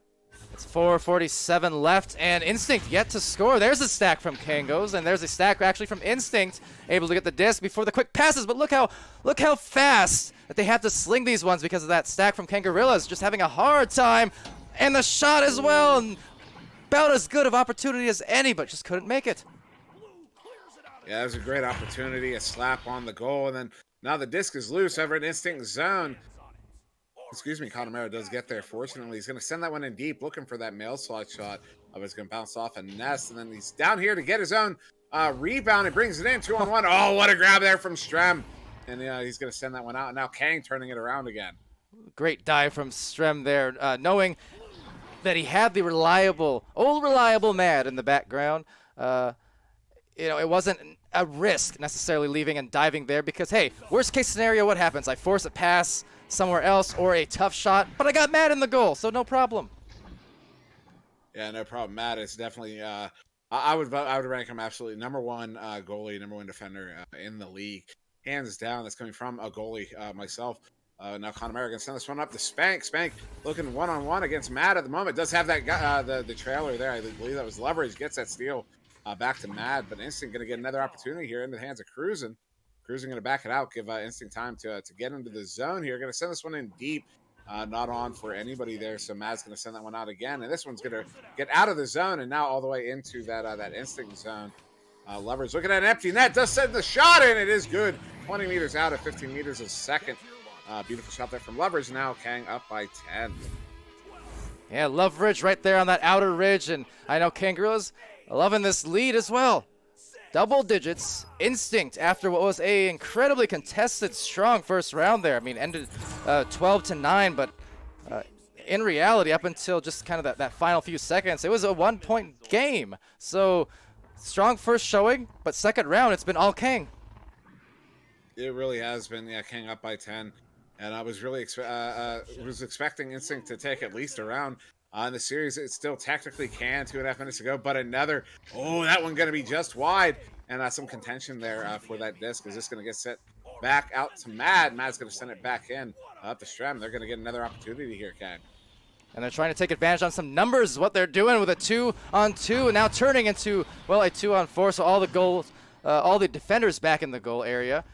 It's 4:47 left, and Instinct yet to score. There's a stack from Kangos, and there's a stack actually from Instinct, able to get the disc before the quick passes. But look how fast that they have to sling these ones because of that stack from Kangarillas, just having a hard time, and the shot as well, and about as good of opportunity as any, but just couldn't make it. Yeah, that was a great opportunity, a slap on the goal, and then now the disc is loose over in Instinct zone. Excuse me, Connemara does get there. Fortunately, he's going to send that one in deep, looking for that mail slot shot. It's going to bounce off a nest, and then he's down here to get his own rebound. He brings it in, 2-on-1. Oh, what a grab there from Strem. And he's going to send that one out. And now Kang turning it around again. Great dive from Strem there, knowing that he had the old reliable Mad in the background. It wasn't a risk necessarily leaving and diving there because, hey, worst case scenario, what happens? I force a pass somewhere else or a tough shot, but I got Mad in the goal, so no problem. Yeah, no problem. Mad is definitely, I would rank him absolutely number 1 goalie, number 1 defender in the league. Hands down, that's coming from a goalie myself. Now Connemara can send this one up to Spank. Spank looking 1-on-1 against Mad at the moment. Does have that guy, the trailer there. I believe that was Leverage. Gets that steal back to Mad, but Instinct going to get another opportunity here in the hands of Cruisin'. Cruisin' going to back it out, give Instinct time to get into the zone here. Going to send this one in deep. Not on for anybody there, so Mad's going to send that one out again. And this one's going to get out of the zone and now all the way into that Instinct zone. Leverage looking at an empty net. Does send the shot in. It is good. 20 meters out at 15 meters a second. Beautiful shot there from Leverage. Now Kang up by 10. Yeah, Loveridge right there on that outer ridge. And I know Kangaroos loving this lead as well. Double digits, Instinct after what was a incredibly contested, strong first round there. I mean, ended 12-9, but in reality, up until just kind of that final few seconds, it was a 1-point game. So strong first showing, but second round, it's been all Kang. It really has been, yeah, Kang up by 10. And I was really expecting Instinct to take at least a round. In the series, it still technically can, 2.5 minutes ago, but another, that one going to be just wide. And some contention there for that disc. Is this going to get set back out to Mad? Mad's going to send it back in up to Strem. They're going to get another opportunity here, Kang. And they're trying to take advantage on some numbers, what they're doing with a 2-on-2, now turning into, well, a 2-on-4, so all the goals, all the defenders back in the goal area.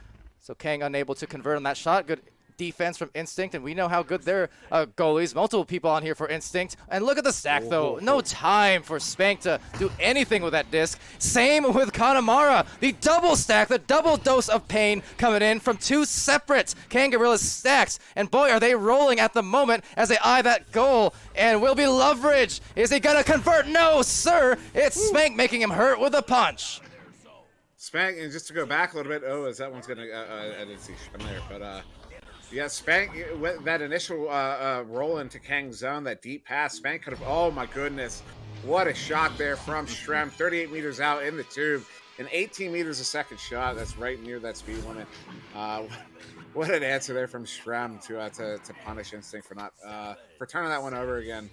So Kang unable to convert on that shot. Good defense from Instinct, and we know how good their goalies. Multiple people on here for Instinct. And look at the stack, though. No time for Spank to do anything with that disc. Same with Connemara. The double stack, the double dose of pain coming in from two separate Kangorilla's stacks. And boy, are they rolling at the moment as they eye that goal. And will be Loveridge. Is he going to convert? No, sir. It's Spank making him hurt with a punch. Spank, and just to go back a little bit, is that one's going to, I didn't see Shrem there, but yeah, Spank, that initial roll into Kang's zone, that deep pass, Spank could have, oh my goodness, what a shot there from Shrem, 38 meters out in the tube, and 18 meters a second shot, that's right near that speed limit. What an answer there from Shrem to punish Instinct for not, for turning that one over again.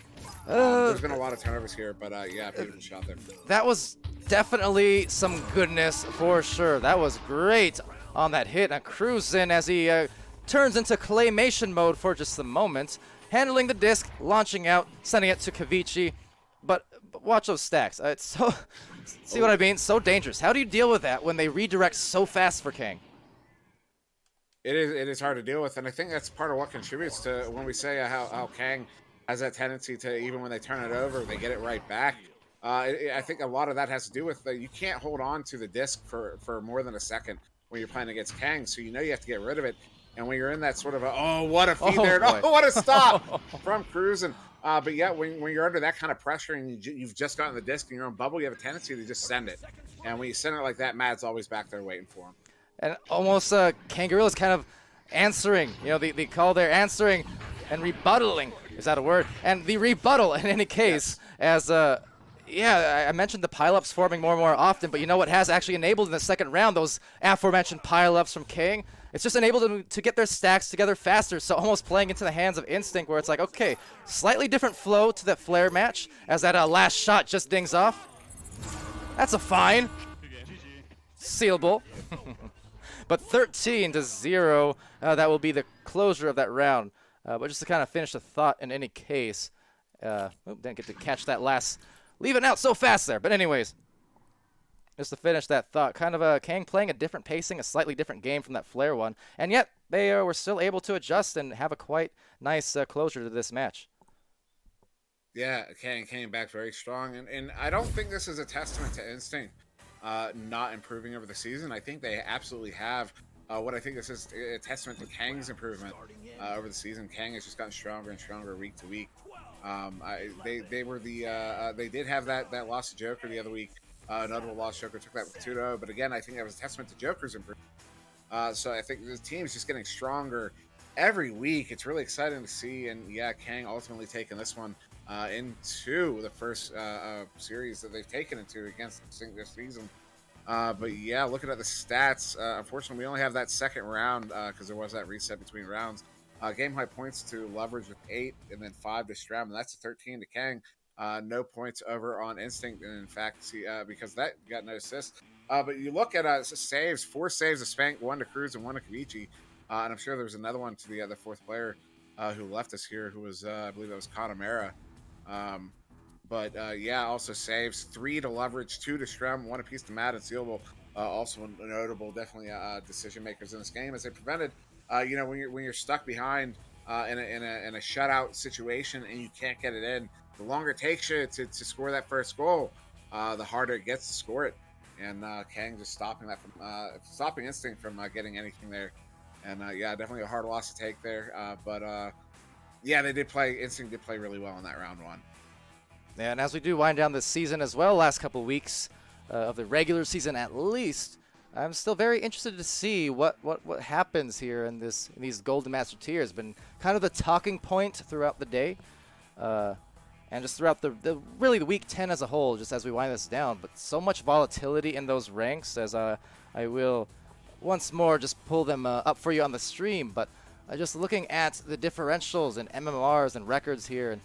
There's been a lot of turnovers here, but yeah, beautiful shot there. That was definitely some goodness for sure. That was great on that hit, and cruising as he turns into claymation mode for just a moment, handling the disc, launching out, sending it to Kavichi. But watch those stacks. It's so, see what I mean? So dangerous. How do you deal with that when they redirect so fast for Kang? It is hard to deal with, and I think that's part of what contributes to when we say how Kang has that tendency to, even when they turn it over, they get it right back. I think a lot of that has to do with you can't hold on to the disc for more than a second when you're playing against Kang, so you know you have to get rid of it. And when you're in that sort of what a feed there, what a stop from cruising. But yeah, when you're under that kind of pressure and you've just gotten the disc in your own bubble, you have a tendency to just send it. And when you send it like that, Matt's always back there waiting for him. And almost Kangorilla's kind of answering, you know, the call there, answering and rebuttaling. Is that a word? And the rebuttal in any case, yes. As yeah, I mentioned the pileups forming more and more often, but you know what has actually enabled in the second round those aforementioned pileups from Kang? It's just enabled them to get their stacks together faster, so almost playing into the hands of Instinct where it's like, okay, slightly different flow to that flare match as that last shot just dings off. That's a fine. Sealable. But 13-0, that will be the closure of that round. But just to kind of finish the thought in any case, didn't get to catch that last, leaving out so fast there. But anyways, just to finish that thought, kind of Kang playing a different pacing, a slightly different game from that flare one, and yet they were still able to adjust and have a quite nice closure to this match. Yeah, Kang came back very strong, and I don't think this is a testament to Instinct not improving over the season. I think they absolutely have. What I think this is a testament to Kang's improvement over the season. Kang has just gotten stronger and stronger week to week. They were they did have that loss to Joker the other week. Notable loss. Joker took that with 2-0, but again, I think that was a testament to Joker's improvement. So I think the team's just getting stronger every week. It's really exciting to see, and yeah, Kang ultimately taking this one into the first series that they've taken into against this season. But yeah, looking at the stats, unfortunately, we only have that second round because there was that reset between rounds. Game high points to Leverage with 8, and then 5 to Stram, and that's a 13 to Kang. No points over on Instinct, and in fact, because that got no assists. But you look at saves, 4 saves to Spank, 1 to Cruz, and 1 to Kavichi. And I'm sure there was another one to the fourth player who left us here, who was, I believe that was Connemara. But yeah, also saves, 3 to Leverage, 2 to Strem, 1 apiece to Matt and Sealable. Also notable, definitely decision makers in this game, as they prevented, you know, when you're stuck behind in a shutout situation and you can't get it in, the longer it takes you to score that first goal, the harder it gets to score it. And Kang just stopping that from stopping Instinct from getting anything there. And yeah, definitely a hard loss to take there. But yeah, Instinct did play really well in that round 1. Yeah, and as we do wind down this season as well, last couple weeks of the regular season at least, I'm still very interested to see what happens here in these Golden Master tiers. Been kind of the talking point throughout the day, and just throughout really the week 10 as a whole, just as we wind this down. But so much volatility in those ranks, as I will once more just pull them up for you on the stream. But just looking at the differentials and MMRs and records here, and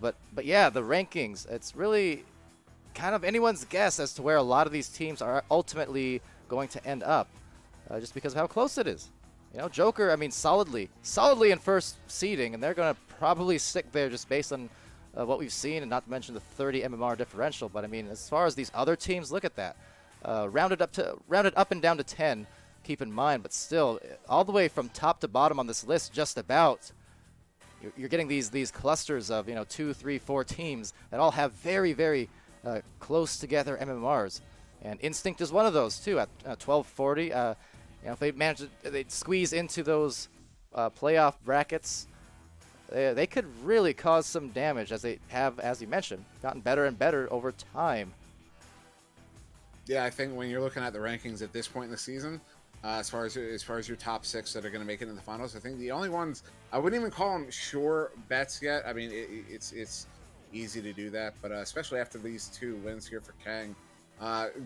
but yeah, the rankings, it's really kind of anyone's guess as to where a lot of these teams are ultimately going to end up, just because of how close it is. You know, Joker, I mean, solidly in first seeding, and they're going to probably stick there just based on what we've seen, and not to mention the 30 MMR differential. But I mean, as far as these other teams, look at that. Rounded up and down to 10, keep in mind, but still, all the way from top to bottom on this list, just about, you're getting these clusters of 2, 3, 4 teams that all have very, very close together MMRs, and Instinct is one of those too at 1240. If they manage they squeeze into those playoff brackets, they could really cause some damage, as they have, as you mentioned, gotten better and better over time. Yeah, I think when you're looking at the rankings at this point in the season, as far as your top 6 that are going to make it in the finals, I think the only ones I wouldn't even call them sure bets yet. I mean, it's easy to do that, but especially after these 2 wins here for Kang,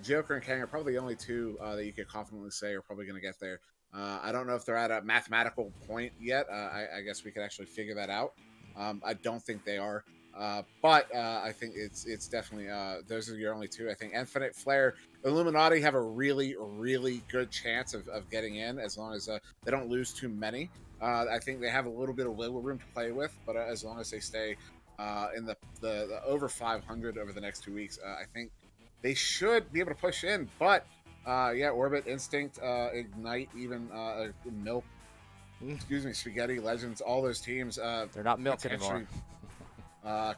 Joker and Kang are probably the only 2 that you could confidently say are probably going to get there. I don't know if they're at a mathematical point yet. I guess we could actually figure that out. I don't think they are. But I think it's definitely those are your only 2. I think Infinite Flare, Illuminati have a really, really good chance of getting in, as long as they don't lose too many. I think they have a little bit of wiggle room to play with, but as long as they stay in the over 500 over the next 2 weeks, I think they should be able to push in. But yeah, Orbit, Instinct, Ignite, even Milk, Spaghetti, Legends, all those teams. They're not Milk anymore.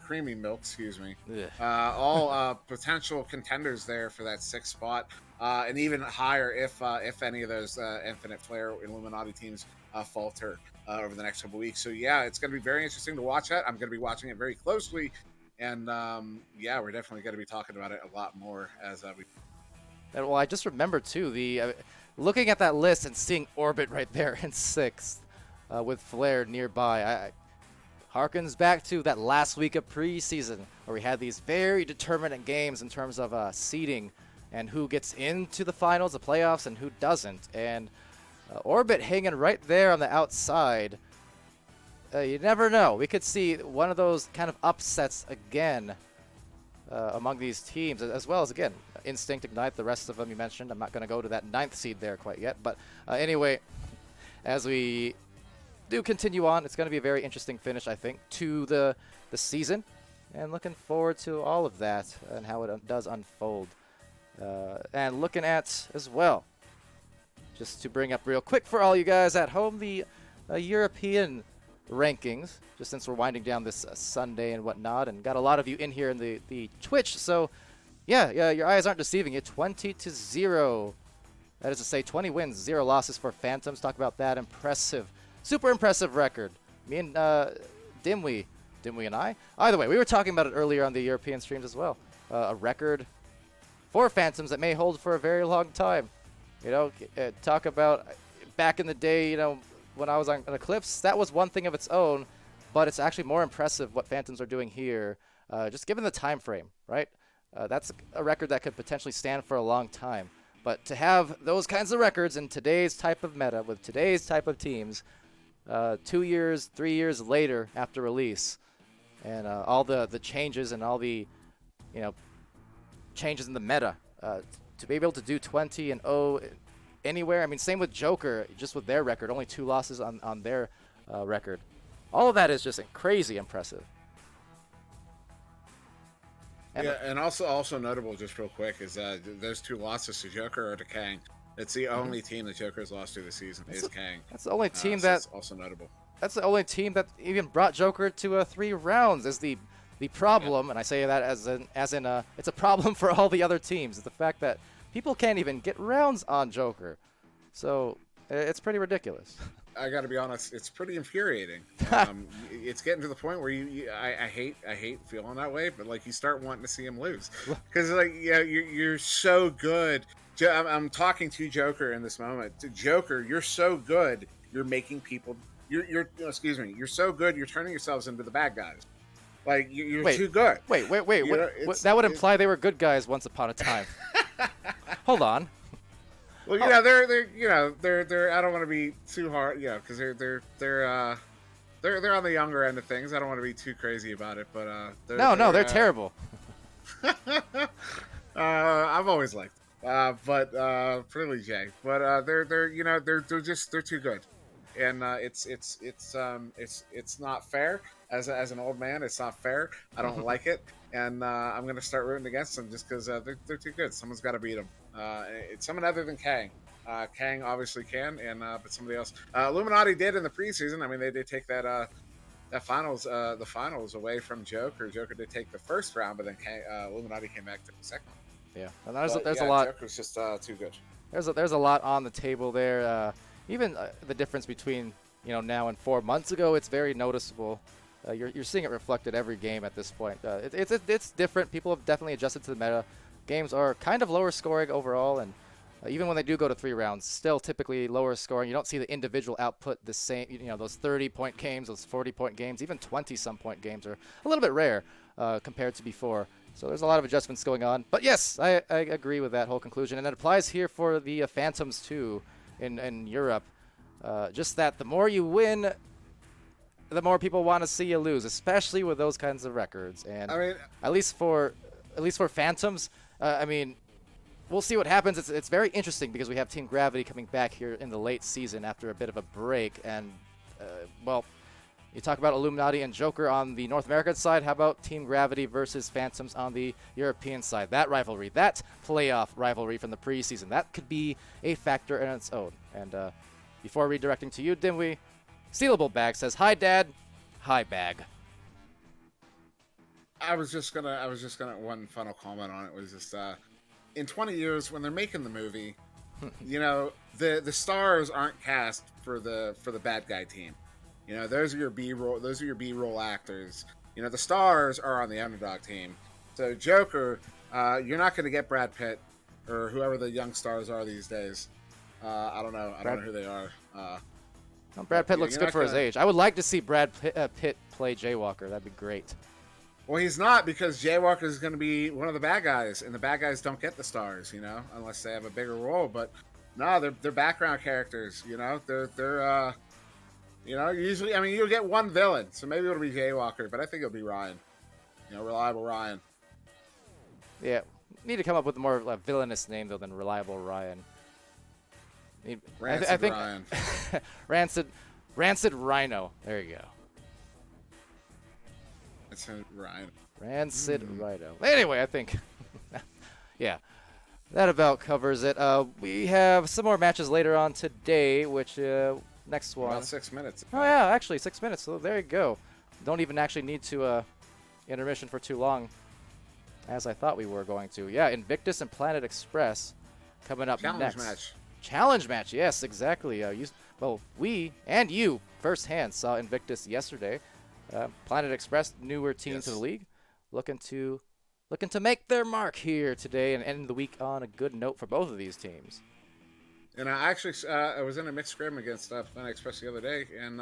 Creamy Milk, excuse me. Ugh. All potential contenders there for that 6th spot, and even higher if any of those Infinite Flare Illuminati teams falter over the next couple weeks. So yeah, it's going to be very interesting to watch that. I'm going to be watching it very closely, and yeah, we're definitely going to be talking about it a lot more as we. And, well, I just remember too looking at that list and seeing Orbit right there in 6th with Flare nearby. Harkens back to that last week of preseason where we had these very determinant games in terms of seeding and who gets into the finals, the playoffs, and who doesn't. And Orbit hanging right there on the outside. You never know. We could see one of those kind of upsets again among these teams, as well as, again, Instinct, Ignite, the rest of them you mentioned. I'm not going to go to that 9th seed there quite yet. But anyway, as we do continue on, it's going to be a very interesting finish, I think, to the season, and looking forward to all of that and how it does unfold. And looking at as well, just to bring up real quick for all you guys at home, the European rankings, just since we're winding down this Sunday and whatnot, and got a lot of you in here in the Twitch, so yeah, your eyes aren't deceiving you. 20-0, that is to say 20 wins, 0 losses for Phantoms. Talk about that impressive, super impressive record. Me and Dimwi and I. Either way, we were talking about it earlier on the European streams as well. A record for Phantoms that may hold for a very long time. Talk about back in the day, when I was on Eclipse, that was one thing of its own, but it's actually more impressive what Phantoms are doing here, just given the time frame, right? That's a record that could potentially stand for a long time. But to have those kinds of records in today's type of meta, with today's type of teams, 2 years, 3 years later after release, and all the changes and all the changes in the meta, to be able to do 20-0 anywhere. I mean, same with Joker, just with their record, only 2 losses on their record. All of that is just crazy impressive. And yeah, and also notable, just real quick, is those 2 losses to Joker or to Kang. It's the only team that Joker's lost to this season is Kang. That's the only team so that's also notable. That's the only team that even brought Joker to 3 rounds. Is the problem, and I say that as in it's a problem for all the other teams. Is the fact that people can't even get rounds on Joker, so it's pretty ridiculous. I got to be honest, it's pretty infuriating. It's getting to the point where I hate feeling that way, but like you start wanting to see him lose because you're so good. I'm talking to Joker in this moment. To Joker, you're so good. You're making people. You're so good. You're turning yourselves into the bad guys. Like you're too good. Wait. That would imply they were good guys once upon a time. Hold on. Well, they're. I don't want to be too hard, because they're on the younger end of things. I don't want to be too crazy about it, but they're terrible. I've always liked, but particularly Jay, but they're too good, and it's not fair. as an old man. It's not fair. I don't like it, and I'm gonna start rooting against them just because they're too good. Someone's got to beat them. It's someone other than Kang. Kang obviously can, and but somebody else. Illuminati did in the preseason. I mean, they did take that the finals away from Joker. Joker did take the first round, but then Illuminati came back to the second one. Yeah, and there's Yeah, a lot. Joker's just too good. There's a lot on the table there. Even the difference between now and 4 months ago, it's very noticeable. You're seeing it reflected every game at this point. It's different. People have definitely adjusted to the meta. Games are kind of lower scoring overall, and even when they do go to 3 rounds, still typically lower scoring. You don't see the individual output the same. Those 30-point games, those 40-point games, even 20-some point games are a little bit rare compared to before. So there's a lot of adjustments going on. But yes, I agree with that whole conclusion. And it applies here for the Phantoms too in Europe. Just that the more you win, the more people want to see you lose, especially with those kinds of records. And I mean, at least for Phantoms, I mean, we'll see what happens. It's very interesting because we have Team Gravity coming back here in the late season after a bit of a break. And, well, you talk about Illuminati and Joker on the North American side. How about Team Gravity versus Phantoms on the European side? That rivalry, that playoff rivalry from the preseason, that could be a factor in its own. And before redirecting to you, Dimwi, Stealable Bag says, "Hi, Dad. Hi, Bag." I was just gonna one final comment on it was just in 20 years when they're making the movie, the stars aren't cast for the bad guy team. Those are your B-roll actors. The stars are on the underdog team. So Joker, you're not going to get Brad Pitt or whoever the young stars are these days. I don't know who they are. Well, Brad Pitt looks good for his age. I would like to see Brad Pitt play Jaywalker. That'd be great. Well, he's not, because Jaywalker is going to be one of the bad guys, and the bad guys don't get the stars, unless they have a bigger role. But no, they're background characters. They're usually, I mean, you'll get one villain, so maybe it'll be Jaywalker, but I think it'll be Ryan. Reliable Ryan. Yeah, need to come up with a more villainous name though than Reliable Ryan. Rancid I think Ryan. Rancid Rhino. There you go. It's Ryan. Rancid Rhino. Anyway, I think, yeah, that about covers it. We have some more matches later on today, which next one. About 6 minutes. Oh yeah, actually 6 minutes. So there you go. Don't even actually need to intermission for too long, as I thought we were going to. Yeah, Invictus and Planet Express coming up next. Challenge match. Yes, exactly. We and you firsthand saw Invictus yesterday. Planet Express, newer team to the league, looking to make their mark here today and end the week on a good note for both of these teams. And I was in a mixed scrim against Planet Express the other day, and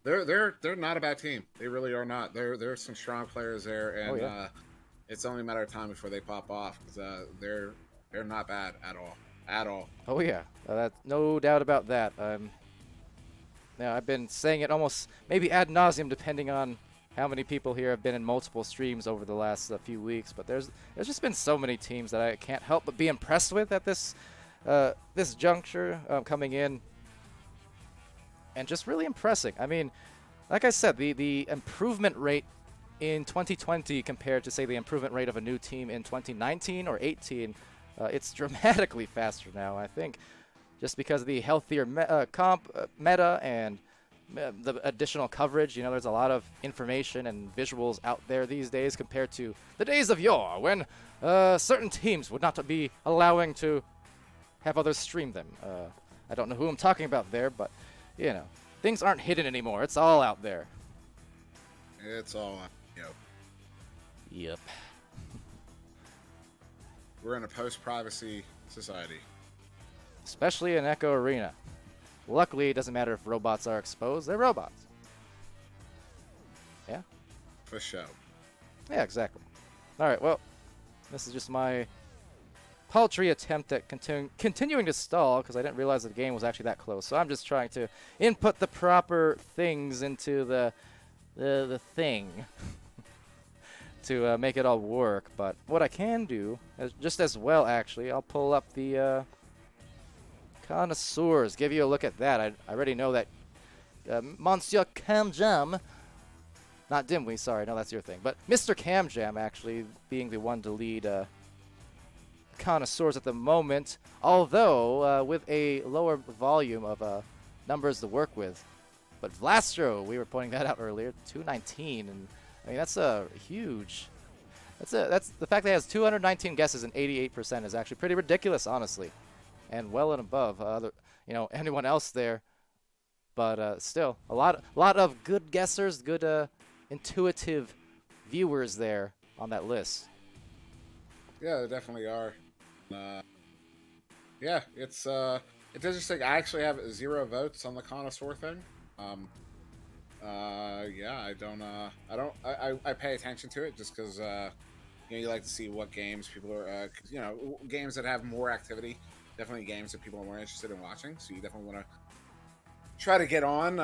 they're not a bad team. They really are not. There's some strong players there, and it's only a matter of time before they pop off, because they're not bad at all. Oh yeah, that's no doubt about that. Yeah, I've been saying it almost maybe ad nauseum, depending on how many people here have been in multiple streams over the last few weeks. But there's just been so many teams that I can't help but be impressed with at this juncture, coming in and just really impressing. I mean, like I said, the improvement rate in 2020 compared to, say, the improvement rate of a new team in 2019 or 18, it's dramatically faster now, I think. Just because of the healthier meta and the additional coverage. There's a lot of information and visuals out there these days compared to the days of yore when certain teams would not be allowing to have others stream them. I don't know who I'm talking about there, but, things aren't hidden anymore. It's all out there. It's all, Yep. We're in a post-privacy society. Especially in Echo Arena. Luckily, it doesn't matter if robots are exposed. They're robots. Yeah? For sure. Yeah, exactly. All right, well, this is just my paltry attempt at continuing to stall, because I didn't realize the game was actually that close. So I'm just trying to input the proper things into the thing to make it all work. But what I can do, just as well, actually, I'll pull up the Connoisseurs, give you a look at that. I already know that Monsieur Kamjam not Dimwi, sorry, no, that's your thing. But Mr. Cam Jam actually being the one to lead connoisseurs at the moment, although with a lower volume of numbers to work with. But Vlastro, we were pointing that out earlier, 219, and I mean that's a huge. That's the fact that he has 219 guesses and 88% is actually pretty ridiculous, honestly, and well and above anyone else there. But still, a lot of good guessers, good intuitive viewers there on that list. Yeah, there definitely are. Yeah, it's interesting. I actually have 0 votes on the connoisseur thing. Yeah, I pay attention to it just because you like to see what games people are, games that have more activity. Definitely games that people are more interested in watching. So you definitely want to try to get on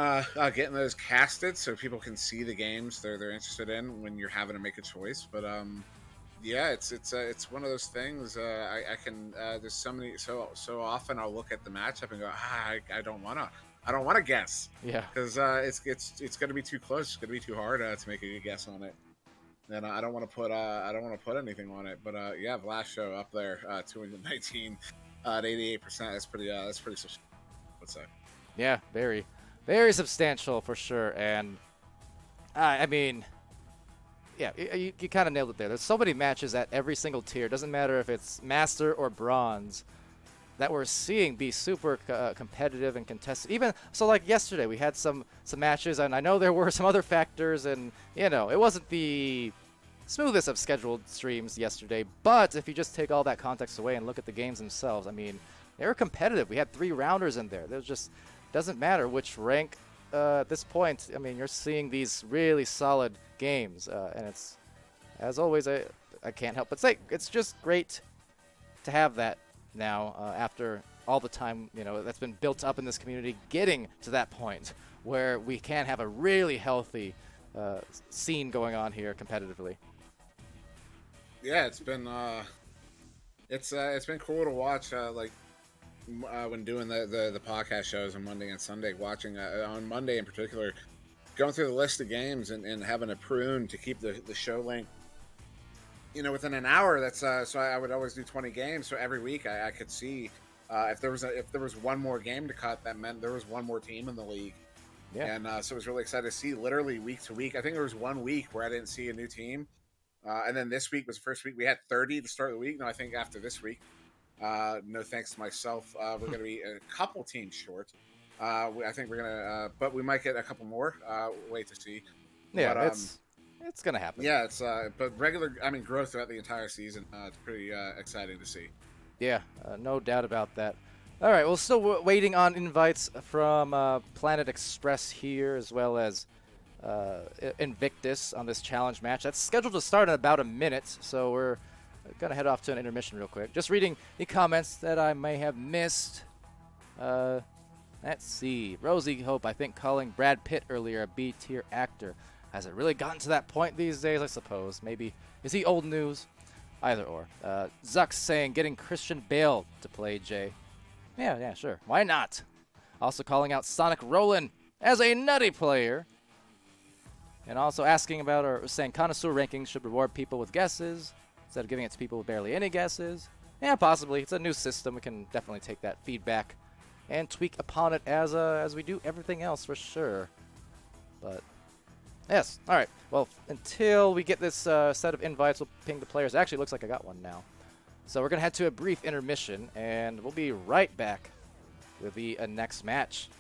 getting those casted so people can see the games they're interested in when you're having to make a choice. But yeah, it's one of those things. I can there's so often I'll look at the matchup and go, I don't wanna guess. Yeah. Because it's gonna be too close. It's gonna be too hard to make a good guess on it. And I don't want to put anything on it. But yeah, Vlash show up there, 219 at 88%. That's pretty substantial, I would say. Yeah, very, very substantial for sure. And I mean, yeah, you kind of nailed it there. There's so many matches at every single tier. Doesn't matter if it's Master or Bronze that we're seeing be super competitive and contested. Even so, like yesterday, we had some matches, and I know there were some other factors, and it wasn't the smoothest of scheduled streams yesterday. But if you just take all that context away and look at the games themselves, I mean, they were competitive. We had 3 rounders in there. There's just doesn't matter which rank at this point. I mean, you're seeing these really solid games, and it's, as always, I can't help but say it's just great to have that now after all the time that's been built up in this community, getting to that point where we can have a really healthy scene going on here competitively. Yeah, it's been cool to watch when doing the podcast shows on Monday and Sunday, watching on Monday in particular, going through the list of games and having a prune to keep the show length within an hour. That's so I would always do 20 games, so every week I could see if there was one more game to cut, that meant there was one more team in the league. Yeah. And so it was really excited to see literally week to week. I think there was 1 week where I didn't see a new team, and then this week was the first week we had 30 to start the week. No, I think after this week, no thanks to myself, we're going to be a couple teams short. I think we're gonna, but we might get a couple more. Wait to see. Yeah, but, it's gonna happen. Yeah, it's but growth throughout the entire season. It's pretty exciting to see. Yeah, no doubt about that. All right, well, still waiting on invites from Planet Express here, as well as Invictus on this challenge match. That's scheduled to start in about a minute, so we're gonna head off to an intermission real quick. Just reading the comments that I may have missed. Let's see. Rosie Hope, I think, calling Brad Pitt earlier a B-tier actor. Has it really gotten to that point these days, I suppose? Maybe. Is he old news? Either or. Zuck's saying getting Christian Bale to play Jay. Yeah, sure. Why not? Also calling out Sonic Roland as a nutty player. And also asking about, or saying connoisseur rankings should reward people with guesses instead of giving it to people with barely any guesses. Yeah, possibly. It's a new system. We can definitely take that feedback and tweak upon it as we do everything else for sure. But yes, all right. Well, until we get this set of invites, we'll ping the players. Actually, it looks like I got one now. So we're gonna head to a brief intermission, and we'll be right back with the next match.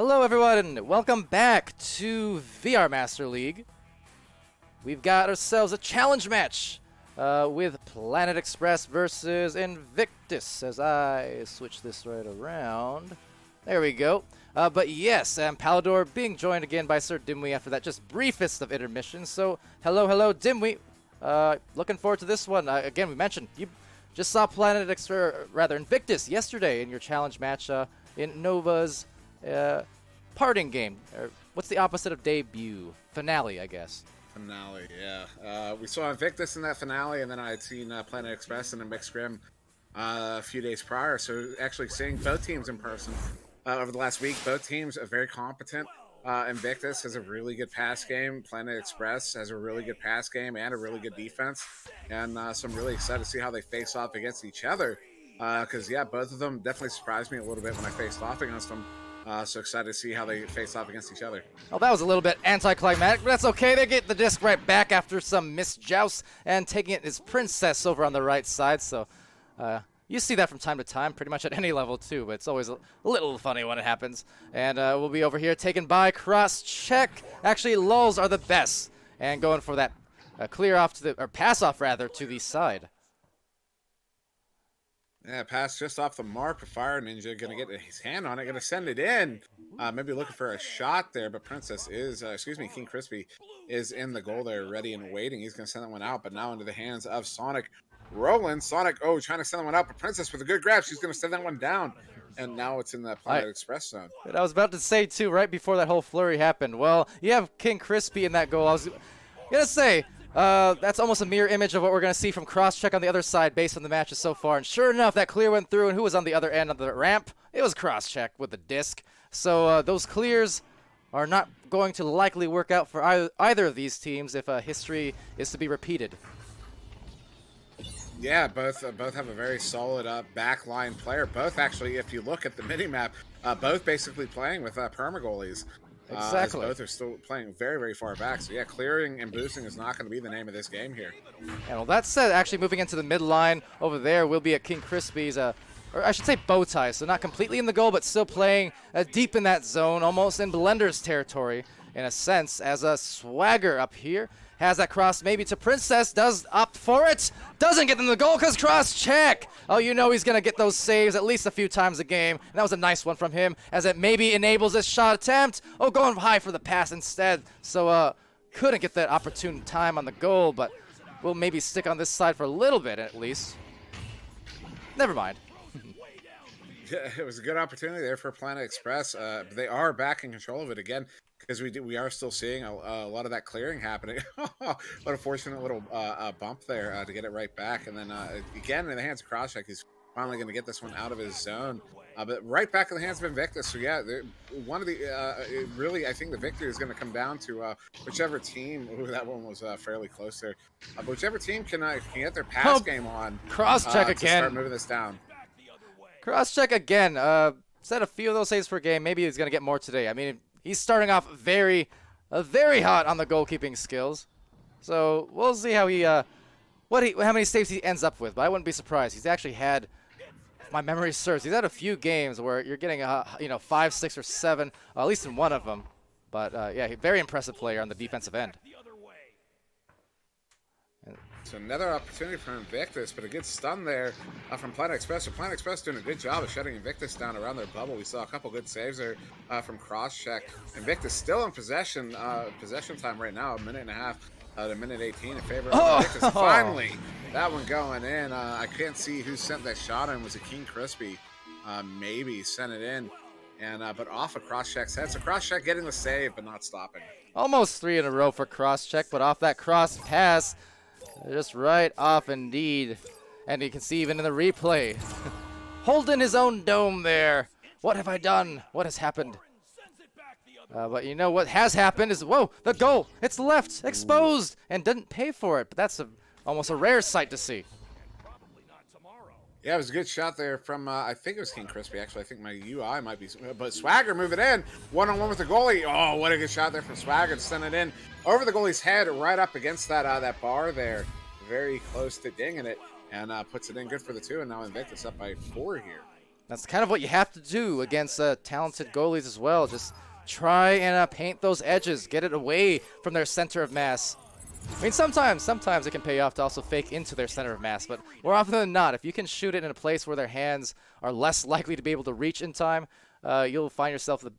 Hello everyone and welcome back to VR Master League. We've got ourselves a challenge match with Planet Express versus Invictus, as I switch this right around. There we go. But yes, Palidore being joined again by SirDimwi after that just briefest of intermissions. So hello Dimwi. Looking forward to this one. Again, we mentioned you just saw Invictus yesterday in your challenge match in Nova's parting game. Or what's the opposite of debut? Finale, I guess. Finale, yeah. We saw Invictus in that finale, and then I had seen Planet Express in a mixed scrim a few days prior. So actually seeing both teams in person over the last week, both teams are very competent. Invictus has a really good pass game. Planet Express has a really good pass game and a really good defense. And so I'm really excited to see how they face off against each other. Because, yeah, both of them definitely surprised me a little bit when I faced off against them. So excited to see how they face off against each other. Oh, that was a little bit anticlimactic, but that's okay. They get the disc right back after some misjoust, and taking it is Princess over on the right side. So you see that from time to time, pretty much at any level too, but it's always a little funny when it happens. And we'll be over here taken by Cross Check. Actually, lulls are the best, and going for that clear off to the, or pass off rather, to the side. Yeah, pass just off the mark. Fire Ninja going to get his hand on it, going to send it in. Maybe looking for a shot there, but Princess is, King Crispy is in the goal there, ready and waiting. He's going to send that one out, but now into the hands of Sonic. Roland, Sonic, trying to send that one out, but Princess with a good grab. She's going to send that one down, and now it's in the Planet Express zone. I was about to say, too, right before that whole flurry happened, well, you have King Crispy in that goal. I was going to say, that's almost a mirror image of what we're going to see from Crosscheck on the other side based on the matches so far. And sure enough, that clear went through, and who was on the other end of the ramp? It was Crosscheck with the disc. So those clears are not going to likely work out for either of these teams if history is to be repeated. Yeah, both have a very solid backline player. Both actually, if you look at the mini-map, both basically playing with perma-goalies. Exactly. Both are still playing very, very far back. So, yeah, clearing and boosting is not going to be the name of this game here. And well, that said, actually moving into the midline over there will be at King Crispy's, or I should say bow tie, so not completely in the goal, but still playing deep in that zone, almost in Blender's territory in a sense, as a Swagger up here. Has that cross maybe to Princess, does opt for it, doesn't get them the goal because cross check. Oh, you know he's going to get those saves at least a few times a game. And that was a nice one from him as it maybe enables this shot attempt. Oh, going high for the pass instead. So couldn't get that opportune time on the goal, but we'll maybe stick on this side for a little bit at least. Never mind. Yeah, it was a good opportunity there for Planet Express. But they are back in control of it again. Because we are still seeing a lot of that clearing happening. What a fortunate little bump there to get it right back. And then again in the hands of Crosscheck, he's finally going to get this one out of his zone. But right back in the hands of Invictus. So yeah, one of the really, I think the victory is going to come down to whichever team. Ooh, that one was fairly close there. But whichever team can get their pass game on. Cross-check again. To start moving this down. Cross-check again. Said a few of those saves per game. Maybe he's going to get more today. I mean, he's starting off very hot on the goalkeeping skills. So we'll see how he, how many saves he ends up with. But I wouldn't be surprised. He's actually had, if my memory serves, he's had a few games where you're getting, 5, 6, or 7, at least in one of them. But yeah, very impressive player on the defensive end. So another opportunity for Invictus, but a good stun there from Planet Express. So Planet Express doing a good job of shutting Invictus down around their bubble. We saw a couple good saves there from Crosscheck. Invictus still in possession. Possession time right now, a minute and a half to minute 18 in favor of Invictus. Finally, that one going in. I can't see who sent that shot in. Was it King Crispy? Maybe sent it in. And but off of Crosscheck's head. So Crosscheck getting the save, but not stopping. Almost 3 in a row for Crosscheck, but off that cross pass. Just right off indeed. And you can see even in the replay. Holding his own dome there. What have I done? What has happened? But you know what has happened is, whoa, the goal. It's left, exposed, and didn't pay for it. But that's almost a rare sight to see. Yeah, it was a good shot there from, I think it was King Crispy, actually. I think my UI might be, but Swagger moving in. One-on-one with the goalie. Oh, what a good shot there from Swagger to send it in over the goalie's head, right up against that bar there. Very close to dinging it, and puts it in good for the 2, and now Invictus up by 4 here. That's kind of what you have to do against talented goalies as well. Just try and paint those edges, get it away from their center of mass. I mean, sometimes it can pay off to also fake into their center of mass, but more often than not, if you can shoot it in a place where their hands are less likely to be able to reach in time, you'll find yourself the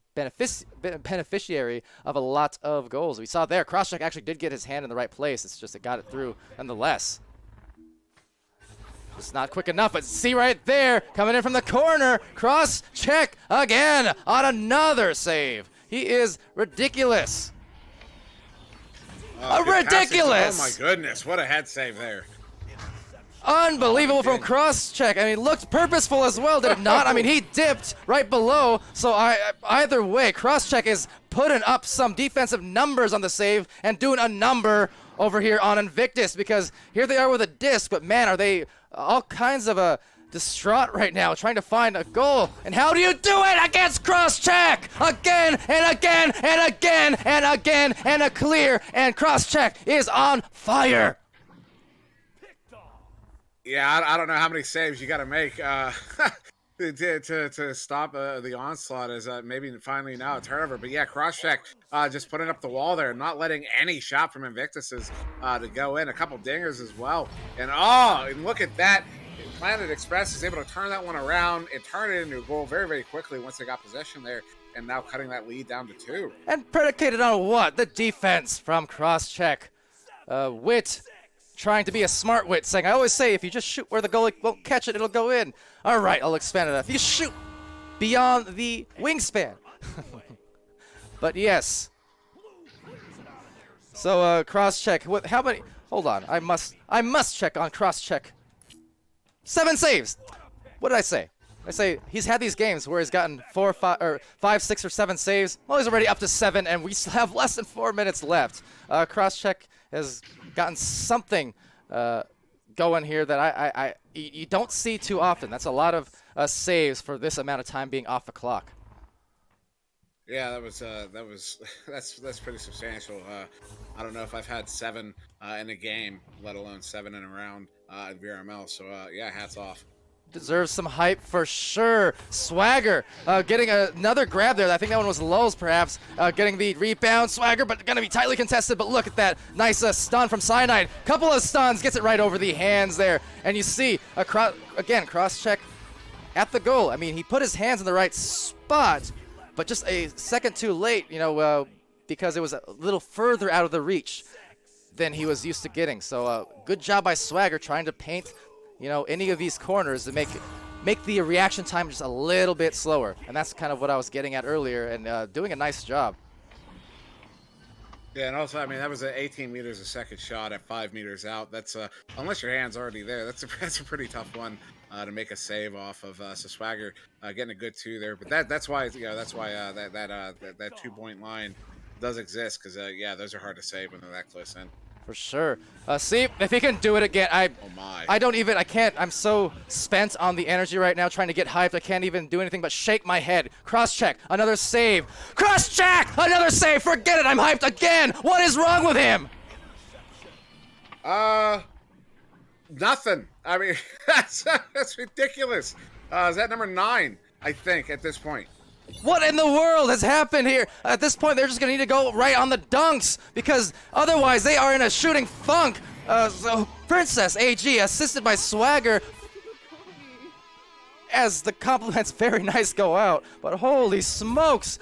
beneficiary of a lot of goals. We saw there, Crosscheck actually did get his hand in the right place. It's just it got it through nonetheless. It's not quick enough, but see right there, coming in from the corner, cross check again on another save. He is ridiculous. Ridiculous! Oh my goodness, what a head save there. Unbelievable from cross-check. I mean, looked purposeful as well, did it not? I mean, he dipped right below, so either way, cross-check is putting up some defensive numbers on the save and doing a number over here on Invictus, because here they are with a disc, but man, are they all kinds of distraught right now, trying to find a goal. And how do you do it against cross-check? Again and again and again and again, and a clear, and cross-check is on fire. Yeah, I don't know how many saves you got to make to stop the onslaught. Is maybe finally now a turnover. But yeah, Crosscheck just putting up the wall there, not letting any shot from Invictus's to go in. A couple dingers as well. And look at that. Planet Express is able to turn that one around and turn it into a goal very, very quickly once they got possession there, and now cutting that lead down to 2. And predicated on what? The defense from Crosscheck. Wit trying to be a smart wit, saying, I always say, if you just shoot where the goalie won't catch it, it'll go in. All right, I'll expand it. If you shoot beyond the wingspan. But yes. So Crosscheck, how many? Hold on, I must check on Crosscheck. 7 saves. What did I say? I say he's had these games where he's gotten 4, 5, or 5, 6, or 7 saves. Well, he's already up to 7, and we still have less than 4 minutes left. Crosscheck has gotten something going here that you don't see too often. That's a lot of saves for this amount of time being off the clock. Yeah, that's pretty substantial. I don't know if I've had 7 in a game, let alone 7 in a round at VRML. So yeah, hats off. Deserves some hype for sure. Swagger getting another grab there. I think that one was Lulz perhaps. Getting the rebound. Swagger, but going to be tightly contested. But look at that nice stun from Cyanide. Couple of stuns. Gets it right over the hands there. And you see, again, cross-check at the goal. I mean, he put his hands in the right spot, but just a second too late, because it was a little further out of the reach than he was used to getting. So good job by Swagger trying to paint any of these corners to make the reaction time just a little bit slower. And that's kind of what I was getting at earlier, and doing a nice job. Yeah, and also, I mean, that was an 18 meters a second shot at 5 meters out. That's unless your hand's already there, that's a pretty tough one to make a save off of. So Swagger getting a good 2 there, but that's why that 2-point line does exist, because yeah, those are hard to save when they're that close in. For sure. See if he can do it again. I can't. I'm so spent on the energy right now trying to get hyped. I can't even do anything but shake my head. Cross-check, another save. Cross-check, another save. Forget it, I'm hyped again. What is wrong with him? Nothing. I mean, that's ridiculous. Is that number 9, I think, at this point? What in the world has happened here? At this point, they're just going to need to go right on the dunks, because otherwise they are in a shooting funk. So Princess AG, assisted by Swagger, as the compliments very nice go out. But holy smokes,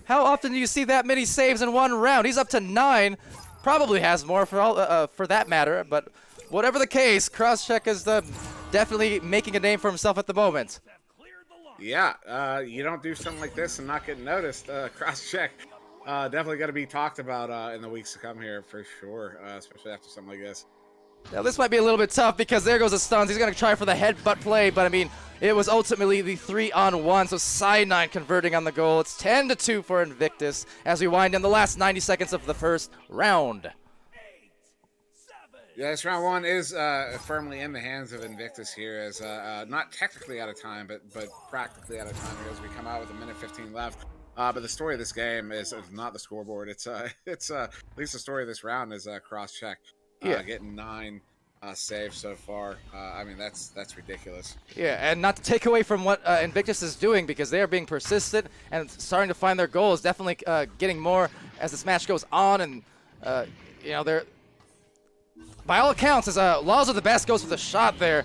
how often do you see that many saves in one round? He's up to 9, probably has more for that matter. But whatever the case, Crosscheck is definitely making a name for himself at the moment. Yeah, you don't do something like this and not get noticed. Crosscheck definitely got to be talked about in the weeks to come here for sure, especially after something like this. Now this might be a little bit tough, because there goes the stuns. He's going to try for the headbutt play, but I mean, it was ultimately the 3-on-1, so Cyanide converting on the goal. It's 10-2 for Invictus as we wind down the last 90 seconds of the first round. Yeah, this round 1 is firmly in the hands of Invictus here, as not technically out of time, but practically out of time here as we come out with 1:15 left. But the story of this game is not the scoreboard. It's at least the story of this round is Crosscheck getting 9. saves so far. I mean, that's ridiculous. Yeah, and not to take away from what Invictus is doing, because they are being persistent and starting to find their goals. Definitely getting more as this match goes on, and you know, they're by all accounts, as Laws of the Best goes for the shot there,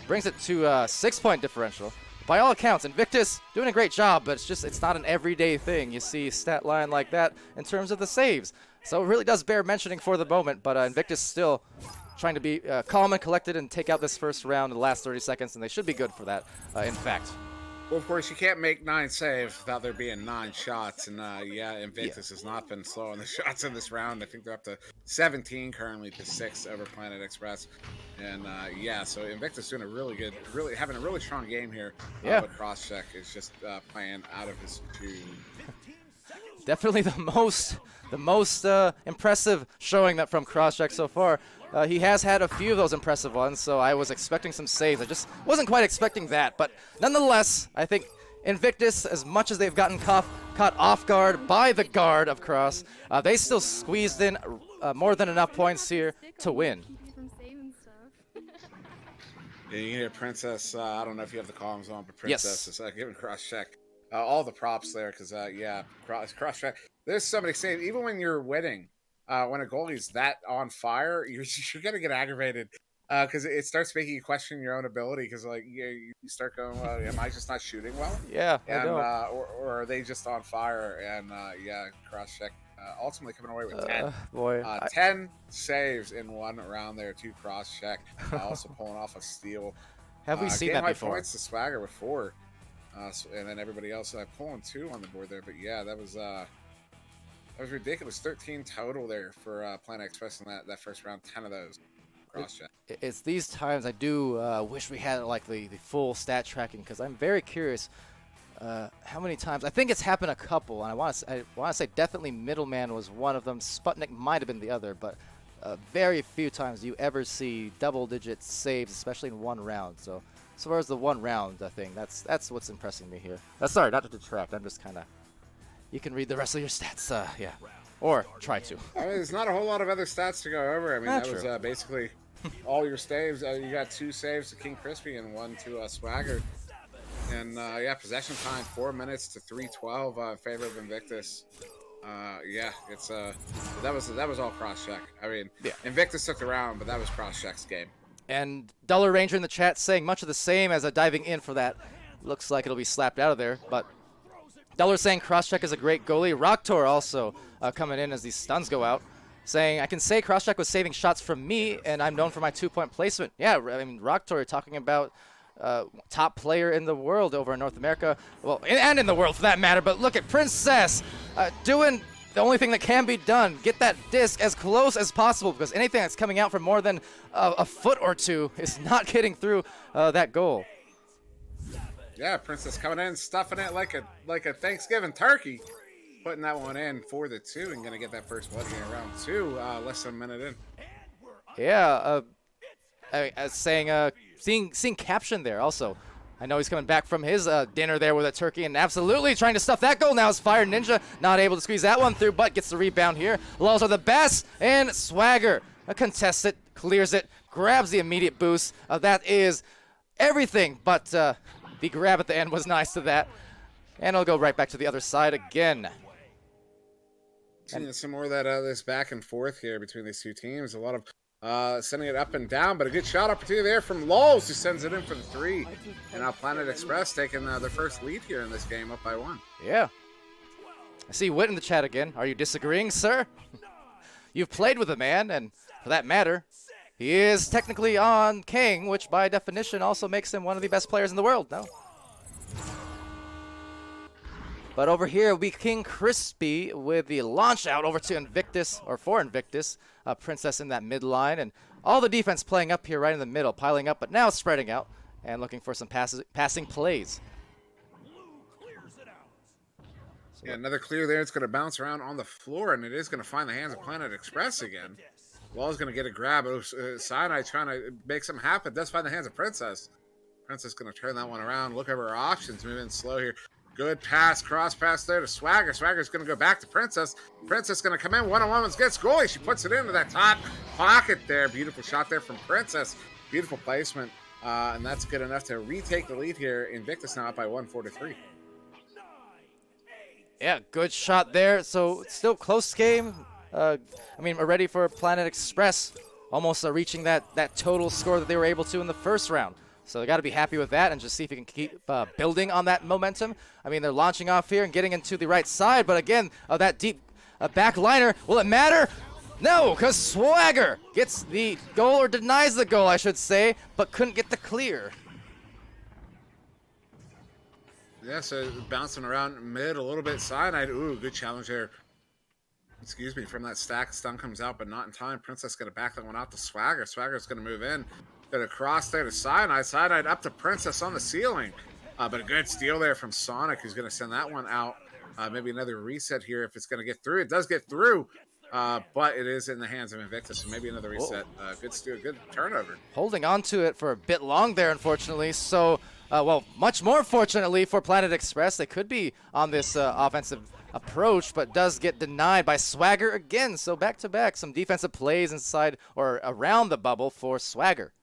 brings it to 6-point differential. By all accounts, Invictus doing a great job, but it's not an everyday thing. You see a stat line like that in terms of the saves. So it really does bear mentioning for the moment, but Invictus still trying to be calm and collected and take out this first round in the last 30 seconds, and they should be good for that, in fact. Well, of course, you can't make 9 saves without there being 9 shots, and yeah, Invictus has not been slow on the shots in this round. I think they're up to 17 currently to 6 over Planet Express, and yeah, so Invictus doing a really having a really strong game here. Yeah, but Crosscheck is just playing out of his tune. Definitely the most impressive showing that from Crosscheck so far. He has had a few of those impressive ones, so I was expecting some saves. I just wasn't quite expecting that, but nonetheless, I think Invictus, as much as they've gotten caught off guard by the guard of Cross, they still squeezed in more than enough points here to win. Yeah, you can hear Princess. I don't know if you have the columns on, but Princess is giving Crosscheck all the props there, because yeah, Crosscheck. There's so many saves. Even when you're winning, when a goalie's that on fire, you're gonna get aggravated, because it starts making you question your own ability. Because like you start going, well, am I just not shooting well? Yeah, and or are they just on fire? And yeah, Crosscheck ultimately coming away with 10. Boy, 10 saves in one round there to Crosscheck, also pulling off a steal. Have we seen that before? Points to Swagger with 4, and then everybody else pulling 2 on the board there. But yeah, that was ridiculous. 13 total there for Planet Express in that first round. 10 of those Crosscheck. It's these times I do wish we had like the full stat tracking, because I'm very curious how many times. I think it's happened a couple, and I want to say definitely Middleman was one of them. Sputnik might have been the other, but very few times do you ever see double-digit saves, especially in one round. So as far as the one round thing, that's what's impressing me here. Sorry, not to detract. I'm just kind of. You can read the rest of your stats, yeah, or try to. I mean, there's not a whole lot of other stats to go over. I mean, that was basically all your saves. You got 2 saves to King Crispy and 1 to Swagger. And yeah, possession time 4 minutes to 3:12 in favor of Invictus. Yeah, it's that was all Crosscheck. I mean, yeah. Invictus took the round, but that was Crosscheck's game. And Dollar Ranger in the chat saying much of the same as diving in for that. Looks like it'll be slapped out of there, but Dollar saying Crosscheck is a great goalie. Rocktor also coming in as these stuns go out, saying, I can say Crosscheck was saving shots from me, and I'm known for my 2-point placement. Yeah, I mean, Rocktor talking about top player in the world over in North America, well, and in the world for that matter. But look at Princess doing the only thing that can be done. Get that disc as close as possible, because anything that's coming out for more than a foot or 2 is not getting through that goal. Yeah, Princess coming in, stuffing it like a Thanksgiving turkey, putting that one in for the 2, and gonna get that first blood here in round 2, less than a minute in. Yeah, seeing Caption there also. I know he's coming back from his dinner there with a turkey, and absolutely trying to stuff that goal now is Fire Ninja. Not able to squeeze that one through, but gets the rebound here. Laws are the best, and Swagger contests it, clears it, grabs the immediate boost. That is everything, but the grab at the end was nice to that. And it'll go right back to the other side again. Seeing some more of that this back and forth here between these two teams. A lot of sending it up and down, but a good shot opportunity there from Lulz, who sends it in for the 3. And now Planet Express taking their first lead here in this game, up by 1. Yeah. I see Whit in the chat again. Are you disagreeing, sir? You've played with a man, and for that matter, he is technically on King, which by definition also makes him one of the best players in the world, no? But over here, we King Crispy with the launch out over to Invictus, or for Invictus. Princess in that midline, and all the defense playing up here right in the middle, piling up, but now spreading out and looking for some passing plays. So yeah, another clear there. It's going to bounce around on the floor, and it is going to find the hands of Planet Express again. Wall's going to get a grab. Cyanide trying to make something happen. Does find the hands of Princess. Princess going to turn that one around. Look over her options. Moving slow here. Good pass, cross pass there to Swagger. Swagger's going to go back to Princess. Princess going to come in. One-on-one gets goalie. She puts it into that top pocket there. Beautiful shot there from Princess. Beautiful placement. And that's good enough to retake the lead here. Invictus now up by 1-4-3. Yeah, good shot there. So still close game. I mean, we're ready for Planet Express, almost reaching that total score that they were able to in the first round. So they got to be happy with that and just see if you can keep building on that momentum. I mean, they're launching off here and getting into the right side, but again, that deep back liner, will it matter? No, because Swagger gets the goal, or denies the goal, I should say, but couldn't get the clear. Yeah, so bouncing around mid a little bit. Cyanide, ooh, good challenge there. Excuse me, from that stack. Stun comes out, but not in time. Princess going to back that one out to Swagger. Swagger's going to move in. Going to cross there to Cyanide. Cyanide up to Princess on the ceiling. But a good steal there from Sonic, who's going to send that one out. Maybe another reset here if it's going to get through. It does get through, but it is in the hands of Invictus, so maybe another reset. Good steal, good turnover. Holding on to it for a bit long there, unfortunately. So, well, much more fortunately for Planet Express. They could be on this offensive approach, but does get denied by Swagger again. So back-to-back, some defensive plays inside or around the bubble for Swagger.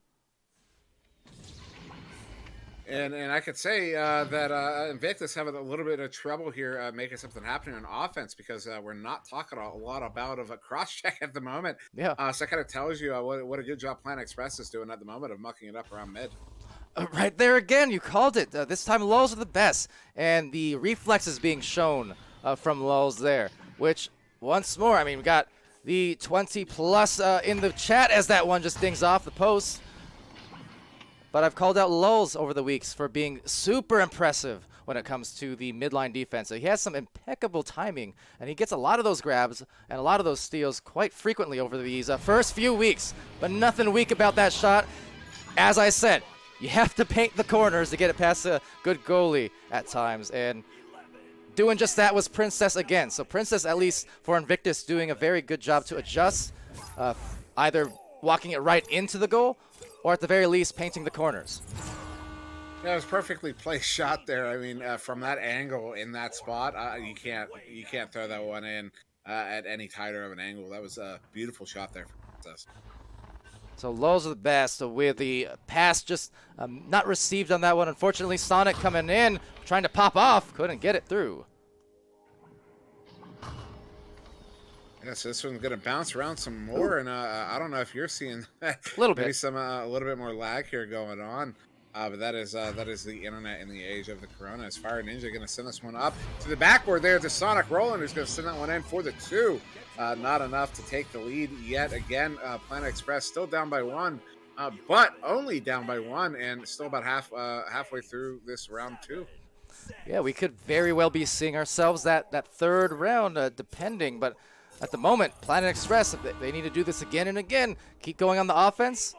And I could say that Invictus having a little bit of trouble here making something happen on offense, because we're not talking a lot about a cross-check at the moment. Yeah. So that kind of tells you what a good job Planet Express is doing at the moment of mucking it up around mid. Right there again, you called it. This time Lulz are the best, and the reflexes being shown from Lulz there, which once more, I mean, we got the 20 plus in the chat as that one just dings off the post. But I've called out Lulz over the weeks for being super impressive when it comes to the midline defense. So he has some impeccable timing, and he gets a lot of those grabs and a lot of those steals quite frequently over these first few weeks. But nothing weak about that shot. As I said, you have to paint the corners to get it past a good goalie at times. And doing just that was Princess again. So Princess, at least for Invictus, doing a very good job to adjust, either walking it right into the goal or at the very least painting the corners. Yeah, it was perfectly placed shot there. I mean, from that angle in that spot, you can't throw that one in at any tighter of an angle. That was a beautiful shot there from Princess. So Lulz are the best with the pass just not received on that one. Unfortunately, Sonic coming in, trying to pop off, couldn't get it through. Yeah, so this one's going to bounce around some more, and I don't know if you're seeing a little bit, maybe some a little bit more lag here going on, but that is the internet in the age of the Corona. As Fire Ninja going to send this one up to the backboard there to Sonic Roland, who's going to send that one in for the 2. Not enough to take the lead yet again. Planet Express still down by 1, but only down by 1, and still about halfway through this round 2. Yeah, we could very well be seeing ourselves that third round, depending, but at the moment, Planet Express, they need to do this again and again. Keep going on the offense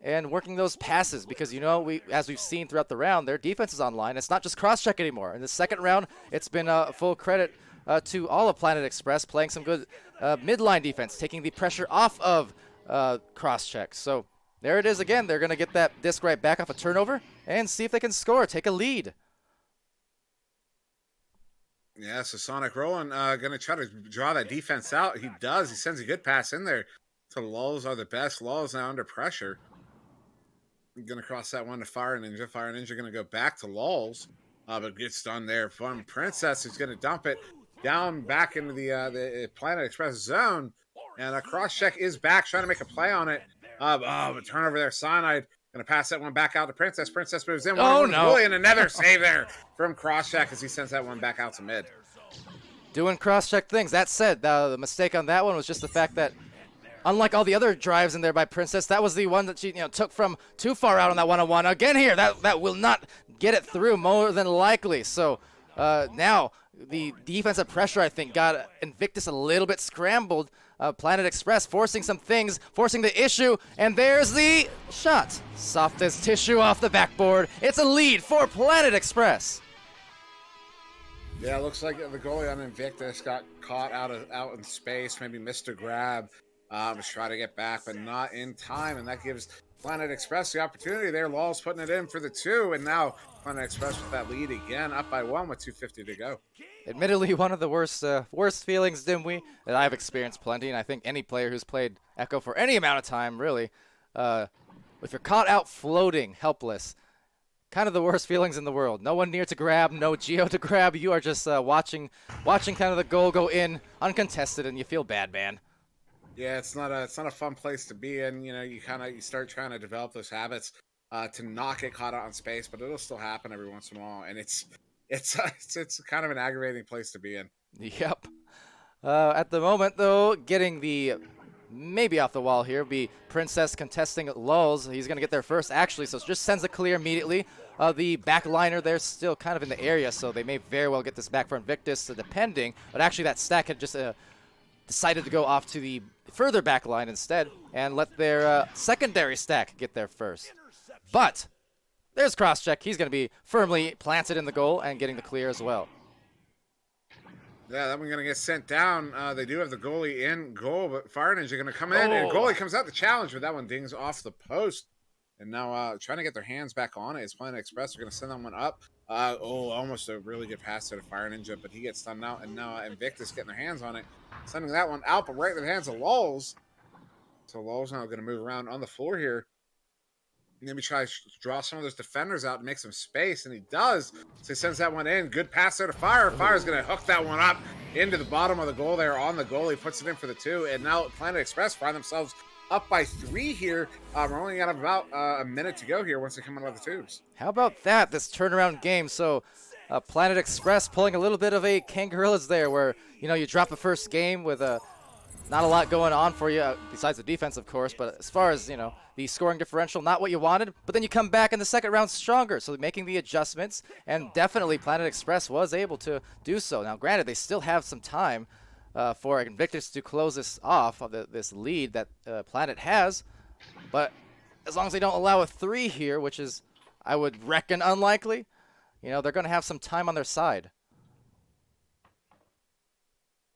and working those passes, because, you know, as we've seen throughout the round, their defense is online. It's not just cross-check anymore. In the second round, it's been full credit to all of Planet Express, playing some good midline defense, taking the pressure off of cross-check. So there it is again. They're going to get that disc right back off a turnover and see if they can score, take a lead. Yeah, so Sonic Roland going to try to draw that defense out. He does. He sends a good pass in there. So Lulz are the best. Lulz now under pressure. Going to cross that one to Fire Ninja. Fire Ninja going to go back to Lulz, but gets done there from Princess, who's going to dump it down back into the Planet Express zone. And a cross-check is back, trying to make a play on it. But turnover there. Cyanide going to pass that one back out to Princess. Princess moves in. Oh, no. And another save there from cross-check as he sends that one back out to mid. Doing cross-check things. That said, the mistake on that one was just the fact that, unlike all the other drives in there by Princess, that was the one that she took from too far out on that one-on-one. Again here, that will not get it through more than likely. So now the defensive pressure, I think, got Invictus a little bit scrambled. Planet Express forcing some things, forcing the issue, and there's the shot. Soft as tissue off the backboard. It's a lead for Planet Express. Yeah, it looks like the goalie on Invictus got caught out in space, maybe missed a grab. Was trying to get back, but not in time, and that gives Planet Express the opportunity there. Law's putting it in for the 2, and now Planet Express with that lead again, up by 1 with 2:50 to go. Admittedly, one of the worst feelings, Dimwi, that I've experienced plenty, and I think any player who's played Echo for any amount of time, really, if you're caught out floating, helpless, kind of the worst feelings in the world. No one near to grab, no Geo to grab. You are just watching kind of the goal go in uncontested, and you feel bad, man. Yeah, it's not a fun place to be in. You know, you start trying to develop those habits to not get caught out on space, but it'll still happen every once in a while, and it's kind of an aggravating place to be in. Yep. At the moment, though, getting the maybe off the wall here be Princess contesting Lulz. He's going to get there first, actually, so it just sends a clear immediately. The backliner there still kind of in the area, so they may very well get this back for Invictus, depending. But actually, that stack had just decided to go off to the further back line instead and let their secondary stack get there first. But there's cross-check. He's going to be firmly planted in the goal and getting the clear as well. Yeah, that one's going to get sent down. They do have the goalie in goal, but Fire Ninja going to come in, and goalie comes out to challenge, but that one dings off the post. And now trying to get their hands back on it is Planet Express. They're going to send that one up. Almost a really good pass to the Fire Ninja, but he gets stunned out, and now Invictus getting their hands on it. Sending that one out, but right in the hands of Lulz. So Lulz now going to move around on the floor here. Maybe try to draw some of those defenders out and make some space, and he does. So he sends that one in. Good pass there to Fire. Fire's going to hook that one up into the bottom of the goal there on the goal. He puts it in for the 2, and now Planet Express find themselves up by 3 here. We're only got about a minute to go here once they come out of the tubes. How about that, this turnaround game? So Planet Express pulling a little bit of a Kangarillas there where, you know, you drop the first game with not a lot going on for you, besides the defense, of course, but as far as, you know, the scoring differential, not what you wanted, but then you come back in the second round stronger, so making the adjustments, and definitely Planet Express was able to do so. Now, granted, they still have some time for Invictus to close this off, of this lead that Planet has, but as long as they don't allow a 3 here, which is, I would reckon, unlikely, you know, they're going to have some time on their side.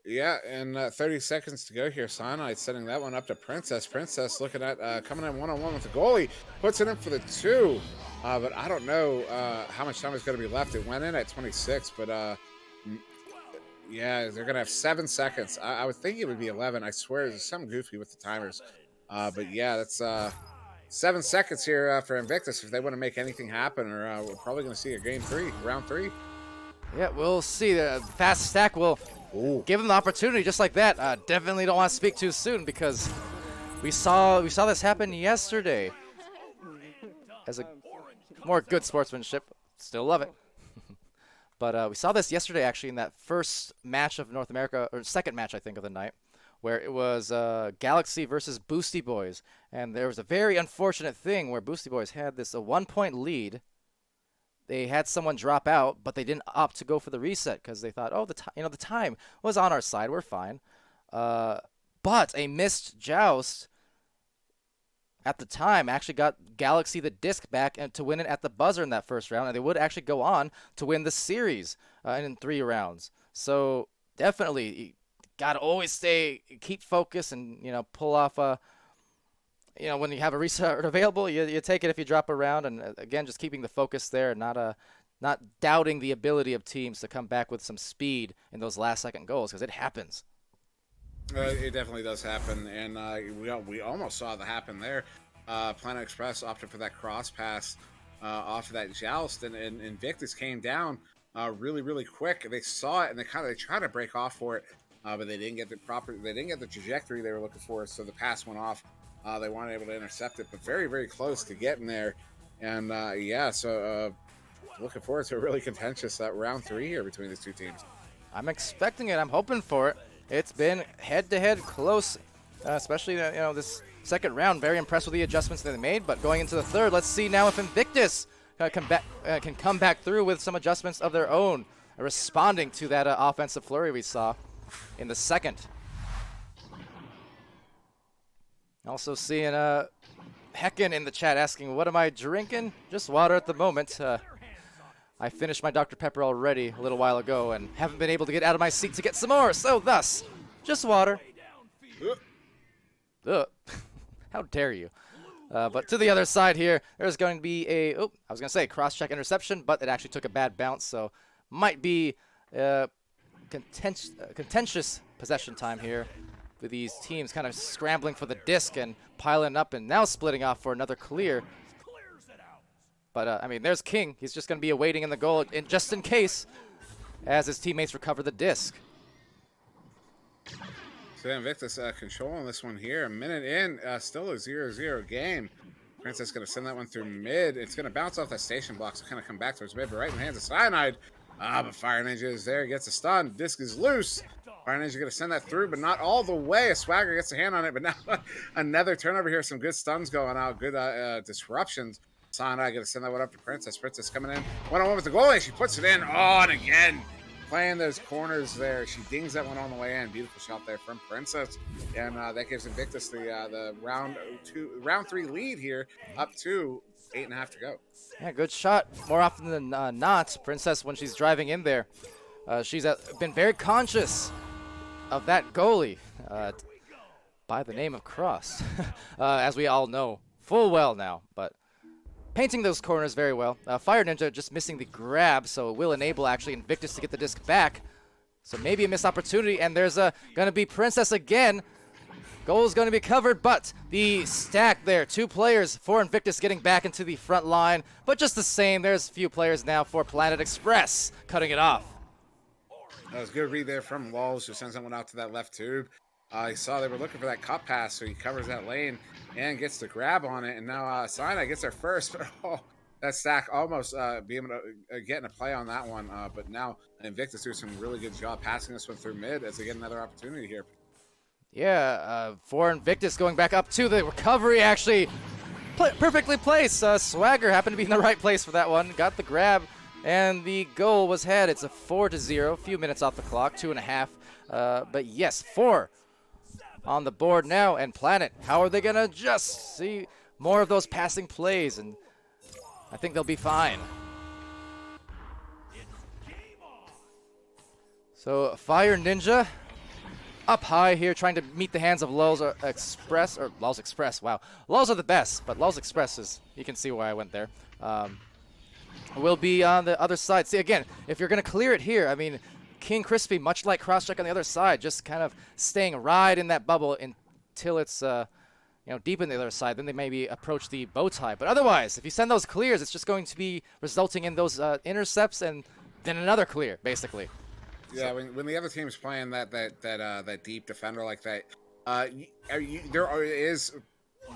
Yeah, and 30 seconds to go here. Cyanide setting that one up to Princess. Princess looking at coming in one-on-one with the goalie. Puts it in for the 2. But I don't know how much time is going to be left. It went in at 26, but yeah, they're going to have 7 seconds. I would think it would be 11. I swear there's something goofy with the timers. But yeah, that's 7 seconds here for Invictus if they want to make anything happen, or we're probably going to see a round 3. Yeah, we'll see. The fast stack will give them the opportunity just like that. Definitely don't want to speak too soon because we saw this happen yesterday. As a more good sportsmanship, still love it. But we saw this yesterday actually in that first match of North America, or second match I think of the night, where it was Galaxy versus Boosty Boys, and there was a very unfortunate thing where Boosty Boys had this a 1-point lead. They had someone drop out, but they didn't opt to go for the reset because they thought, oh, the time was on our side. We're fine. But a missed joust at the time actually got Galaxy the disc back and to win it at the buzzer in that first round, and they would actually go on to win the series in 3 rounds. So definitely, you gotta always keep focused, and pull off when you have a restart available, you take it if you drop a round, and again, just keeping the focus there, and not doubting the ability of teams to come back with some speed in those last-second goals, because it happens. It definitely does happen, and we almost saw that happen there. Planet Express opted for that cross pass off of that joust, and Invictus came down really, really quick. They saw it, and they tried to break off for it, but they didn't get the trajectory they were looking for, so the pass went off. They weren't able to intercept it, but very, very close to getting there. And so looking forward to a really contentious round 3 here between these two teams. I'm expecting it. I'm hoping for it. It's been head-to-head close, especially this second round. Very impressed with the adjustments that they made. But going into the third, let's see now if Invictus can come back through with some adjustments of their own, responding to that offensive flurry we saw in the second. Also seeing Hecken in the chat asking, what am I drinking? Just water at the moment. I finished my Dr. Pepper already a little while ago and haven't been able to get out of my seat to get some more, so thus, just water. Ugh. How dare you? But to the other side here, there's going to be a, I was going to say cross-check interception, but it actually took a bad bounce, so might be contentious possession time here with these teams kind of scrambling for the disc and piling up and now splitting off for another clear. But, I mean, there's King. He's just going to be awaiting in the goal just in case as his teammates recover the disc. So Invictus controlling this one here. A minute in, still a 0-0 game. Princess going to send that one through mid. It's going to bounce off that station block, so kind of come back towards mid, but right in the hands of Cyanide. But Fire Ninja is there, gets a stun. Disc is loose. Fire Ninja going to send that through, but not all the way. A Swagger gets a hand on it, but now another turnover here. Some good stuns going out, good disruptions. Cyanide going to send that one up to Princess. Princess coming in one-on-one with the goalie. She puts it in. Oh, and again, playing those corners there. She dings that one on the way in. Beautiful shot there from Princess. And that gives Invictus the round 3 lead here, up to 8.5 to go. Yeah, good shot. More often than not, Princess, when she's driving in there, she's been very conscious of that goalie by the name of Cross, as we all know full well now. But painting those corners very well. Fire Ninja just missing the grab, so it will enable actually Invictus to get the disc back. So maybe a missed opportunity, and there's going to be Princess again. Goal is going to be covered, but the stack there, 2 players for Invictus getting back into the front line. But just the same, there's a few players now for Planet Express cutting it off. That was a good read there from Walls, who sends that one out to that left tube. He saw they were looking for that cut pass, so he covers that lane and gets the grab on it. And now Sinai gets there first, but that stack almost be able to get in a play on that one. But now Invictus doing some really good job passing this one through mid as they get another opportunity here. Yeah, for Invictus going back up to the recovery, actually perfectly placed. Swagger happened to be in the right place for that one, got the grab, and the goal was had. It's a 4-0, a few minutes off the clock, 2.5. But yes, 4 on the board now, and Planet, how are they going to just see more of those passing plays? And I think they'll be fine. So Fire Ninja up high here, trying to meet the hands of Lulz Express, or Lulz Express, wow. Lulz are the best, but Lulz Express is, you can see why I went there. Will be on the other side. See, again, if you're going to clear it here, I mean, King Crispy, much like Crosscheck on the other side, just kind of staying right in that bubble until it's deep in the other side. Then they maybe approach the bow tie. But otherwise, if you send those clears, it's just going to be resulting in those intercepts and then another clear, basically. Yeah, when the other team's playing that deep defender like that, there is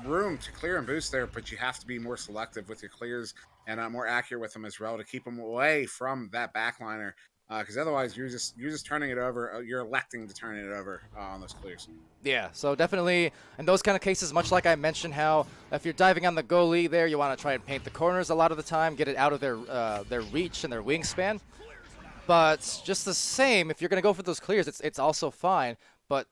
room to clear and boost there, but you have to be more selective with your clears and more accurate with them as well to keep them away from that backliner. Because otherwise, you're just turning it over. You're electing to turn it over on those clears. Yeah, so definitely in those kind of cases, much like I mentioned, how if you're diving on the goalie there, you want to try and paint the corners a lot of the time, get it out of their reach and their wingspan. But just the same, if you're going to go for those clears, it's also fine. But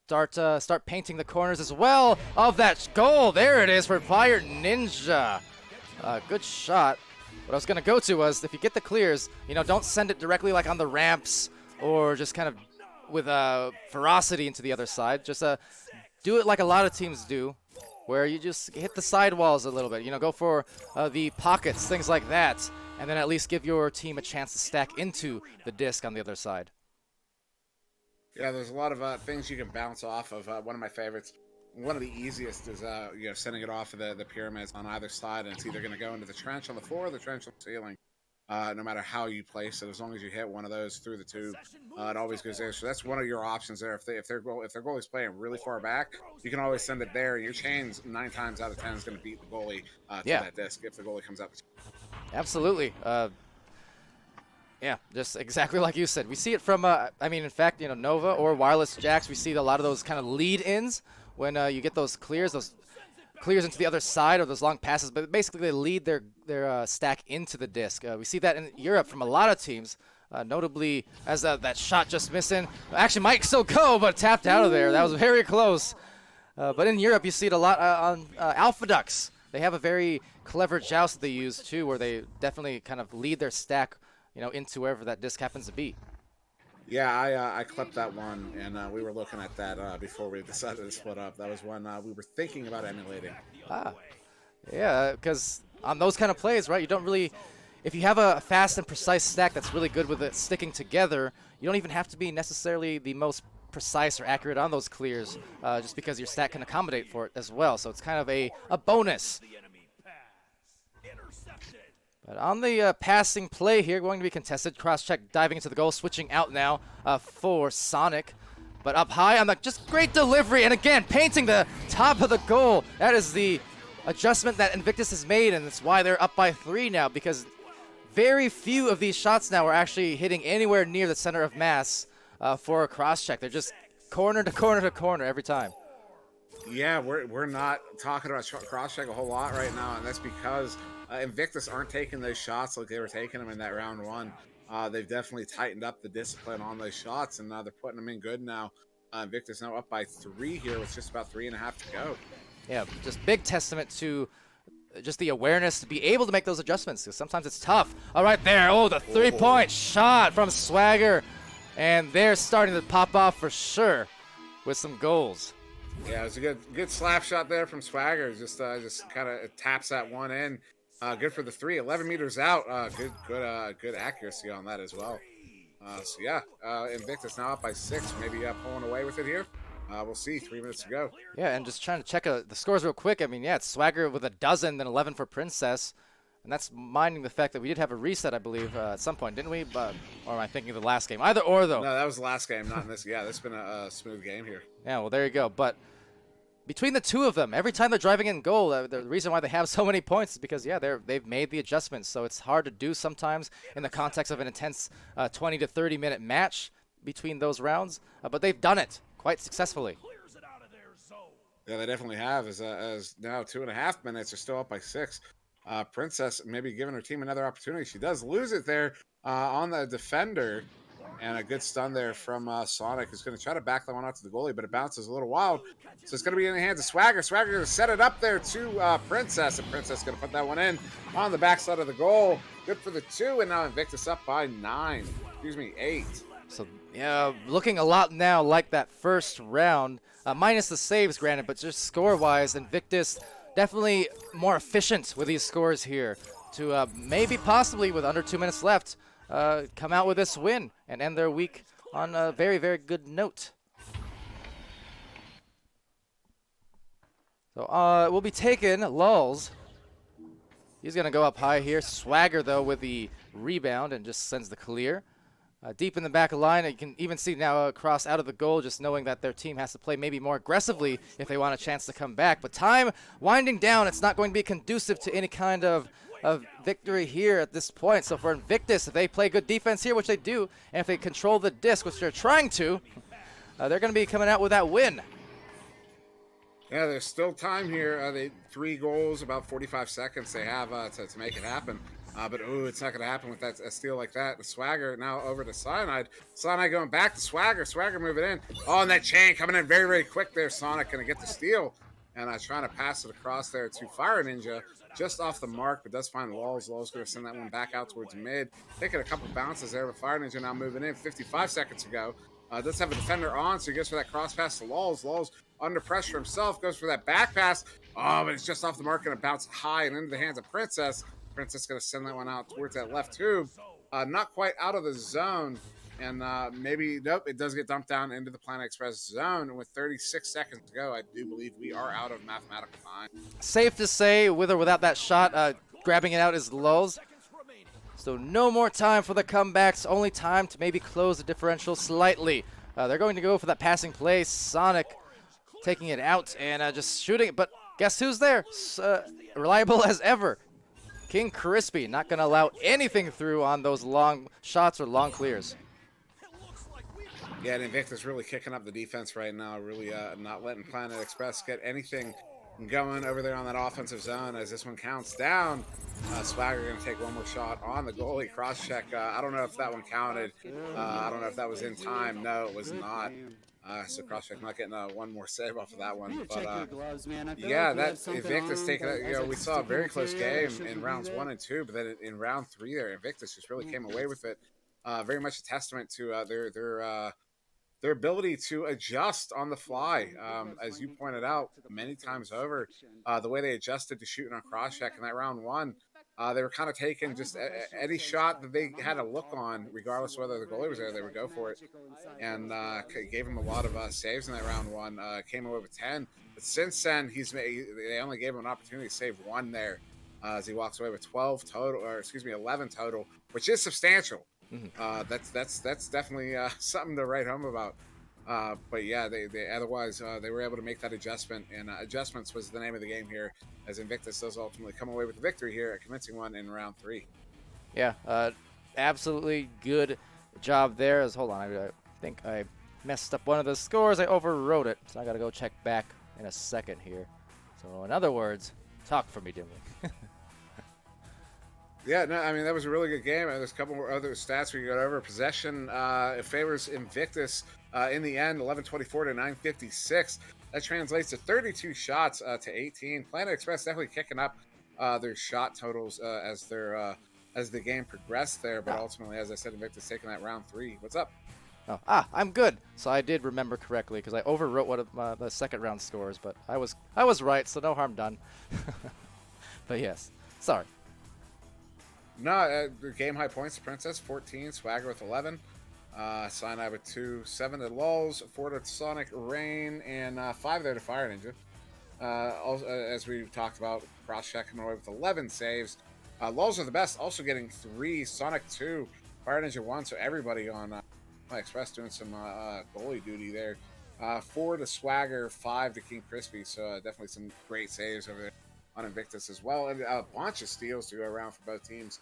start painting the corners as well of that goal. There it is for Fire Ninja. Good shot. What I was going to go to was, if you get the clears, don't send it directly like on the ramps or just kind of with ferocity into the other side. Just do it like a lot of teams do, where you just hit the sidewalls a little bit. Go for the pockets, things like that, and then at least give your team a chance to stack into the disc on the other side. Yeah, there's a lot of things you can bounce off of. One of my favorites, one of the easiest is sending it off of the pyramids on either side, and it's either going to go into the trench on the floor or the trench on the ceiling. No matter how you place it, as long as you hit one of those through the tube, it always goes there. So that's one of your options there. If their goalie's playing really far back, you can always send it there. Your chains 9 times out of 10 is going to beat the goalie to that disc if the goalie comes up. Absolutely. Yeah, just exactly like you said. We see it from, in fact, Nova or Wireless Jacks, we see a lot of those kind of lead-ins when you get those clears into the other side or those long passes, but basically they lead their stack into the disc. We see that in Europe from a lot of teams, notably as that shot just missing. Actually might still go, but tapped out of there. That was very close. But in Europe, you see it a lot on Alpha Ducks. They have a very clever joust that they use too, where they definitely kind of lead their stack, into wherever that disc happens to be. Yeah, I clipped that one, and we were looking at that before we decided to split up. That was one we were thinking about emulating. Yeah, because on those kind of plays, right, you don't really, if you have a fast and precise stack that's really good with it sticking together, you don't even have to be necessarily the most precise or accurate on those clears, just because your stack can accommodate for it as well. So it's kind of a bonus. But on the passing play here, going to be contested. Cross-check diving into the goal, switching out now for Sonic. But up high on the just great delivery, and again, painting the top of the goal. That is the adjustment that Invictus has made, and that's why they're up by 3 now, because very few of these shots now are actually hitting anywhere near the center of mass for a cross-check. They're just corner to corner to corner every time. Yeah, we're not talking about cross-check a whole lot right now, and that's because Invictus aren't taking those shots like they were taking them in that round 1. They've definitely tightened up the discipline on those shots, and they're putting them in good now. Invictus now up by 3 here with just about 3.5 to go. Yeah, just big testament to just the awareness to be able to make those adjustments, because sometimes it's tough. All right, there. Oh, the three-point shot from Swagger, and they're starting to pop off for sure with some goals. Yeah, it was a good slap shot there from Swagger. Just kind of taps that one in. Good for the 3, 11 meters out. Good accuracy on that as well. So yeah, Invictus now up by 6, maybe pulling away with it here. We'll see. 3 minutes to go. Yeah, and just trying to check the scores real quick. I mean, yeah, it's Swagger with a dozen, then 11 for Princess. And that's minding the fact that we did have a reset, I believe, at some point, didn't we? Or am I thinking of the last game? Either or, though. No, that was the last game, not in this. Yeah, this has been a smooth game here. Yeah, well, there you go. But between the two of them, every time they're driving in goal, the reason why they have so many points is because, yeah, they've made the adjustments. So it's hard to do sometimes in the context of an intense 20 to 30-minute match between those rounds. But they've done it quite successfully. Yeah, they definitely have. As now 2.5 minutes, are still up by 6. Princess maybe giving her team another opportunity. She does lose it there on the defender, and a good stun there from Sonic, who's going to try to back that one out to the goalie, but it bounces a little wild. So it's going to be in the hands of Swagger. Swagger going to set it up there to Princess, and Princess going to put that one in on the backside of the goal. Good for the 2, and now Invictus up by 8. So, yeah, looking a lot now like that first round, minus the saves, granted, but just score-wise, Invictus definitely more efficient with these scores here to maybe possibly, with under 2 minutes left, come out with this win and end their week on a very, very good note. So we'll be taking Lulz. He's going to go up high here. Swagger, though, with the rebound and just sends the clear. Deep in the back of the line, you can even see now cross out of the goal, just knowing that their team has to play maybe more aggressively if they want a chance to come back. But time winding down, it's not going to be conducive to any kind of victory here at this point. So for Invictus, if they play good defense here, which they do, and if they control the disc, which they're trying to, they're going to be coming out with that win. Yeah, there's still time here. They 3 goals, about 45 seconds they have to make it happen. But it's not going to happen with that a steal like that. The Swagger now over to Cyanide. Cyanide going back to Swagger. Swagger moving in. Oh, and that chain coming in very, very quick there. Sonic going to get the steal. And trying to pass it across there to Fire Ninja. Just off the mark, but does find Lulz. Lulz going to send that one back out towards mid. Taking a couple bounces there, but Fire Ninja now moving in 55 seconds ago. Does have a defender on, so he goes for that cross pass to Lulz. Lulz under pressure himself, goes for that back pass. Oh, but it's just off the mark, going to bounce high and into the hands of Princess. Princess going to send that one out towards that left tube. Not quite out of the zone. And maybe, nope, it does get dumped down into the Planet Express zone. And with 36 seconds to go, I do believe we are out of mathematical time. Safe to say, with or without that shot, grabbing it out is Lulz. So no more time for the comebacks, only time to maybe close the differential slightly. They're going to go for that passing play. Sonic taking it out and just shooting it. But guess who's there? Reliable as ever. King Crispy, not going to allow anything through on those long shots or long clears. Yeah, and Invictus really kicking up the defense right now, really not letting Planet Express get anything going over there on that offensive zone as this one counts down. Swagger going to take one more shot on the goalie cross-check. I don't know if that one counted. I don't know if that was in time. No, it was not. So cross-check not getting one more save off of that one. But yeah, that Invictus taking it. You know, we saw a very close game in rounds 1 and 2, but then in round 3 there, Invictus just really came away with it. Very much a testament to their ability to adjust on the fly. As you pointed out many times over, the way they adjusted to shooting on cross check in that round one, they were kind of taking just any shot that they had a look on, regardless of whether the goalie was there, they would go for it, and gave him a lot of saves in that round one. Came away with 10, but since then they only gave him an opportunity to save one there, as he walks away with 12 total, or excuse me, 11 total, which is substantial. That's definitely something to write home about. But yeah, they otherwise they were able to make that adjustment, and adjustments was the name of the game here, as Invictus does ultimately come away with the victory here, a convincing one in round 3. Yeah, absolutely good job there. Hold on, I think I messed up one of the scores. I overwrote it, so I got to go check back in a second here. So in other words, talk for me, Dimwi. Yeah, no, I mean, that was a really good game. There's a couple more other stats we got over. Possession, it favors Invictus in the end, 11-24 to 9-56. That translates to 32 shots to 18. Planet Express definitely kicking up their shot totals as the game progressed there. But ultimately, as I said, Invictus taking that round 3. What's up? Oh, I'm good. So I did remember correctly because I overwrote one of the second round scores, but I was right, so no harm done. But yes, sorry. No, game high points to Princess, 14. Swagger with 11. Sinai with 2. 7 to Lulz, 4 to Sonic Rain, and 5 there to Fire Ninja. Also, as we talked about, cross-check coming away with 11 saves. Lulz are the best, also getting 3. Sonic 2. Fire Ninja 1, so everybody on Express doing some goalie duty there. 4 to Swagger, 5 to King Crispy, so definitely some great saves over there on Invictus as well, and a bunch of steals to go around for both teams.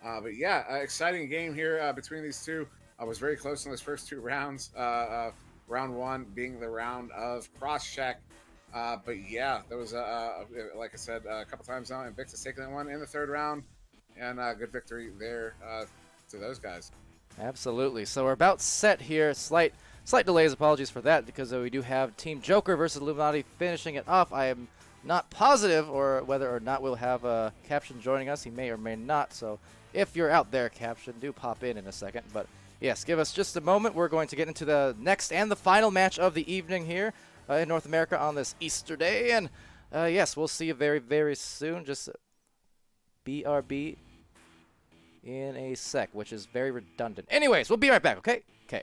But yeah, exciting game here between these two. I was very close in those first 2 rounds. Round 1 being the round of cross-check. But yeah, there was, like I said, a couple times now, Invictus taking that one in the 3rd round, and good victory there to those guys. Absolutely. So we're about set here. Slight delays. Apologies for that, because we do have Team Joker versus Illuminati finishing it off. I am not positive or whether or not we'll have Caption joining us. He may or may not. So if you're out there, Caption, do pop in a second. But yes, give us just a moment. We're going to get into the next and the final match of the evening here in North America on this Easter day. And yes, we'll see you very, very soon. Just BRB in a sec, which is very redundant. Anyways, we'll be right back, okay? Okay.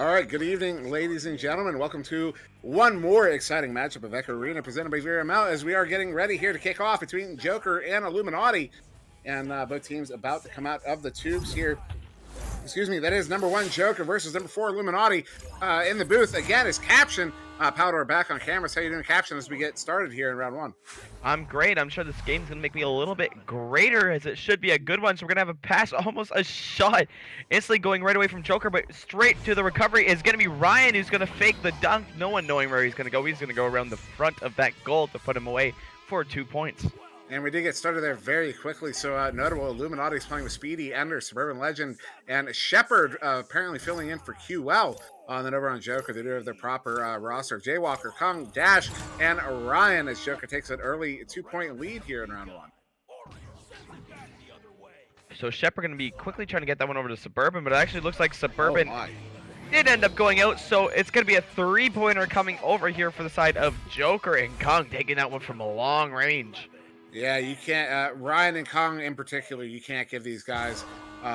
All right, good evening, ladies and gentlemen. Welcome to one more exciting matchup of Echo Arena presented by VRML as we are getting ready here to kick off between Joker and Illuminati. And both teams about to come out of the tubes here. Excuse me, that is number 1 Joker versus number 4 Illuminati. In the booth again is Caption. Palidore back on camera. How you doing, Caption, as we get started here in round 1? I'm great. I'm sure this game's going to make me a little bit greater, as it should be a good one. So we're going to have a pass, almost a shot, instantly going right away from Joker, but straight to the recovery is going to be Ryan, who's going to fake the dunk. No one knowing where he's going to go. He's going to go around the front of that goal to put him away for 2 points. And we did get started there very quickly. So notable, Illuminati's playing with Speedy, Ender, Suburban Legend, and Shepard apparently filling in for QL. And then over on Joker, they do have their proper roster of Jaywalker, Kong, Dash, and Ryan as Joker takes an early 2-point lead here in round 1. So Shepard going to be quickly trying to get that one over to Suburban, but it actually looks like Suburban did end up going out. So it's going to be a 3-pointer coming over here for the side of Joker, and Kong taking that one from a long range. Yeah, you can't. Ryan and Kong in particular, you can't give these guys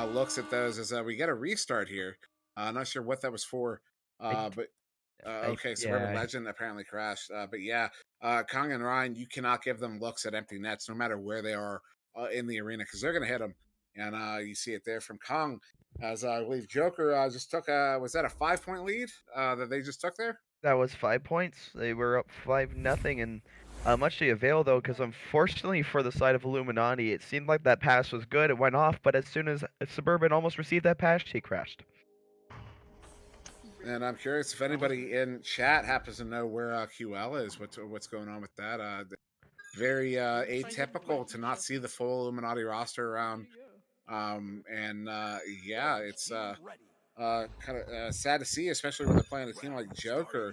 looks at those as we get a restart here. I'm not sure what that was for, but okay, Suburban Legend apparently crashed. But yeah, Kong and Ryan, you cannot give them looks at empty nets no matter where they are in the arena because they're going to hit them. And you see it there from Kong as I believe Joker just took, was that a 5-point lead that they just took there? That was 5 points. They were up 5-0, and much to avail though, because unfortunately for the side of Illuminati, it seemed like that pass was good. It went off, but as soon as Suburban almost received that pass, he crashed. And I'm curious if anybody in chat happens to know where QL is. What's going on with that? Very atypical to not see the full Illuminati roster around. Yeah, it's kind of sad to see, especially when they're playing a team like Joker.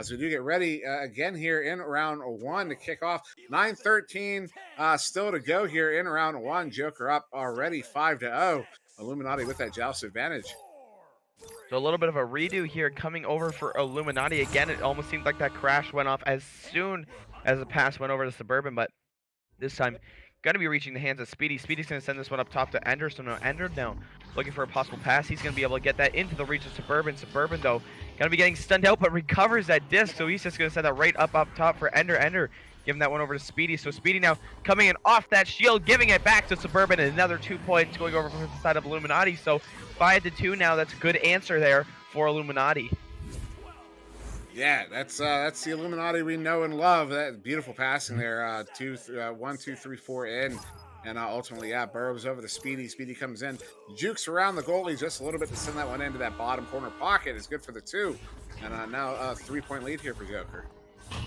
So we do get ready again here in round 1 to kick off. 9:13 still to go here in round 1. Joker up already 5-0. Illuminati with that joust advantage. So a little bit of a redo here coming over for Illuminati. Again, it almost seemed like that crash went off as soon as the pass went over to Suburban, but this time going to be reaching the hands of Speedy. Speedy's going to send this one up top to Ender. So now Ender now looking for a possible pass. He's going to be able to get that into the reach of Suburban. Suburban, though, going to be getting stunned out, but recovers that disc. So he's just going to send that right up top for Ender. Ender giving that one over to Speedy. So Speedy now coming in off that shield, giving it back to Suburban. And another 2 points going over from the side of Illuminati. So 5-2 now. That's a good answer there for Illuminati. Yeah, that's the Illuminati we know and love. That beautiful passing there. 1, 2, 3, 4 in. And ultimately, yeah, burrows over to Speedy. Speedy comes in, jukes around the goalie just a little bit to send that one into that bottom corner pocket. Is good for the 2. And now a 3-point lead here for Joker.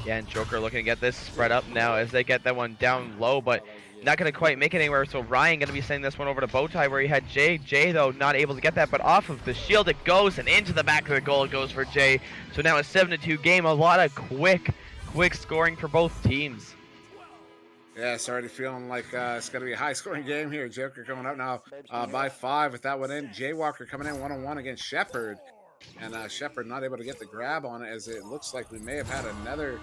Yeah, and Joker looking to get this spread up now as they get that one down low, but not going to quite make it anywhere. So Ryan going to be sending this one over to Bowtie where he had Jay. Jay, though, not able to get that, but off of the shield it goes, and into the back of the goal it goes for Jay. So now a 7-2 game. A lot of quick scoring for both teams. Yeah, it's already feeling like it's going to be a high-scoring game here. Joker coming up now by 5 with that one in. Jaywalker coming in 1-on-1 against Shepard. And Shepard not able to get the grab on it as it looks like we may have had another,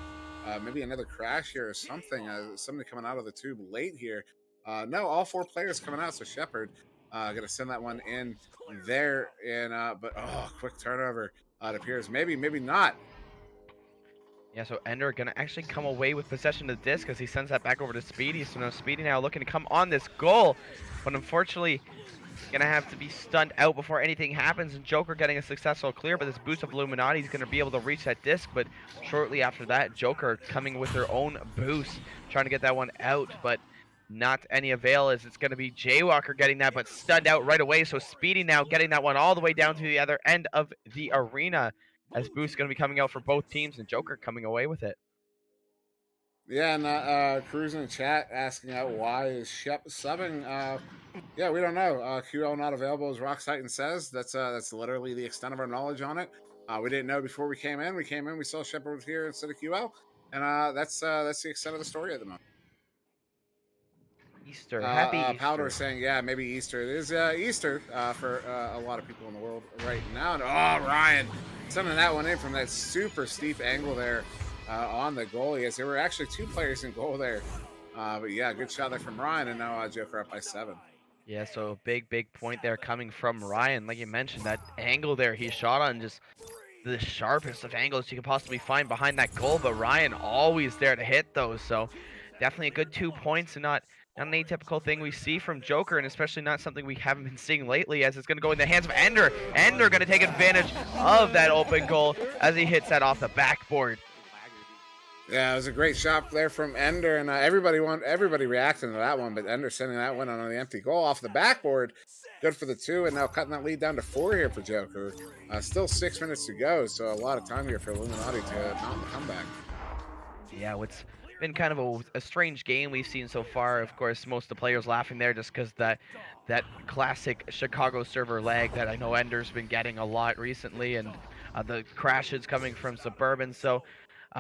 maybe another crash here or something. Somebody coming out of the tube late here. No, all 4 players coming out, so Shepard going to send that one in there. And but, quick turnover. It appears. Maybe not. Yeah, so Ender going to actually come away with possession of the disc as he sends that back over to Speedy. So now Speedy now looking to come on this goal, but unfortunately going to have to be stunned out before anything happens, and Joker getting a successful clear, but this boost of Illuminati is going to be able to reach that disc, but shortly after that, Joker coming with their own boost, trying to get that one out, but not any avail as it's going to be Jaywalker getting that, but stunned out right away. So Speedy now getting that one all the way down to the other end of the arena as boost going to be coming out for both teams, and Joker coming away with it. Yeah, and Cruz in the chat asking out why is Shep subbing. Yeah, we don't know. QL not available, as Rock Titan says. That's literally the extent of our knowledge on it. We didn't know before we came in. We saw Shepard was here instead of QL, and that's the extent of the story at the moment. Easter, happy Easter. Powder saying, yeah, maybe Easter. It is Easter for a lot of people in the world right now. And, Ryan sending that one in from that super steep angle there. On the goalie, as there were actually 2 players in goal there. But yeah, good shot there from Ryan, and now Joker up by 7. Yeah, so big point there coming from Ryan. Like you mentioned, that angle there he shot on, just the sharpest of angles you could possibly find behind that goal, but Ryan always there to hit those. So definitely a good 2 points, and not an atypical thing we see from Joker, and especially not something we haven't been seeing lately, as it's going to go in the hands of Ender. Ender going to take advantage of that open goal as he hits that off the backboard. Yeah, it was a great shot there from Ender, and everybody reacting to that one, but Ender sending that one on the empty goal off the backboard. Good for the 2, and now cutting that lead down to 4 here for Joker. Still 6 minutes to go, so a lot of time here for Illuminati to mount the comeback. Yeah, it's been kind of a strange game we've seen so far. Of course, most of the players laughing there just because that classic Chicago server lag that I know Ender's been getting a lot recently, and the crashes coming from Suburban. So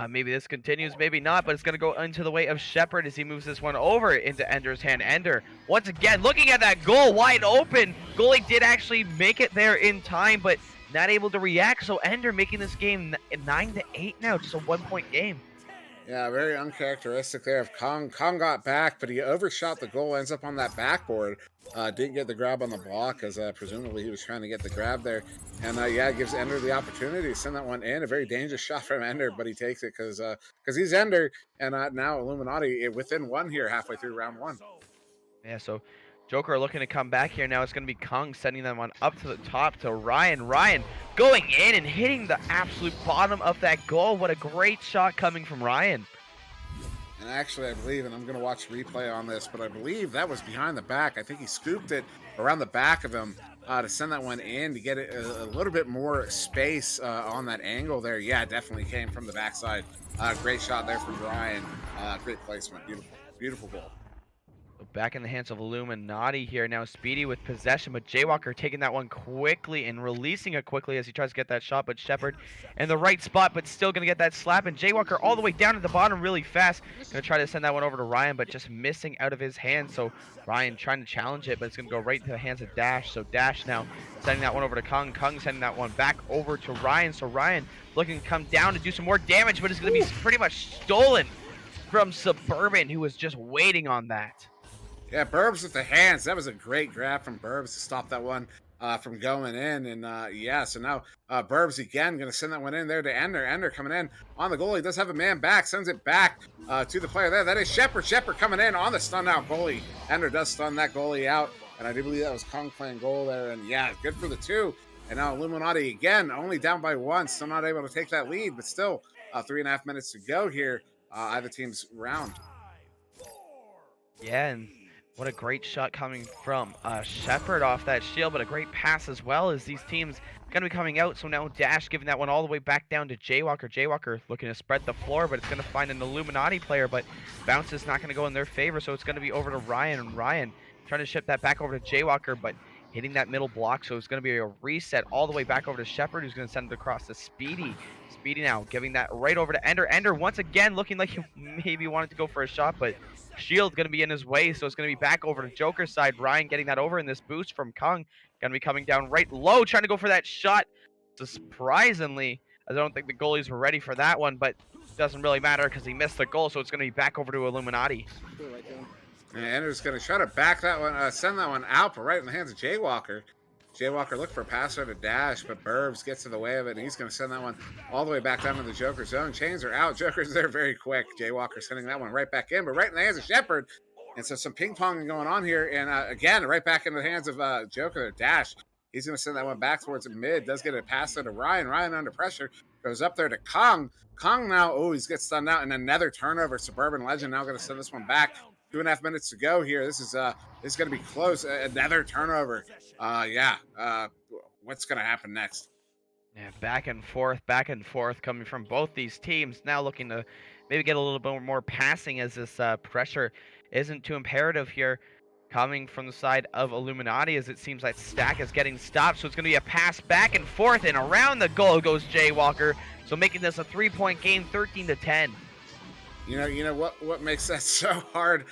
maybe this continues, maybe not, but it's going to go into the way of Shepard as he moves this one over into Ender's hand. Ender, once again, looking at that goal wide open. Goalie did actually make it there in time, but not able to react. So Ender making this game 9-8 now, just a 1-point game. Yeah, very uncharacteristic there of Kong. Kong got back, but he overshot the goal, ends up on that backboard. Didn't get the grab on the block, as presumably he was trying to get the grab there. And yeah, it gives Ender the opportunity to send that one in. A very dangerous shot from Ender, but he takes it because he's Ender. And now Illuminati within 1 here halfway through round 1. Yeah, so Joker looking to come back here. Now it's going to be Kung sending them on up to the top to Ryan. Ryan going in and hitting the absolute bottom of that goal. What a great shot coming from Ryan. And actually, I believe, and I'm going to watch replay on this, but I believe that was behind the back. I think he scooped it around the back of him to send that one in to get it a little bit more space on that angle there. Yeah, it definitely came from the backside. Great shot there from Ryan. Great placement. Beautiful, beautiful goal. Back in the hands of Illuminati here. Now Speedy with possession, but Jaywalker taking that one quickly and releasing it quickly as he tries to get that shot, but Shepard in the right spot, but still going to get that slap, and Jaywalker all the way down to the bottom really fast. Going to try to send that one over to Ryan, but just missing out of his hands. So Ryan trying to challenge it, but it's going to go right into the hands of Dash. So Dash now sending that one over to Kung. Kung sending that one back over to Ryan. So Ryan looking to come down to do some more damage, but it's going to be pretty much stolen from Suburban, who was just waiting on that. Yeah, Burbs with the hands. That was a great grab from Burbs to stop that one from going in. And yeah, so now Burbs again going to send that one in there to Ender. Ender coming in on the goal. He does have a man back, sends it back to the player there. That is Shepard. Shepard coming in on the stun out goalie. Ender does stun that goalie out. And I do believe that was Kong playing goal there. And yeah, good for the 2. And now Illuminati again, only down by 1. Still not able to take that lead, but still 3.5 minutes to go here. Either team's round. Yeah, and what a great shot coming from Shepard off that shield, but a great pass as well as these teams going to be coming out. So now Dash giving that one all the way back down to Jaywalker. Jaywalker looking to spread the floor, but it's going to find an Illuminati player, but bounce is not going to go in their favor, so it's going to be over to Ryan. And Ryan trying to ship that back over to Jaywalker, but hitting that middle block, so it's going to be a reset all the way back over to Shepard, who's going to send it across to Speedy. Speedy now giving that right over to Ender. Ender once again looking like he maybe wanted to go for a shot, but shield going to be in his way, so it's going to be back over to Joker's side. Ryan getting that over in this boost from Kung. Going to be coming down right low, trying to go for that shot. So surprisingly, I don't think the goalies were ready for that one, but doesn't really matter because he missed the goal, so it's going to be back over to Illuminati. And Ender's going to try to back that one, send that one out, but right in the hands of Jaywalker. Jaywalker looked for a passer to Dash, but Burbs gets in the way of it, and he's going to send that one all the way back down to the Joker zone. Chains are out. Joker's there very quick. Jaywalker sending that one right back in, but right in the hands of Shepard. And so some ping-ponging going on here. And again, right back into the hands of Joker. Dash. He's going to send that one back towards the mid. Does get a pass there to Ryan. Ryan under pressure. Goes up there to Kong. Kong now, he gets stunned out. And another turnover. Suburban Legend now going to send this one back. 2.5 minutes to go here. This is going to be close. Another turnover. What's going to happen next? Yeah, back and forth coming from both these teams. Now looking to maybe get a little bit more passing as this pressure isn't too imperative here. Coming from the side of Illuminati as it seems like Stack is getting stopped. So it's going to be a pass back and forth, and around the goal goes Jaywalker. So making this a 3-point game, 13-10. You know what makes that so hard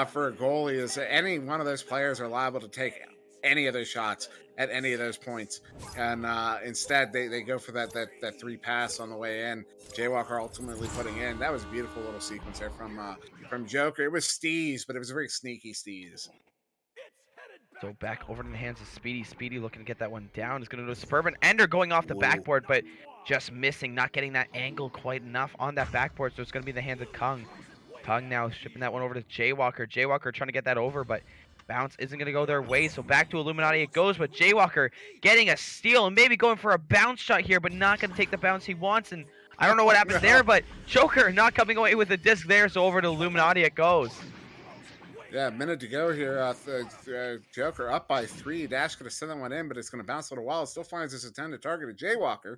for a goalie is that any one of those players are liable to take any of those shots at any of those points, and instead they go for that 3 pass on the way in. Jaywalker ultimately putting in. That was a beautiful little sequence there from Joker. It was steez, but it was a very sneaky steez. So back over to the hands of Speedy. Speedy looking to get that one down. Is going to go to Suburban. Ender going off the backboard, but just missing, not getting that angle quite enough on that backboard. So it's going to be the hands of Kung. Kung now shipping that one over to Jaywalker. Jaywalker trying to get that over, but bounce isn't going to go their way. So back to Illuminati it goes, but Jaywalker getting a steal and maybe going for a bounce shot here, but not going to take the bounce he wants. And I don't know what happened there, but Joker not coming away with the disc there. So over to Illuminati it goes. Yeah, a minute to go here. Joker up by 3. Dash going to send that one in, but it's going to bounce a little while. It still finds its intended target of Jaywalker.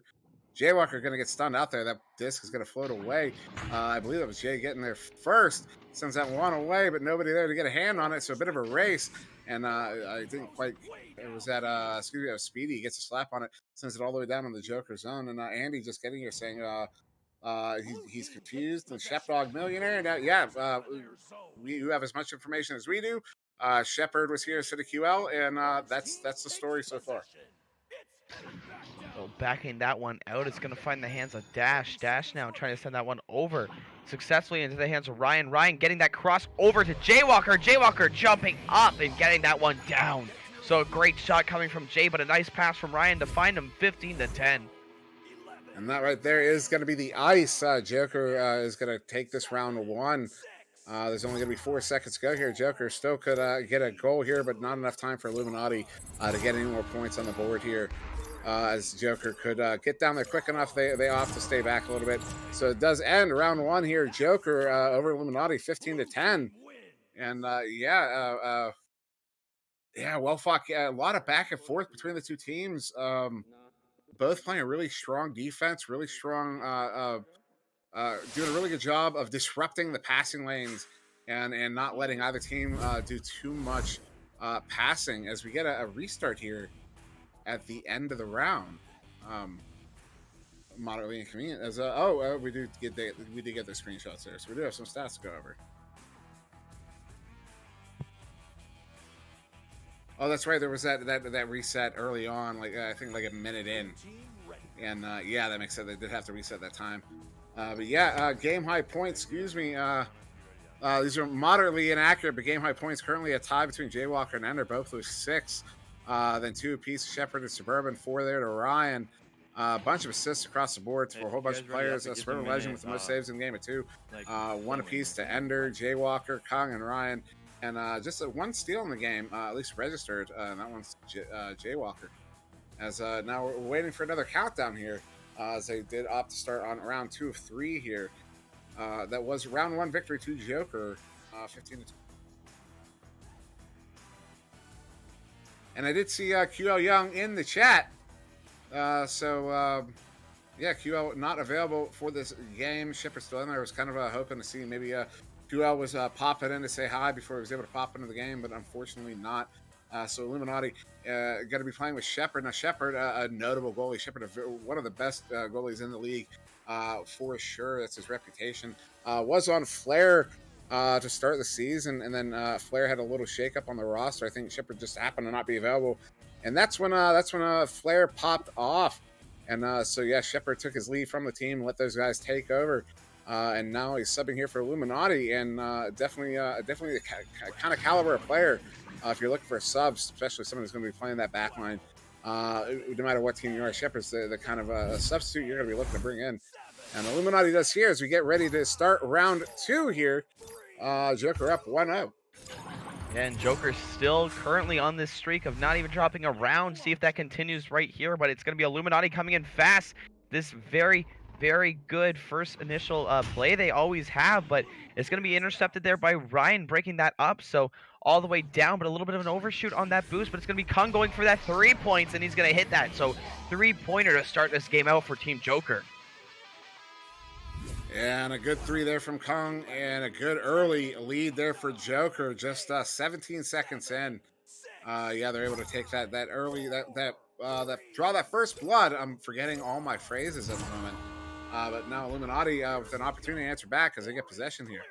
Jaywalker going to get stunned out there. That disc is going to float away. I believe that was Jay getting there first. Sends that one away, but nobody there to get a hand on it. So a bit of a race. And I didn't quite. It was that Speedy gets a slap on it, sends it all the way down on the Joker zone. And Andy just getting here saying he's confused. And Shepdog Millionaire. Now, you have as much information as we do. Shepard was here, City QL, and that's the story so far. So backing that one out, it's going to find the hands of Dash. Dash now trying to send that one over successfully into the hands of Ryan. Ryan getting that cross over to Jaywalker. Jaywalker jumping up and getting that one down. So a great shot coming from Jay, but a nice pass from Ryan to find him 15-10. And that right there is going to be the ice. Joker is going to take this round 1. There's only going to be 4 seconds to go here. Joker still could get a goal here, but not enough time for Illuminati to get any more points on the board here. As Joker could get down there quick enough, they opt to stay back a little bit. So it does end round 1 here. Joker over Illuminati 15-10. And well fought. A lot of back and forth between the two teams. Both playing a really strong defense, really strong, doing a really good job of disrupting the passing lanes and not letting either team do too much passing as we get a restart here at the end of the round. Moderately inconvenient as we did get the screenshots there, so we do have some stats to go over. Oh, that's right. There was that reset early on, I think like a minute in, and that makes sense. They did have to reset that time. Game high points. Excuse me. These are moderately inaccurate, but game high points currently a tie between Jaywalker and Ender, both with 6. Then 2 apiece, Shepard and Suburban, 4 there to Ryan. A bunch of assists across the board for a whole bunch of players. Suburban Legend with the most saves in the game at 2. 1 apiece to Ender, Jaywalker, Kong, and Ryan. And just 1 steal in the game, at least registered. And that one's Jaywalker. As now we're waiting for another countdown here. As they did opt to start on round 2 of 3 here. That was round 1 victory to Joker, 15-2. And I did see QL Young in the chat. QL not available for this game. Shepard still in there. I was kind of hoping to see maybe QL was popping in to say hi before he was able to pop into the game, but unfortunately not. So Illuminati going to be playing with Shepard. Now Shepard, a notable goalie. Shepard, one of the best goalies in the league for sure. That's his reputation. Was on Flair to start the season, and then Flair had a little shakeup on the roster. I think Shepard just happened to not be available, and that's when Flair popped off, and Shepard took his lead from the team, let those guys take over, and now he's subbing here for Illuminati, and definitely the kind of caliber of player. If you're looking for a sub, especially someone who's going to be playing that back line, no matter what team you are, Shepard's the kind of a substitute you're going to be looking to bring in. And Illuminati does here as we get ready to start round 2 here. Joker up 1-0. And Joker's still currently on this streak of not even dropping a round. See if that continues right here, but it's going to be Illuminati coming in fast. This very, very good first initial play they always have, but it's going to be intercepted there by Ryan breaking that up. So all the way down, but a little bit of an overshoot on that boost, but it's going to be Kung going for that 3 points, and he's going to hit that. So 3-pointer to start this game out for Team Joker. And a good 3 there from Kung, and a good early lead there for Joker. Just 17 seconds in, they're able to take that early that draw that first blood. I'm forgetting all my phrases at the moment, but now Illuminati with an opportunity to answer back as they get possession here.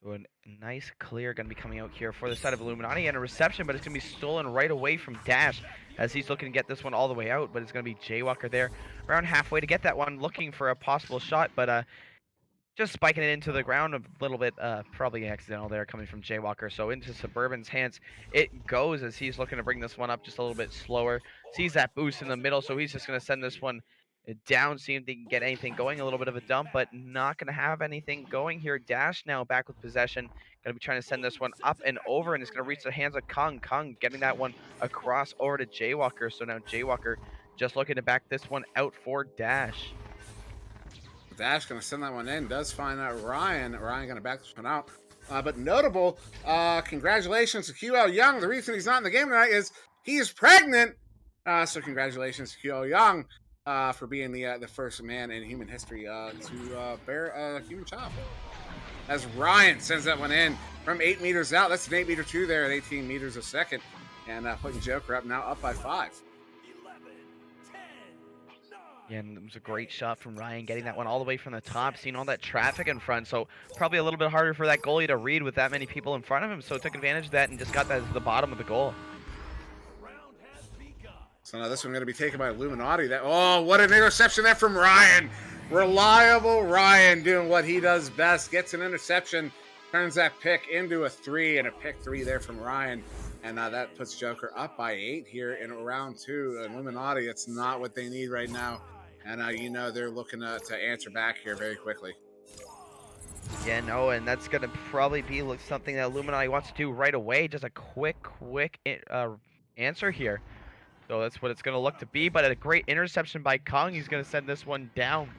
So a nice clear going to be coming out here for the side of Illuminati, and a reception, but it's going to be stolen right away from Dash as he's looking to get this one all the way out, but it's going to be Jaywalker there around halfway to get that one, looking for a possible shot, but just spiking it into the ground a little bit, probably accidental there coming from Jaywalker. So into Suburban's hands it goes as he's looking to bring this one up just a little bit slower. Sees that boost in the middle, so he's just going to send this one down, see if they can get anything going. A little bit of a dump, but not going to have anything going here. Dash now back with possession. Going to be trying to send this one up and over, and it's going to reach the hands of Kung. Kung getting that one across over to Jaywalker. So now Jaywalker just looking to back this one out for Dash. Dash going to send that one in. Does find out Ryan. Ryan going to back this one out. But notable, congratulations to QL Young. The reason he's not in the game tonight is he's pregnant. So congratulations to QL Young for being the first man in human history to bear a human child. As Ryan sends that one in from 8 meters out. That's an 8-meter 2 there at 18 meters a second. And putting Joker up now up by 5. Yeah, and it was a great shot from Ryan, getting that one all the way from the top, seeing all that traffic in front. So probably a little bit harder for that goalie to read with that many people in front of him. So took advantage of that and just got that to the bottom of the goal. So now this one going to be taken by Illuminati. Oh, what an interception there from Ryan. Reliable Ryan doing what he does best. Gets an interception, turns that pick into a 3, and a pick 3 there from Ryan. And that puts Joker up by 8 here in round 2. Illuminati, it's not what they need right now. And you know they're looking to answer back here very quickly. Yeah, no, and that's going to probably be something that Illuminati wants to do right away. Just a quick answer here. So that's what it's going to look to be. But a great interception by Kong. He's going to send this one down.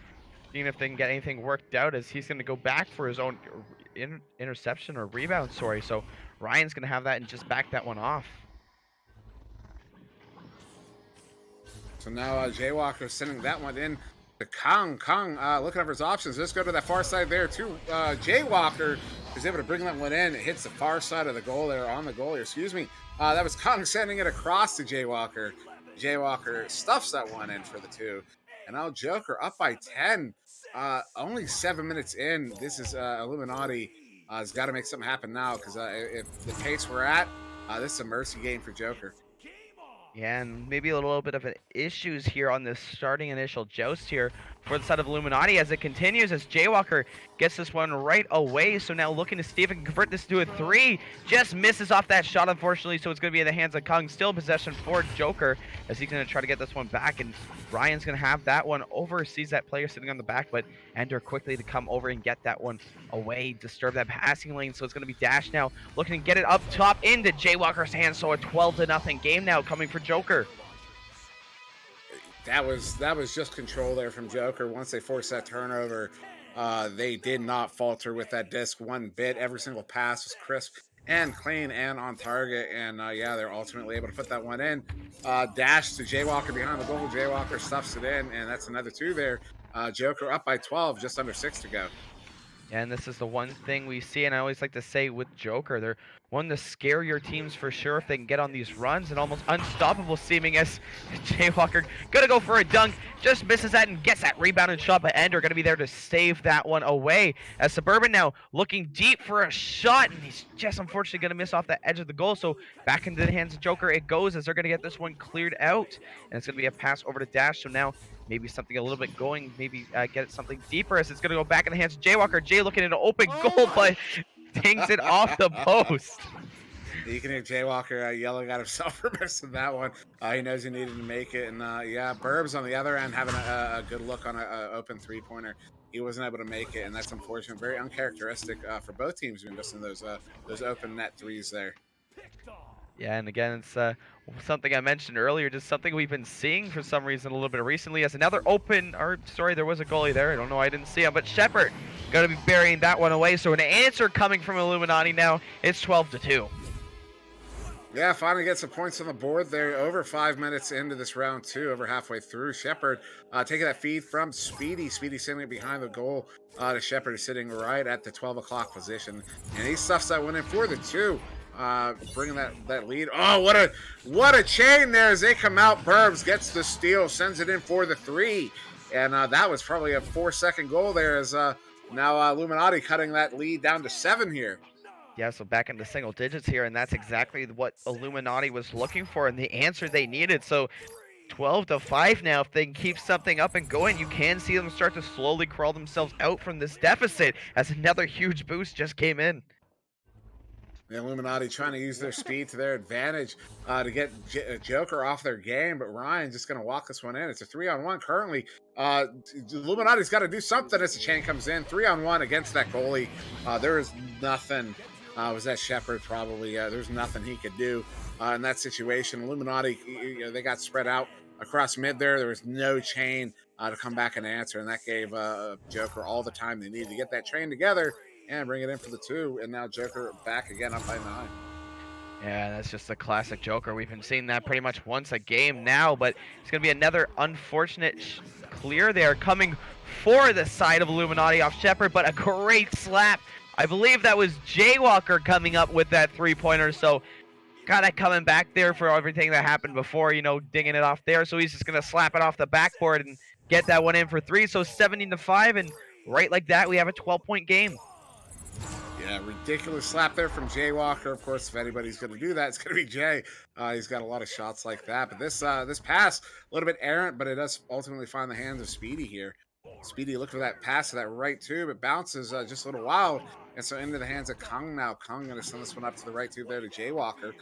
Seeing if they can get anything worked out as he's going to go back for his own interception or rebound, sorry. So Ryan's going to have that and just back that one off. So now Jaywalker sending that one in to Kong. Kong looking over his options. Let's go to that far side there too. Jaywalker is able to bring that one in. It hits the far side of the goal there, on the goal here, excuse me. That was Kong sending it across to Jaywalker. Jaywalker stuffs that one in for the 2. And now Joker up by 10. Only 7 minutes in. This is Illuminati has got to make something happen now because if the pace we're at, this is a mercy game for Joker. Yeah, and maybe a little bit of an issues here on this starting initial joust here for the side of Illuminati as it continues as Jaywalker gets this one right away. So now looking to see if it can convert this to a 3. Just misses off that shot, unfortunately, so it's going to be in the hands of Kong. Still possession for Joker as he's going to try to get this one back, and Ryan's going to have that one over. Sees that player sitting on the back, but Ender quickly to come over and get that one away, disturb that passing lane. So it's going to be Dash now looking to get it up top into Jaywalker's hands. So a 12-0 game now coming for Joker. That was just control there from Joker. Once they forced that turnover, they did not falter with that disc one bit. Every single pass was crisp and clean and on target. And yeah, they're ultimately able to put that one in. Dash to Jaywalker behind the goal. Jaywalker stuffs it in, and that's another 2 there. Joker up by 12, just under 6 to go. And this is the one thing we see, and I always like to say with Joker, they're one of the scarier teams for sure if they can get on these runs, and almost unstoppable seeming as Jaywalker gonna go for a dunk, just misses that and gets that rebound and shot, but Ender gonna be there to save that one away. As Suburban now looking deep for a shot, and he's just unfortunately gonna miss off the edge of the goal, so back into the hands of Joker it goes as they're gonna get this one cleared out, and it's gonna be a pass over to Dash, so now maybe something a little bit going, maybe get something deeper as it's going to go back in the hands of Jaywalker. Jay looking at an open goal, but dings it off the post. You can hear Jaywalker yelling at himself for missing that one. He knows he needed to make it. And yeah, Burbs on the other end having a good look on an open 3-pointer. He wasn't able to make it, and that's unfortunate. Very uncharacteristic for both teams being just in those open net 3s there. Yeah, and again, it's something I mentioned earlier, just something we've been seeing for some reason a little bit recently as another open, or sorry, there was a goalie there. I don't know, I didn't see him, but Shepard going to be burying that one away. So an answer coming from Illuminati now. It's 12-2. Yeah, finally get some points on the board there. Over 5 minutes into this round 2, over halfway through. Shepard taking that feed from Speedy. Speedy sitting behind the goal. To Shepard is sitting right at the 12 o'clock position. And he stuffs that one in for the 2. Bringing that lead. Oh, what a chain there as they come out. Burbs gets the steal, sends it in for the 3. And that was probably a 4-second goal there as now Illuminati cutting that lead down to 7 here. Yeah, so back into single digits here, and that's exactly what Illuminati was looking for and the answer they needed. So 12-5 now. If they can keep something up and going, you can see them start to slowly crawl themselves out from this deficit as another huge boost just came in. The Illuminati trying to use their speed to their advantage to get Joker off their game, but Ryan just going to walk this one in. It's a 3-on-1 currently. Illuminati's got to do something as the chain comes in. 3-on-1 against that goalie. There is nothing. Was that Shepard probably? There's nothing he could do in that situation. Illuminati, they got spread out across mid there. There was no chain to come back and answer, and that gave Joker all the time they needed to get that train together and bring it in for the 2, and now Joker back again up by 9. Yeah, that's just a classic Joker. We've been seeing that pretty much once a game now, but it's going to be another unfortunate clear there coming for the side of Illuminati off Shepard, but a great slap. I believe that was Jaywalker coming up with that 3-pointer, so kind of coming back there for everything that happened before, dinging it off there. So he's just going to slap it off the backboard and get that one in for 3. So 17-5, and right like that, we have a 12-point game. Yeah, ridiculous slap there from Jaywalker. Of course, if anybody's going to do that, it's going to be Jay. He's got a lot of shots like that. But this pass, a little bit errant, but it does ultimately find the hands of Speedy here. Speedy look for that pass to that right tube. It bounces just a little wild. And so into the hands of Kung now. Kung going to send this one up to the right tube there to Jaywalker.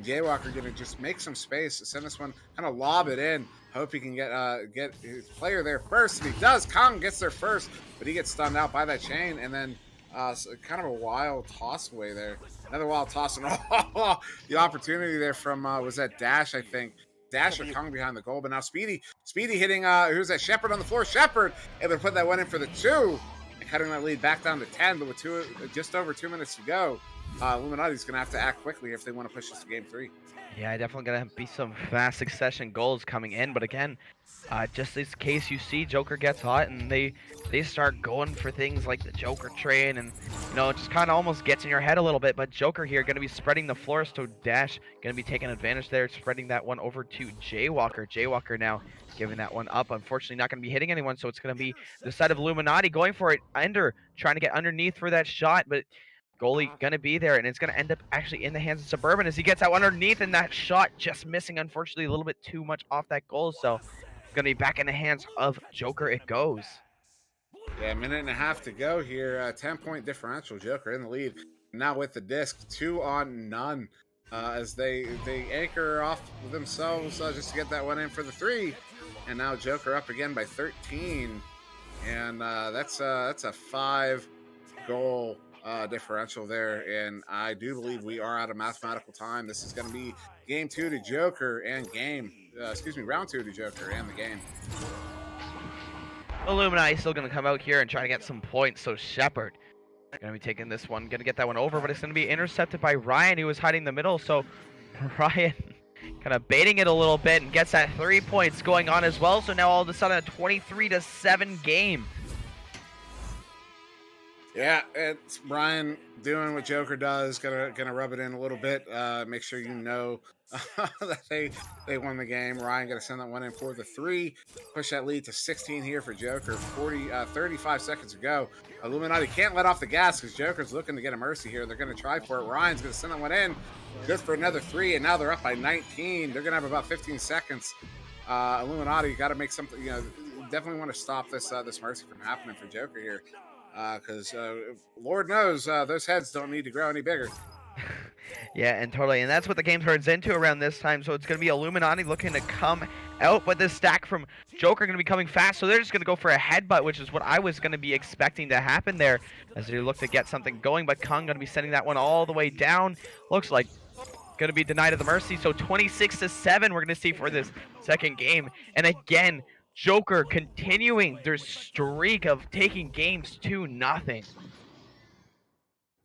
Jaywalker going to just make some space to send this one, kind of lob it in. Hope he can get his player there first. If he does, Kung gets there first, but he gets stunned out by that chain. And then so kind of a wild toss away there. Another wild toss, and the opportunity there from was that Dash, I think. Dash or Kung behind the goal, but now Speedy hitting who's that? Shepard on the floor. Shepard able to put that one in for the 2 and cutting that lead back down to 10, but with just over 2 minutes to go. Illuminati's gonna have to act quickly if they want to push this to game 3. Yeah, definitely gonna be some fast succession goals coming in, but again, just this case you see Joker gets hot and they start going for things like the Joker train, and it just kind of almost gets in your head a little bit. But Joker here gonna be spreading the floor, so Dash gonna be taking advantage there, spreading that one over to Jaywalker. Jaywalker now giving that one up. Unfortunately, not gonna be hitting anyone, so it's gonna be the side of Illuminati going for it. Trying to get underneath for that shot, but goalie gonna be there, and it's gonna end up actually in the hands of Suburban as he gets out underneath, and that shot just missing, unfortunately, a little bit too much off that goal. So it's gonna be back in the hands of Joker it goes. Yeah, a minute and a half to go here. 10-point differential. Joker in the lead now with the disc. 2 on none as they anchor off themselves just to get that one in for the 3. And now Joker up again by 13, and that's a 5-goal differential there, and I do believe we are out of mathematical time. This is going to be game 2 to Joker and round 2 to Joker and the game. Illuminati still going to come out here and try to get some points, so Shepard going to be taking this one, going to get that one over, but it's going to be intercepted by Ryan, who was hiding in the middle. So Ryan kind of baiting it a little bit and gets that 3 points going on as well. So now all of a sudden a 23-7 game. Yeah, it's Brian doing what Joker does. Gonna rub it in a little bit. Make sure that they won the game. Ryan gonna send that one in for the 3. Push that lead to 16 here for Joker. 35 seconds to go. Illuminati can't let off the gas because Joker's looking to get a mercy here. They're gonna try for it. Ryan's gonna send that one in. Good for another 3, and now they're up by 19. They're gonna have about 15 seconds. Illuminati got to make something. Definitely want to stop this mercy from happening for Joker here. Because Lord knows those heads don't need to grow any bigger. Yeah, and totally. And that's what the game turns into around this time. So it's going to be Illuminati looking to come out, but this stack from Joker going to be coming fast. So they're just going to go for a headbutt, which is what I was going to be expecting to happen there as they look to get something going. But Kung going to be sending that one all the way down. Looks like going to be denied of the mercy. So 26-7 we're going to see for this second game. And again, Joker continuing their streak of taking games 2-0.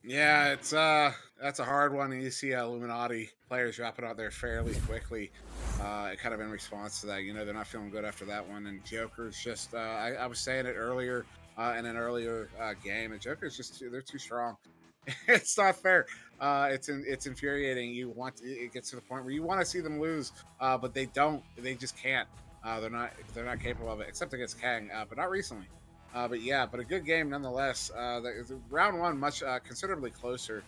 Yeah, it's that's a hard one, and you see Illuminati players dropping out there fairly quickly. Kind of in response to that, they're not feeling good after that one, and Joker's just I was saying it earlier in an earlier game, and Joker's they're too strong. It's not fair. It's infuriating. It gets to the point where you want to see them lose, but they don't. They just can't. They're not capable of it, except against Kang, but not recently. But a good game nonetheless. Round 1 much considerably closer.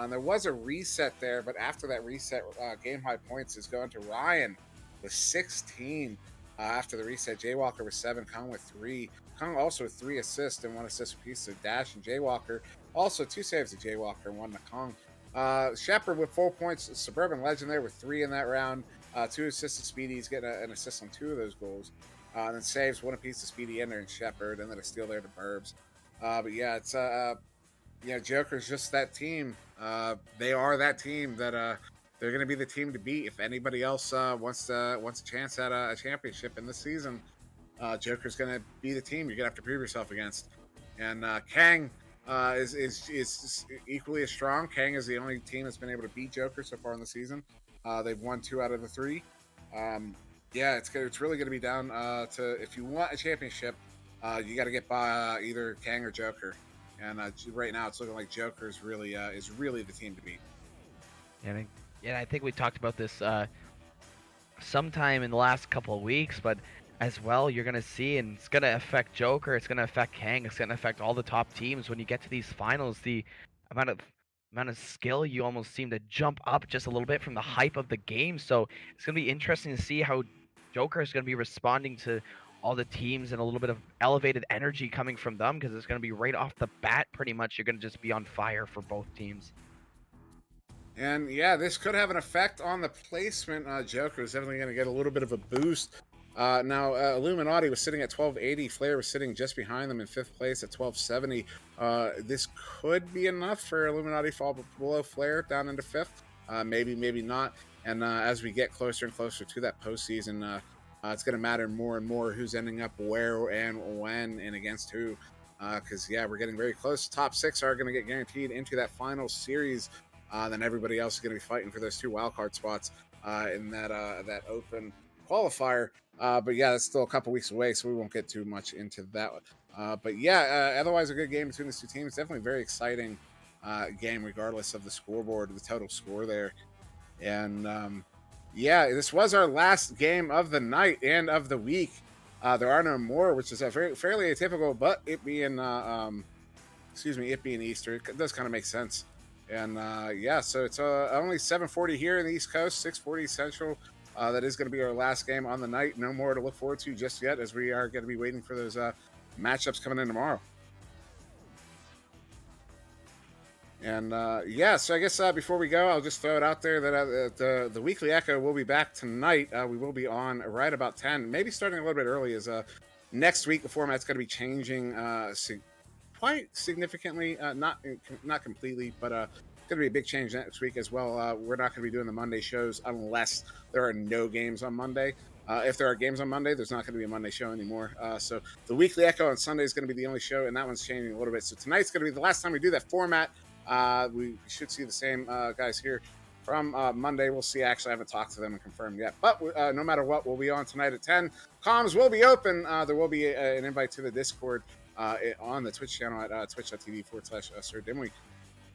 There was a reset there, but after that reset, game high points is going to Ryan. with 16 after the reset. Jaywalker with 7, Kong with 3. Kong also with 3 assists and 1 assist apiece. So Dash and Jaywalker. Also 2 saves to Jaywalker and 1 to Kong. Shepard with 4 points. Suburban Legend there with 3 in that round. 2 assists to Speedy. He's getting an assist on 2 of those goals. And then saves 1 apiece to Speedy, Ender, and Shepard. And then a steal there to Burbs. But yeah, it's Joker's just that team. They are that team that they're going to be the team to beat. If anybody else wants a chance at a championship in this season, Joker's going to be the team you're going to have to prove yourself against. And Kang is equally as strong. Kang is the only team that's been able to beat Joker so far in the season. They've won 2 out of the 3. It's really going to be down to, if you want a championship, you got to get by either Kang or Joker. And right now, it's looking like Joker is really the team to beat. And I think we talked about this sometime in the last couple of weeks, but as well, you're going to see, and it's going to affect Joker, it's going to affect Kang, it's going to affect all the top teams. When you get to these finals, the amount of skill, you almost seem to jump up just a little bit from the hype of the game. So it's going to be interesting to see how Joker is going to be responding to all the teams and a little bit of elevated energy coming from them, because it's going to be right off the bat, pretty much. You're going to just be on fire for both teams. And yeah, this could have an effect on the placement. Joker is definitely going to get a little bit of a boost. Now, Illuminati was sitting at 1280. Flair was sitting just behind them in 5th place at 1270. This could be enough for Illuminati to fall below Flair down into 5th. Maybe not. And as we get closer and closer to that postseason, it's going to matter more and more who's ending up where and when and against who. Because, we're getting very close. Top 6 are going to get guaranteed into that final series. Then everybody else is going to be fighting for those 2 wildcard spots in that open qualifier. But that's still a couple weeks away, so we won't get too much into that. Otherwise a good game between these 2 teams. Definitely a very exciting game, regardless of the scoreboard, the total score there. And this was our last game of the night and of the week. There are no more, which is fairly atypical, but it being Easter, it does kind of make sense. And so it's only 7:40 here in the East Coast, 6:40 Central. That is going to be our last game on the night. No more to look forward to just yet, as we are going to be waiting for those matchups coming in tomorrow. And so I guess before we go, I'll just throw it out there that the Weekly Echo will be back tonight. We will be on right about 10, maybe starting a little bit early, as next week the format's going to be changing quite significantly, not completely, but it's going to be a big change next week as well. We're not going to be doing the Monday shows unless there are no games on Monday. If there are games on Monday, there's not going to be a Monday show anymore. So the Weekly Echo on Sunday is going to be the only show, and that one's changing a little bit. So tonight's going to be the last time we do that format. We should see the same guys here from Monday. We'll see. Actually, I haven't talked to them and confirmed yet. But no matter what, we'll be on tonight at 10. Comms will be open. There will be an invite to the Discord on the Twitch channel at twitch.tv/SirDimwi.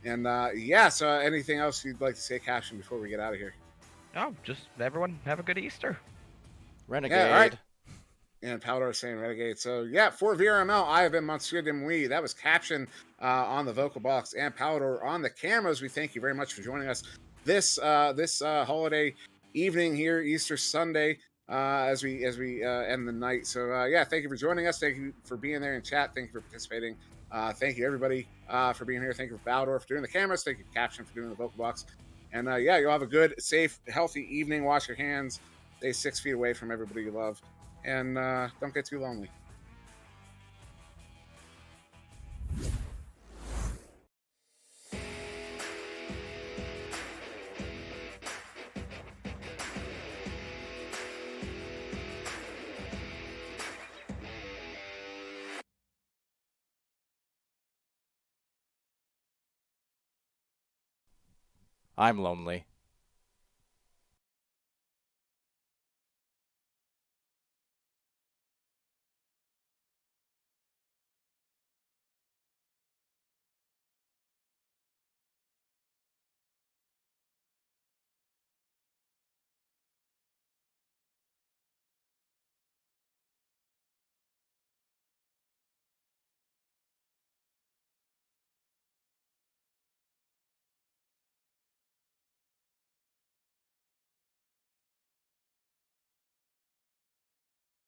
And so anything else you'd like to say, Caption, before we get out of here? Oh, just everyone have a good Easter. Renegade. Yeah, all right. And Palidore saying Renegade. So for VRML, I have been SirDimwi. That was Caption on the vocal box and Palidore on the cameras. We thank you very much for joining us this holiday evening here, Easter Sunday, as we end the night. So thank you for joining us. Thank you for being there in chat. Thank you for participating. Thank you everybody for being here. Thank you for Palidore for doing the cameras. Thank you for Caption for doing the vocal box. And you'll have a good, safe, healthy evening. Wash your hands. Stay 6 feet away from everybody you love. And don't get too lonely. I'm lonely.